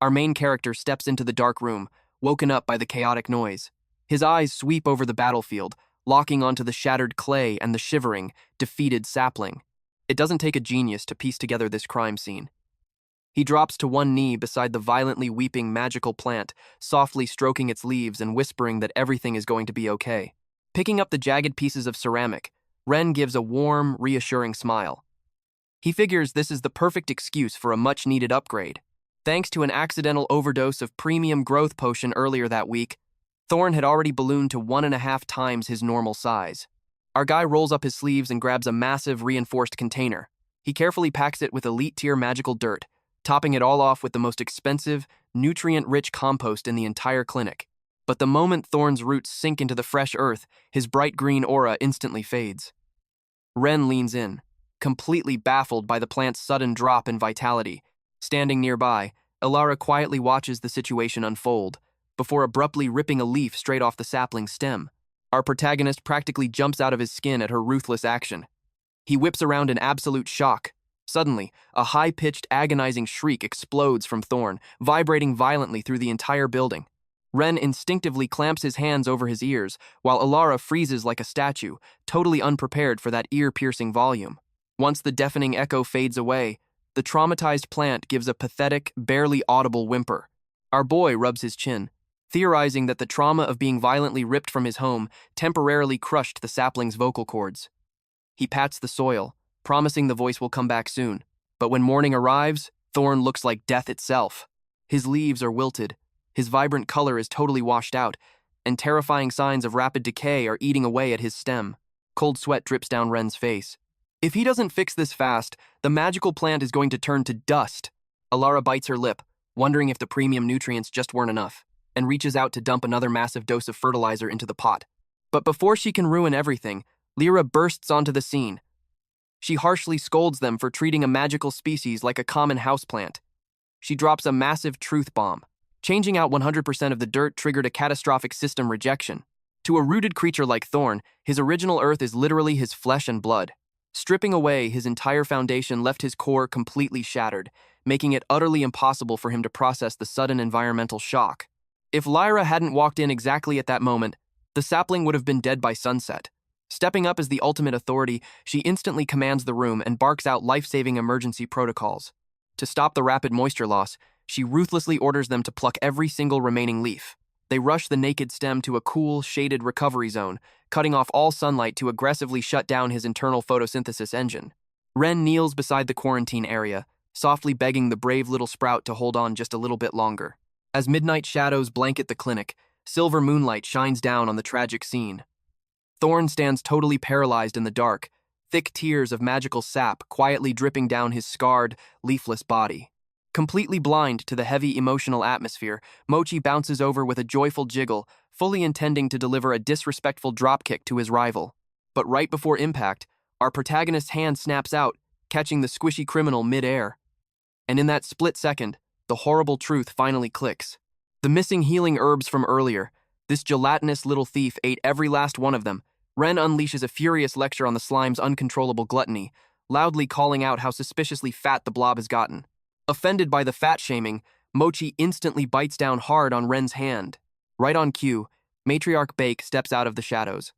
S1: Our main character steps into the dark room, woken up by the chaotic noise. His eyes sweep over the battlefield, locking onto the shattered clay and the shivering, defeated sapling. It doesn't take a genius to piece together this crime scene. He drops to one knee beside the violently weeping magical plant, softly stroking its leaves and whispering that everything is going to be okay. Picking up the jagged pieces of ceramic, Ren gives a warm, reassuring smile. He figures this is the perfect excuse for a much-needed upgrade. Thanks to an accidental overdose of premium growth potion earlier that week, Thorn had already ballooned to 1.5 times his normal size. Our guy rolls up his sleeves and grabs a massive reinforced container. He carefully packs it with elite-tier magical dirt, topping it all off with the most expensive, nutrient-rich compost in the entire clinic. But the moment Thorn's roots sink into the fresh earth, his bright green aura instantly fades. Ren leans in, completely baffled by the plant's sudden drop in vitality. Standing nearby, Ilara quietly watches the situation unfold, before abruptly ripping a leaf straight off the sapling's stem. Our protagonist practically jumps out of his skin at her ruthless action. He whips around in absolute shock. Suddenly, a high-pitched, agonizing shriek explodes from Thorn, vibrating violently through the entire building. Ren instinctively clamps his hands over his ears, while Ilara freezes like a statue, totally unprepared for that ear-piercing volume. Once the deafening echo fades away, the traumatized plant gives a pathetic, barely audible whimper. Our boy rubs his chin, theorizing that the trauma of being violently ripped from his home temporarily crushed the sapling's vocal cords. He pats the soil, promising the voice will come back soon. But when morning arrives, Thorn looks like death itself. His leaves are wilted, his vibrant color is totally washed out, and terrifying signs of rapid decay are eating away at his stem. Cold sweat drips down Ren's face. If he doesn't fix this fast, the magical plant is going to turn to dust. Ilara bites her lip, wondering if the premium nutrients just weren't enough, and reaches out to dump another massive dose of fertilizer into the pot. But before she can ruin everything, Lyra bursts onto the scene. She harshly scolds them for treating a magical species like a common houseplant. She drops a massive truth bomb. Changing out 100% of the dirt triggered a catastrophic system rejection. To a rooted creature like Thorn, his original Earth is literally his flesh and blood. Stripping away his entire foundation left his core completely shattered, making it utterly impossible for him to process the sudden environmental shock. If Lyra hadn't walked in exactly at that moment, the sapling would have been dead by sunset. Stepping up as the ultimate authority, she instantly commands the room and barks out life-saving emergency protocols. To stop the rapid moisture loss, she ruthlessly orders them to pluck every single remaining leaf. They rush the naked stem to a cool, shaded recovery zone, cutting off all sunlight to aggressively shut down his internal photosynthesis engine. Ren kneels beside the quarantine area, softly begging the brave little sprout to hold on just a little bit longer. As midnight shadows blanket the clinic, silver moonlight shines down on the tragic scene. Thorn stands totally paralyzed in the dark, thick tears of magical sap quietly dripping down his scarred, leafless body. Completely blind to the heavy emotional atmosphere, Mochi bounces over with a joyful jiggle, fully intending to deliver a disrespectful dropkick to his rival. But right before impact, our protagonist's hand snaps out, catching the squishy criminal mid-air. And in that split second, the horrible truth finally clicks. The missing healing herbs from earlier, this gelatinous little thief ate every last one of them. Ren unleashes a furious lecture on the slime's uncontrollable gluttony, loudly calling out how suspiciously fat the blob has gotten. Offended by the fat-shaming, Mochi instantly bites down hard on Ren's hand. Right on cue, Matriarch Bake steps out of the shadows.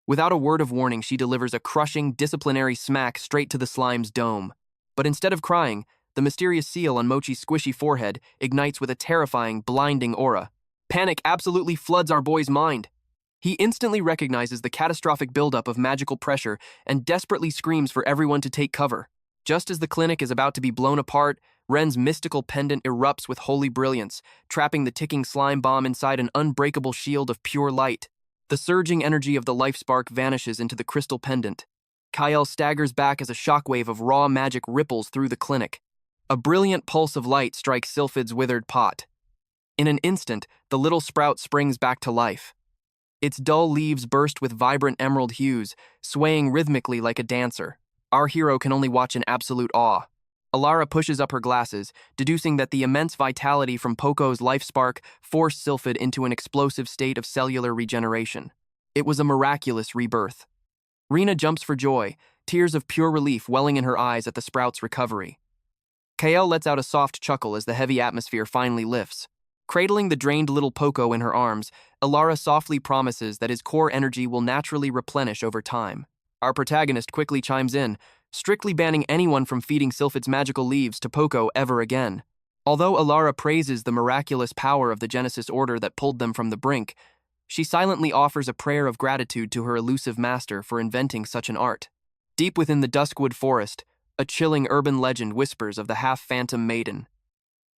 S1: Without a word of warning, she delivers a crushing, disciplinary smack straight to the slime's dome. But instead of crying, the mysterious seal on Mochi's squishy forehead ignites with a terrifying, blinding aura. Panic absolutely floods our boy's mind. He instantly recognizes the catastrophic buildup of magical pressure and desperately screams for everyone to take cover. Just as the clinic is about to be blown apart, Ren's mystical pendant erupts with holy brilliance, trapping the ticking slime bomb inside an unbreakable shield of pure light. The surging energy of the life spark vanishes into the crystal pendant. Kyle staggers back as a shockwave of raw magic ripples through the clinic. A brilliant pulse of light strikes Sylphid's withered pot. In an instant, the little sprout springs back to life. Its dull leaves burst with vibrant emerald hues, swaying rhythmically like a dancer. Our hero can only watch in absolute awe. Alara pushes up her glasses, deducing that the immense vitality from Poco's life spark forced Sylphid into an explosive state of cellular regeneration. It was a miraculous rebirth. Rena jumps for joy, tears of pure relief welling in her eyes at the sprout's recovery. Kael lets out a soft chuckle as the heavy atmosphere finally lifts. Cradling the drained little Poco in her arms, Alara softly promises that his core energy will naturally replenish over time. Our protagonist quickly chimes in, strictly banning anyone from feeding Sylphid's magical leaves to Poco ever again. Although Alara praises the miraculous power of the Genesis Order that pulled them from the brink, she silently offers a prayer of gratitude to her elusive master for inventing such an art. Deep within the Duskwood Forest, a chilling urban legend whispers of the half-phantom maiden.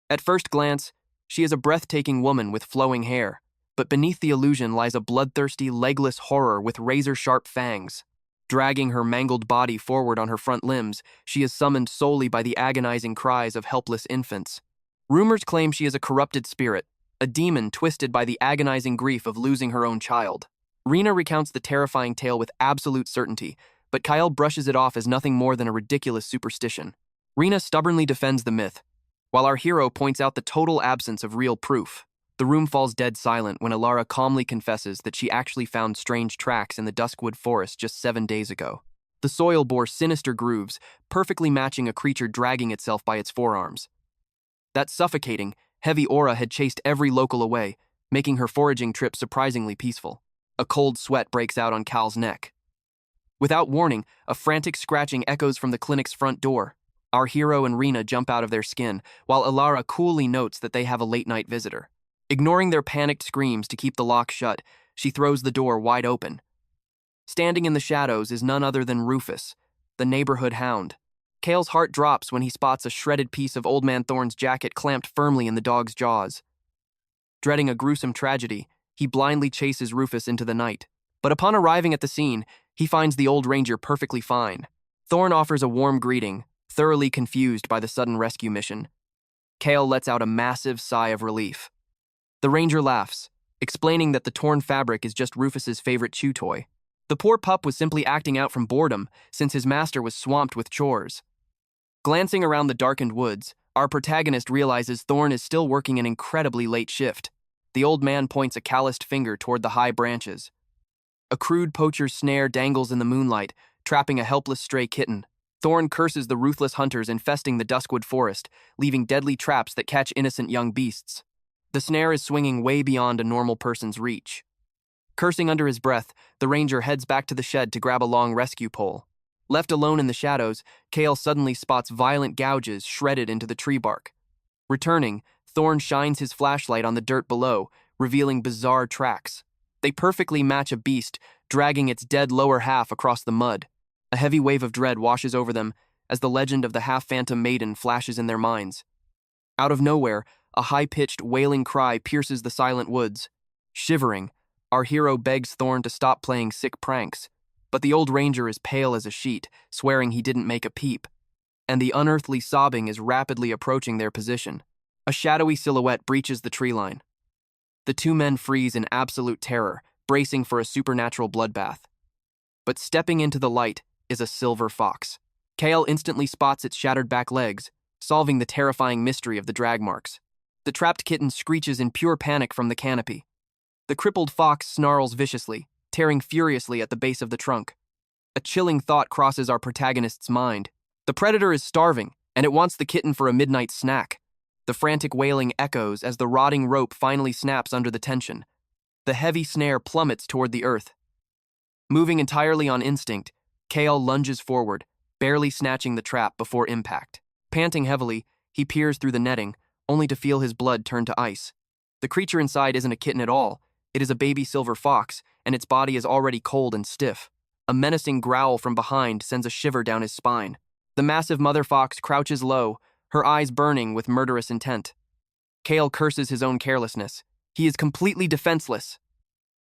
S1: At first glance, she is a breathtaking woman with flowing hair, but beneath the illusion lies a bloodthirsty, legless horror with razor-sharp fangs. Dragging her mangled body forward on her front limbs, she is summoned solely by the agonizing cries of helpless infants. Rumors claim she is a corrupted spirit, a demon twisted by the agonizing grief of losing her own child. Rena recounts the terrifying tale with absolute certainty, but Kyle brushes it off as nothing more than a ridiculous superstition. Rena stubbornly defends the myth, while our hero points out the total absence of real proof. The room falls dead silent when Alara calmly confesses that she actually found strange tracks in the Duskwood Forest just 7 days ago. The soil bore sinister grooves, perfectly matching a creature dragging itself by its forearms. That suffocating, heavy aura had chased every local away, making her foraging trip surprisingly peaceful. A cold sweat breaks out on Cal's neck. Without warning, a frantic scratching echoes from the clinic's front door. Our hero and Rena jump out of their skin, while Alara coolly notes that they have a late-night visitor. Ignoring their panicked screams to keep the lock shut, she throws the door wide open. Standing in the shadows is none other than Rufus, the neighborhood hound. Kale's heart drops when he spots a shredded piece of Old Man Thorn's jacket clamped firmly in the dog's jaws. Dreading a gruesome tragedy, he blindly chases Rufus into the night. But upon arriving at the scene, he finds the old ranger perfectly fine. Thorn offers a warm greeting, thoroughly confused by the sudden rescue mission. Kale lets out a massive sigh of relief. The ranger laughs, explaining that the torn fabric is just Rufus's favorite chew toy. The poor pup was simply acting out from boredom, since his master was swamped with chores. Glancing around the darkened woods, our protagonist realizes Thorn is still working an incredibly late shift. The old man points a calloused finger toward the high branches. A crude poacher's snare dangles in the moonlight, trapping a helpless stray kitten. Thorn curses the ruthless hunters infesting the Duskwood Forest, leaving deadly traps that catch innocent young beasts. The snare is swinging way beyond a normal person's reach. Cursing under his breath, the ranger heads back to the shed to grab a long rescue pole. Left alone in the shadows, Kale suddenly spots violent gouges shredded into the tree bark. Returning, Thorn shines his flashlight on the dirt below, revealing bizarre tracks. They perfectly match a beast, dragging its dead lower half across the mud. A heavy wave of dread washes over them as the legend of the half-phantom maiden flashes in their minds. Out of nowhere, a high-pitched, wailing cry pierces the silent woods. Shivering, our hero begs Thorn to stop playing sick pranks, but the old ranger is pale as a sheet, swearing he didn't make a peep. And the unearthly sobbing is rapidly approaching their position. A shadowy silhouette breaches the tree line. The two men freeze in absolute terror, bracing for a supernatural bloodbath. But stepping into the light is a silver fox. Kale instantly spots its shattered back legs, solving the terrifying mystery of the drag marks. The trapped kitten screeches in pure panic from the canopy. The crippled fox snarls viciously, tearing furiously at the base of the trunk. A chilling thought crosses our protagonist's mind. The predator is starving, and it wants the kitten for a midnight snack. The frantic wailing echoes as the rotting rope finally snaps under the tension. The heavy snare plummets toward the earth. Moving entirely on instinct, Kale lunges forward, barely snatching the trap before impact. Panting heavily, he peers through the netting, only to feel his blood turn to ice. The creature inside isn't a kitten at all. It is a baby silver fox, and its body is already cold and stiff. A menacing growl from behind sends a shiver down his spine. The massive mother fox crouches low, her eyes burning with murderous intent. Kale curses his own carelessness. He is completely defenseless.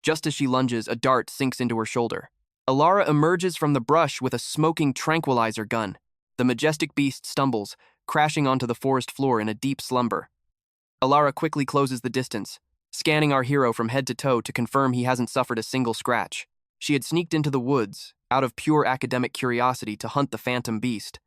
S1: Just as she lunges, a dart sinks into her shoulder. Alara emerges from the brush with a smoking tranquilizer gun. The majestic beast stumbles, crashing onto the forest floor in a deep slumber. Alara quickly closes the distance, scanning our hero from head to toe to confirm he hasn't suffered a single scratch. She had sneaked into the woods, out of pure academic curiosity, to hunt the phantom beast.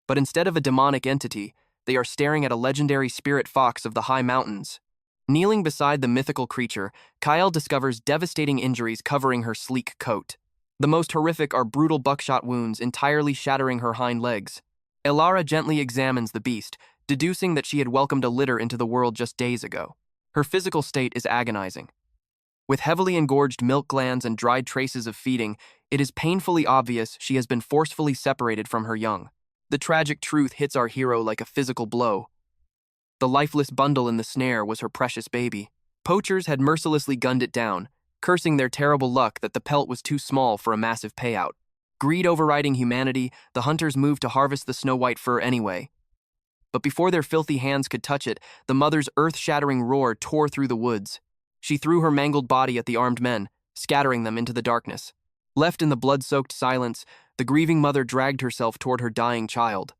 S1: But instead of a demonic entity, they are staring at a legendary spirit fox of the high mountains. Kneeling beside the mythical creature, Kyle discovers devastating injuries covering her sleek coat. The most horrific are brutal buckshot wounds entirely shattering her hind legs. Alara gently examines the beast, deducing that she had welcomed a litter into the world just days ago. Her physical state is agonizing. With heavily engorged milk glands and dried traces of feeding, it is painfully obvious she has been forcefully separated from her young. The tragic truth hits our hero like a physical blow. The lifeless bundle in the snare was her precious baby. Poachers had mercilessly gunned it down, cursing their terrible luck that the pelt was too small for a massive payout. Greed overriding humanity, the hunters moved to harvest the snow-white fur anyway. But before their filthy hands could touch it, the mother's earth-shattering roar tore through the woods. She threw her mangled body at the armed men, scattering them into the darkness. Left in the blood-soaked silence, the grieving mother dragged herself toward her dying child.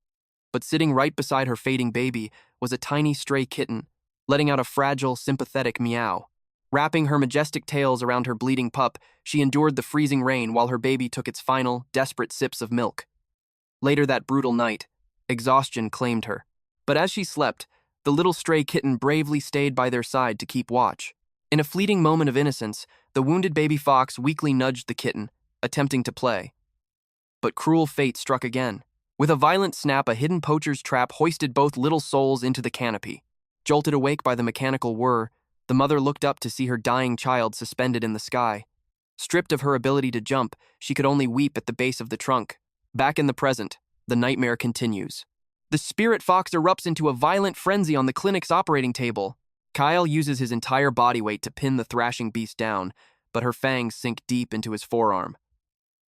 S1: But sitting right beside her fading baby was a tiny stray kitten, letting out a fragile, sympathetic meow. Wrapping her majestic tails around her bleeding pup, she endured the freezing rain while her baby took its final, desperate sips of milk. Later that brutal night, exhaustion claimed her. But as she slept, the little stray kitten bravely stayed by their side to keep watch. In a fleeting moment of innocence, the wounded baby fox weakly nudged the kitten, attempting to play. But cruel fate struck again. With a violent snap, a hidden poacher's trap hoisted both little souls into the canopy. Jolted awake by the mechanical whir, the mother looked up to see her dying child suspended in the sky. Stripped of her ability to jump, she could only weep at the base of the trunk. Back in the present, the nightmare continues. The spirit fox erupts into a violent frenzy on the clinic's operating table. Kyle uses his entire body weight to pin the thrashing beast down, but her fangs sink deep into his forearm.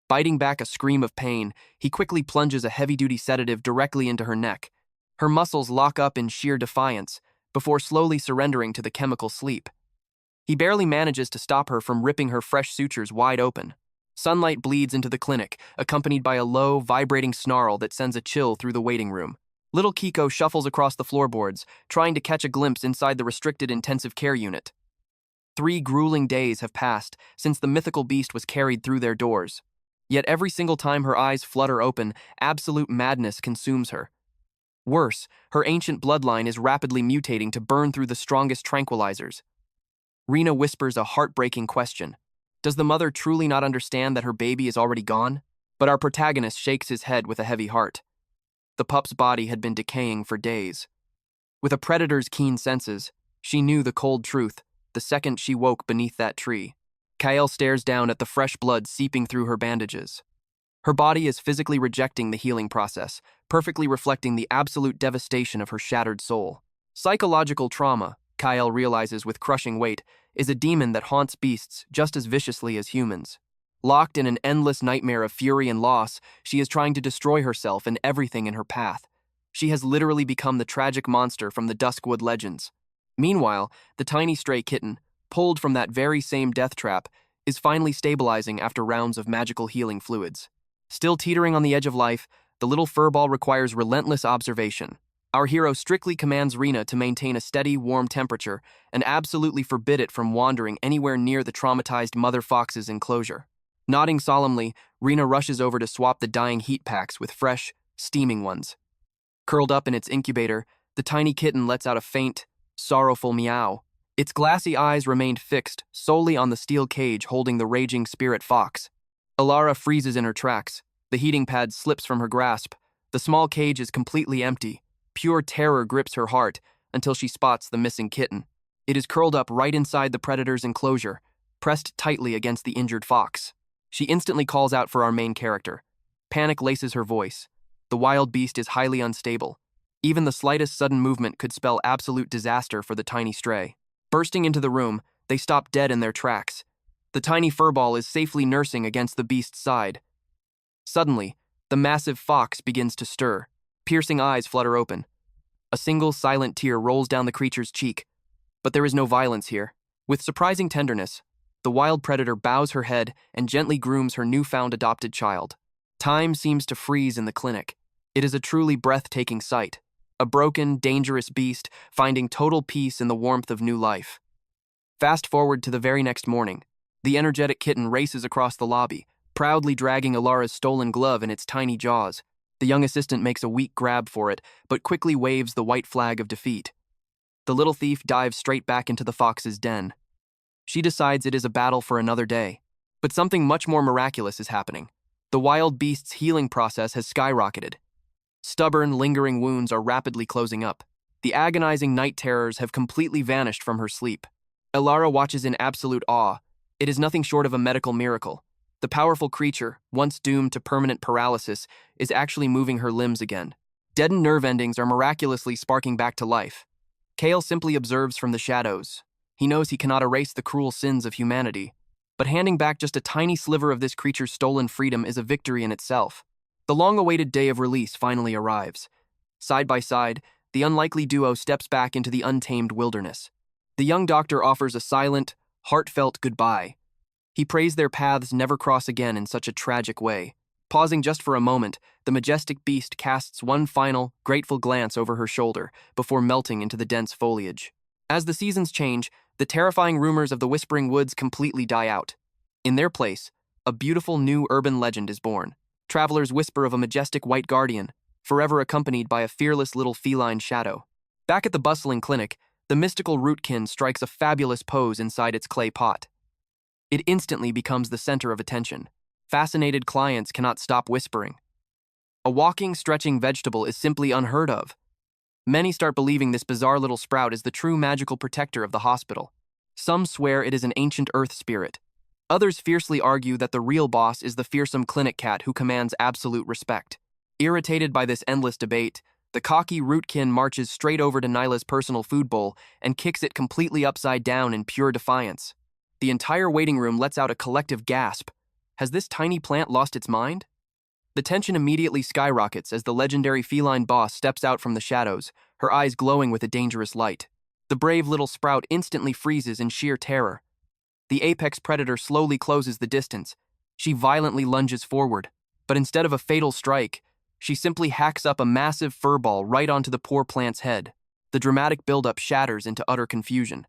S1: Biting back a scream of pain, he quickly plunges a heavy-duty sedative directly into her neck. Her muscles lock up in sheer defiance, before slowly surrendering to the chemical sleep. He barely manages to stop her from ripping her fresh sutures wide open. Sunlight bleeds into the clinic, accompanied by a low, vibrating snarl that sends a chill through the waiting room. Little Kiko shuffles across the floorboards, trying to catch a glimpse inside the restricted intensive care unit. 3 grueling days have passed since the mythical beast was carried through their doors. Yet every single time her eyes flutter open, absolute madness consumes her. Worse, her ancient bloodline is rapidly mutating to burn through the strongest tranquilizers. Rena whispers a heartbreaking question. Does the mother truly not understand that her baby is already gone? But our protagonist shakes his head with a heavy heart. The pup's body had been decaying for days. With a predator's keen senses, she knew the cold truth the second she woke beneath that tree. Kyle stares down at the fresh blood seeping through her bandages. Her body is physically rejecting the healing process, perfectly reflecting the absolute devastation of her shattered soul. Psychological trauma, Kyle realizes with crushing weight, is a demon that haunts beasts just as viciously as humans. Locked in an endless nightmare of fury and loss, she is trying to destroy herself and everything in her path. She has literally become the tragic monster from the Duskwood legends. Meanwhile, the tiny stray kitten, pulled from that very same death trap, is finally stabilizing after rounds of magical healing fluids. Still teetering on the edge of life, the little furball requires relentless observation. Our hero strictly commands Rena to maintain a steady, warm temperature and absolutely forbid it from wandering anywhere near the traumatized mother fox's enclosure. Nodding solemnly, Rena rushes over to swap the dying heat packs with fresh, steaming ones. Curled up in its incubator, the tiny kitten lets out a faint, sorrowful meow. Its glassy eyes remained fixed solely on the steel cage holding the raging spirit fox. Alara freezes in her tracks. The heating pad slips from her grasp. The small cage is completely empty. Pure terror grips her heart until she spots the missing kitten. It is curled up right inside the predator's enclosure, pressed tightly against the injured fox. She instantly calls out for our main character. Panic laces her voice. The wild beast is highly unstable. Even the slightest sudden movement could spell absolute disaster for the tiny stray. Bursting into the room, they stop dead in their tracks. The tiny furball is safely nursing against the beast's side. Suddenly, the massive fox begins to stir. Piercing eyes flutter open. A single silent tear rolls down the creature's cheek. But there is no violence here. With surprising tenderness, the wild predator bows her head and gently grooms her newfound adopted child. Time seems to freeze in the clinic. It is a truly breathtaking sight. A broken, dangerous beast finding total peace in the warmth of new life. Fast forward to the very next morning. The energetic kitten races across the lobby, proudly dragging Alara's stolen glove in its tiny jaws. The young assistant makes a weak grab for it, but quickly waves the white flag of defeat. The little thief dives straight back into the fox's den. She decides it is a battle for another day. But something much more miraculous is happening. The wild beast's healing process has skyrocketed. Stubborn, lingering wounds are rapidly closing up. The agonizing night terrors have completely vanished from her sleep. Alara watches in absolute awe. It is nothing short of a medical miracle. The powerful creature, once doomed to permanent paralysis, is actually moving her limbs again. Deadened nerve endings are miraculously sparking back to life. Kale simply observes from the shadows. He knows he cannot erase the cruel sins of humanity, but handing back just a tiny sliver of this creature's stolen freedom is a victory in itself. The long-awaited day of release finally arrives. Side by side, the unlikely duo steps back into the untamed wilderness. The young doctor offers a silent, heartfelt goodbye. He prays their paths never cross again in such a tragic way. Pausing just for a moment, the majestic beast casts one final, grateful glance over her shoulder before melting into the dense foliage. As the seasons change, the terrifying rumors of the Whispering Woods completely die out. In their place, a beautiful new urban legend is born. Travelers whisper of a majestic white guardian, forever accompanied by a fearless little feline shadow. Back at the bustling clinic, the mystical rootkin strikes a fabulous pose inside its clay pot. It instantly becomes the center of attention. Fascinated clients cannot stop whispering. A walking, stretching vegetable is simply unheard of. Many start believing this bizarre little sprout is the true magical protector of the hospital. Some swear it is an ancient earth spirit. Others fiercely argue that the real boss is the fearsome clinic cat who commands absolute respect. Irritated by this endless debate, the cocky rootkin marches straight over to Nyla's personal food bowl and kicks it completely upside down in pure defiance. The entire waiting room lets out a collective gasp. Has this tiny plant lost its mind? The tension immediately skyrockets as the legendary feline boss steps out from the shadows, her eyes glowing with a dangerous light. The brave little sprout instantly freezes in sheer terror. The apex predator slowly closes the distance. She violently lunges forward, but instead of a fatal strike, she simply hacks up a massive furball right onto the poor plant's head. The dramatic buildup shatters into utter confusion.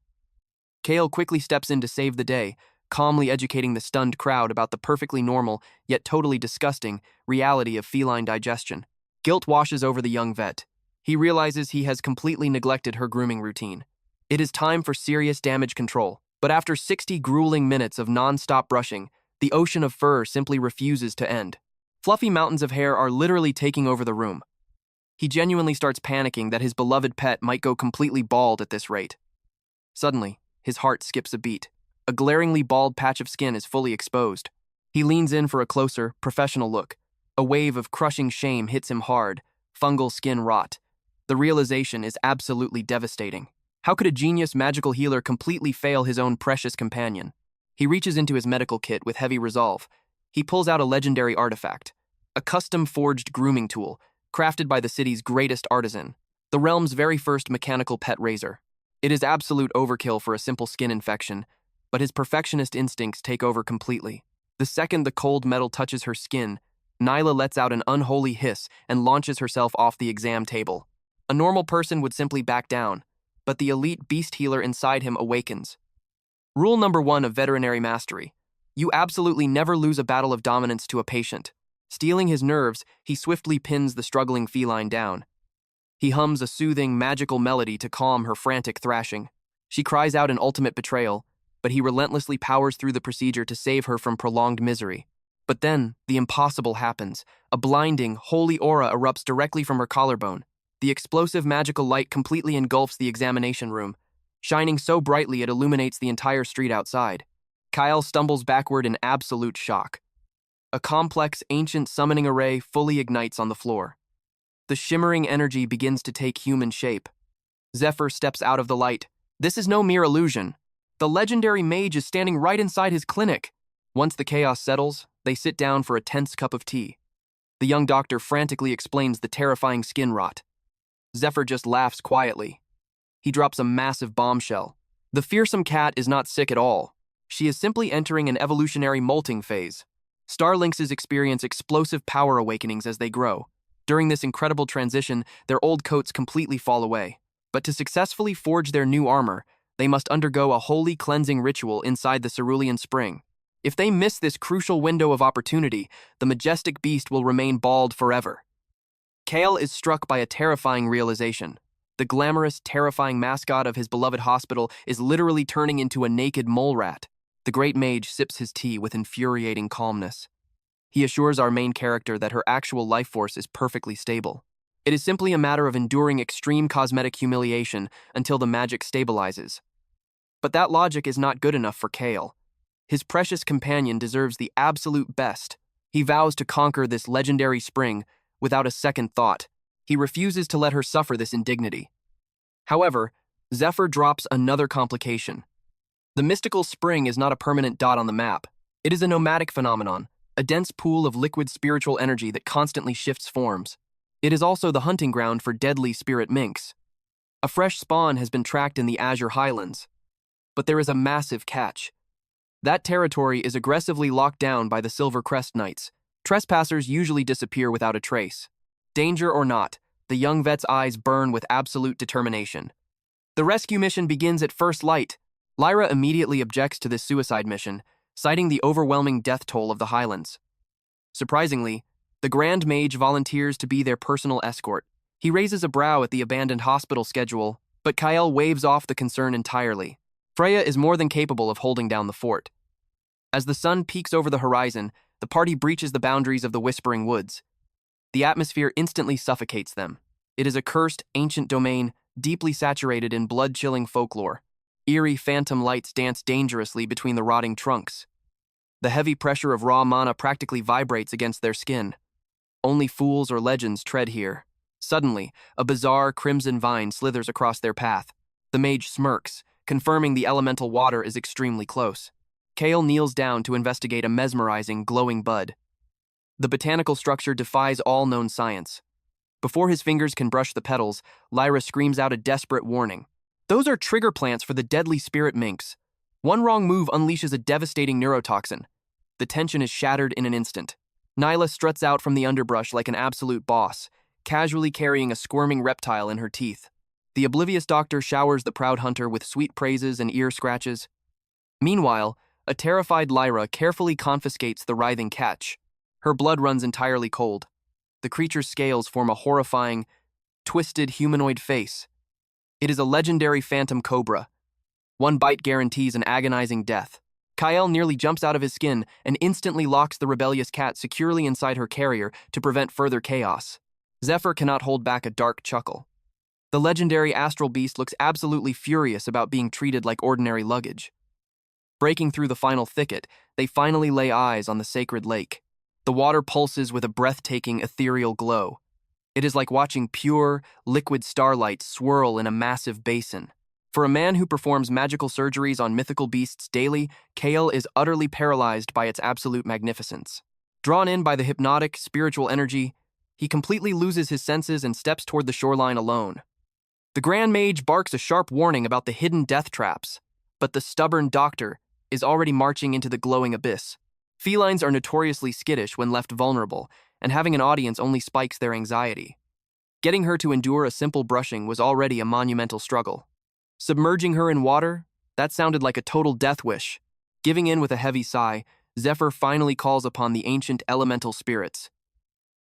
S1: Kale quickly steps in to save the day, calmly educating the stunned crowd about the perfectly normal, yet totally disgusting, reality of feline digestion. Guilt washes over the young vet. He realizes he has completely neglected her grooming routine. It is time for serious damage control. But after 60 grueling minutes of non-stop brushing, the ocean of fur simply refuses to end. Fluffy mountains of hair are literally taking over the room. He genuinely starts panicking that his beloved pet might go completely bald at this rate. Suddenly, his heart skips a beat. A glaringly bald patch of skin is fully exposed. He leans in for a closer, professional look. A wave of crushing shame hits him hard, fungal skin rot. The realization is absolutely devastating. How could a genius magical healer completely fail his own precious companion? He reaches into his medical kit with heavy resolve. He pulls out a legendary artifact, a custom-forged grooming tool, crafted by the city's greatest artisan, the realm's very first mechanical pet razor. It is absolute overkill for a simple skin infection, but his perfectionist instincts take over completely. The second the cold metal touches her skin, Nyla lets out an unholy hiss and launches herself off the exam table. A normal person would simply back down, but the elite beast healer inside him awakens. Rule number 1 of veterinary mastery: you absolutely never lose a battle of dominance to a patient. Stealing his nerves, he swiftly pins the struggling feline down. He hums a soothing, magical melody to calm her frantic thrashing. She cries out in ultimate betrayal, but he relentlessly powers through the procedure to save her from prolonged misery. But then, the impossible happens. A blinding, holy aura erupts directly from her collarbone. The explosive magical light completely engulfs the examination room, shining so brightly it illuminates the entire street outside. Kyle stumbles backward in absolute shock. A complex, ancient summoning array fully ignites on the floor. The shimmering energy begins to take human shape. Zephyr steps out of the light. This is no mere illusion. The legendary mage is standing right inside his clinic. Once the chaos settles, they sit down for a tense cup of tea. The young doctor frantically explains the terrifying skin rot. Zephyr just laughs quietly. He drops a massive bombshell. The fearsome cat is not sick at all. She is simply entering an evolutionary molting phase. Starlynxes experience explosive power awakenings as they grow. During this incredible transition, their old coats completely fall away. But to successfully forge their new armor, they must undergo a holy cleansing ritual inside the cerulean spring. If they miss this crucial window of opportunity, the majestic beast will remain bald forever. Kale is struck by a terrifying realization. The glamorous, terrifying mascot of his beloved hospital is literally turning into a naked mole rat. The great mage sips his tea with infuriating calmness. He assures our main character that her actual life force is perfectly stable. It is simply a matter of enduring extreme cosmetic humiliation until the magic stabilizes. But that logic is not good enough for Kale. His precious companion deserves the absolute best. He vows to conquer this legendary spring without a second thought. He refuses to let her suffer this indignity. However, Zephyr drops another complication. The mystical spring is not a permanent dot on the map. It is a nomadic phenomenon, a dense pool of liquid spiritual energy that constantly shifts forms. It is also the hunting ground for deadly spirit minks. A fresh spawn has been tracked in the Azure Highlands. But there is a massive catch. That territory is aggressively locked down by the Silver Crest Knights. Trespassers usually disappear without a trace. Danger or not, the young vet's eyes burn with absolute determination. The rescue mission begins at first light. Lyra immediately objects to this suicide mission, citing the overwhelming death toll of the Highlands. Surprisingly, the Grand Mage volunteers to be their personal escort. He raises a brow at the abandoned hospital schedule, but Kyle waves off the concern entirely. Freya is more than capable of holding down the fort. As the sun peaks over the horizon, the party breaches the boundaries of the Whispering Woods. The atmosphere instantly suffocates them. It is a cursed, ancient domain, deeply saturated in blood-chilling folklore. Eerie phantom lights dance dangerously between the rotting trunks. The heavy pressure of raw mana practically vibrates against their skin. Only fools or legends tread here. Suddenly, a bizarre crimson vine slithers across their path. The mage smirks, confirming the elemental water is extremely close. Kale kneels down to investigate a mesmerizing, glowing bud. The botanical structure defies all known science. Before his fingers can brush the petals, Lyra screams out a desperate warning. Those are trigger plants for the deadly spirit minks. One wrong move unleashes a devastating neurotoxin. The tension is shattered in an instant. Nyla struts out from the underbrush like an absolute boss, casually carrying a squirming reptile in her teeth. The oblivious doctor showers the proud hunter with sweet praises and ear scratches. Meanwhile, a terrified Lyra carefully confiscates the writhing catch. Her blood runs entirely cold. The creature's scales form a horrifying, twisted humanoid face. It is a legendary phantom cobra. One bite guarantees an agonizing death. Kyle nearly jumps out of his skin and instantly locks the rebellious cat securely inside her carrier to prevent further chaos. Zephyr cannot hold back a dark chuckle. The legendary astral beast looks absolutely furious about being treated like ordinary luggage. Breaking through the final thicket, they finally lay eyes on the sacred lake. The water pulses with a breathtaking ethereal glow. It is like watching pure, liquid starlight swirl in a massive basin. For a man who performs magical surgeries on mythical beasts daily, Kale is utterly paralyzed by its absolute magnificence. Drawn in by the hypnotic, spiritual energy, he completely loses his senses and steps toward the shoreline alone. The Grand Mage barks a sharp warning about the hidden death traps, but the stubborn doctor is already marching into the glowing abyss. Felines are notoriously skittish when left vulnerable, and having an audience only spikes their anxiety. Getting her to endure a simple brushing was already a monumental struggle. Submerging her in water? That sounded like a total death wish. Giving in with a heavy sigh, Zephyr finally calls upon the ancient elemental spirits.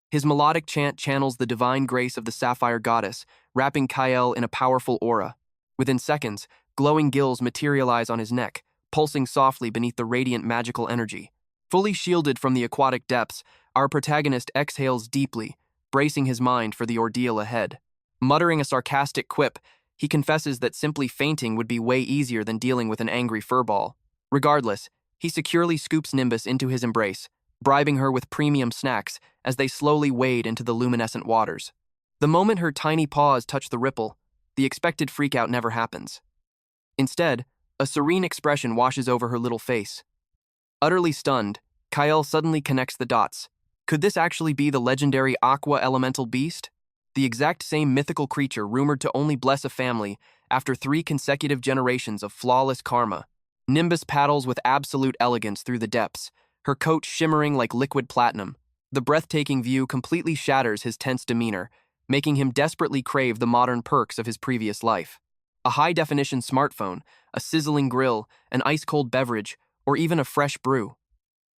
S1: His melodic chant channels the divine grace of the sapphire goddess, wrapping Kael in a powerful aura. Within seconds, glowing gills materialize on his neck, pulsing softly beneath the radiant magical energy. Fully shielded from the aquatic depths, our protagonist exhales deeply, bracing his mind for the ordeal ahead. Muttering a sarcastic quip, he confesses that simply fainting would be way easier than dealing with an angry furball. Regardless, he securely scoops Nimbus into his embrace, bribing her with premium snacks as they slowly wade into the luminescent waters. The moment her tiny paws touch the ripple, the expected freakout never happens. Instead, a serene expression washes over her little face. Utterly stunned, Kael suddenly connects the dots. Could this actually be the legendary aqua elemental beast? The exact same mythical creature rumored to only bless a family after 3 consecutive generations of flawless karma. Nimbus paddles with absolute elegance through the depths, her coat shimmering like liquid platinum. The breathtaking view completely shatters his tense demeanor, making him desperately crave the modern perks of his previous life. A high-definition smartphone, a sizzling grill, an ice-cold beverage, or even a fresh brew.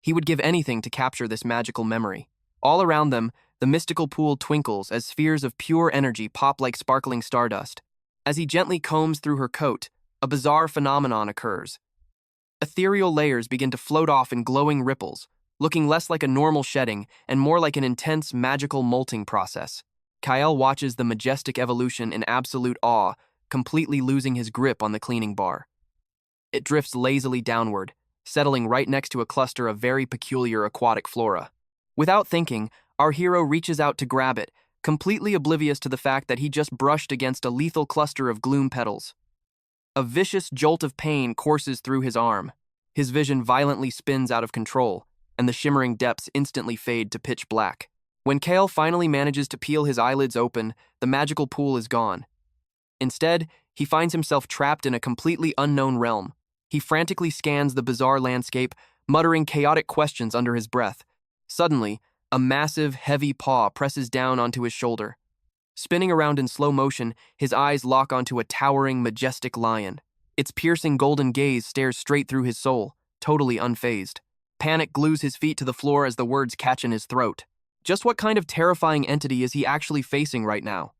S1: He would give anything to capture this magical memory. All around them, the mystical pool twinkles as spheres of pure energy pop like sparkling stardust. As he gently combs through her coat, a bizarre phenomenon occurs. Ethereal layers begin to float off in glowing ripples, looking less like a normal shedding and more like an intense, magical molting process. Kael watches the majestic evolution in absolute awe, completely losing his grip on the cleaning bar. It drifts lazily downward, settling right next to a cluster of very peculiar aquatic flora. Without thinking, our hero reaches out to grab it, completely oblivious to the fact that he just brushed against a lethal cluster of gloom petals. A vicious jolt of pain courses through his arm. His vision violently spins out of control, and the shimmering depths instantly fade to pitch black. When Kael finally manages to peel his eyelids open, the magical pool is gone. Instead, he finds himself trapped in a completely unknown realm. He frantically scans the bizarre landscape, muttering chaotic questions under his breath. Suddenly, a massive, heavy paw presses down onto his shoulder. Spinning around in slow motion, his eyes lock onto a towering, majestic lion. Its piercing golden gaze stares straight through his soul, totally unfazed. Panic glues his feet to the floor as the words catch in his throat. Just what kind of terrifying entity is he actually facing right now?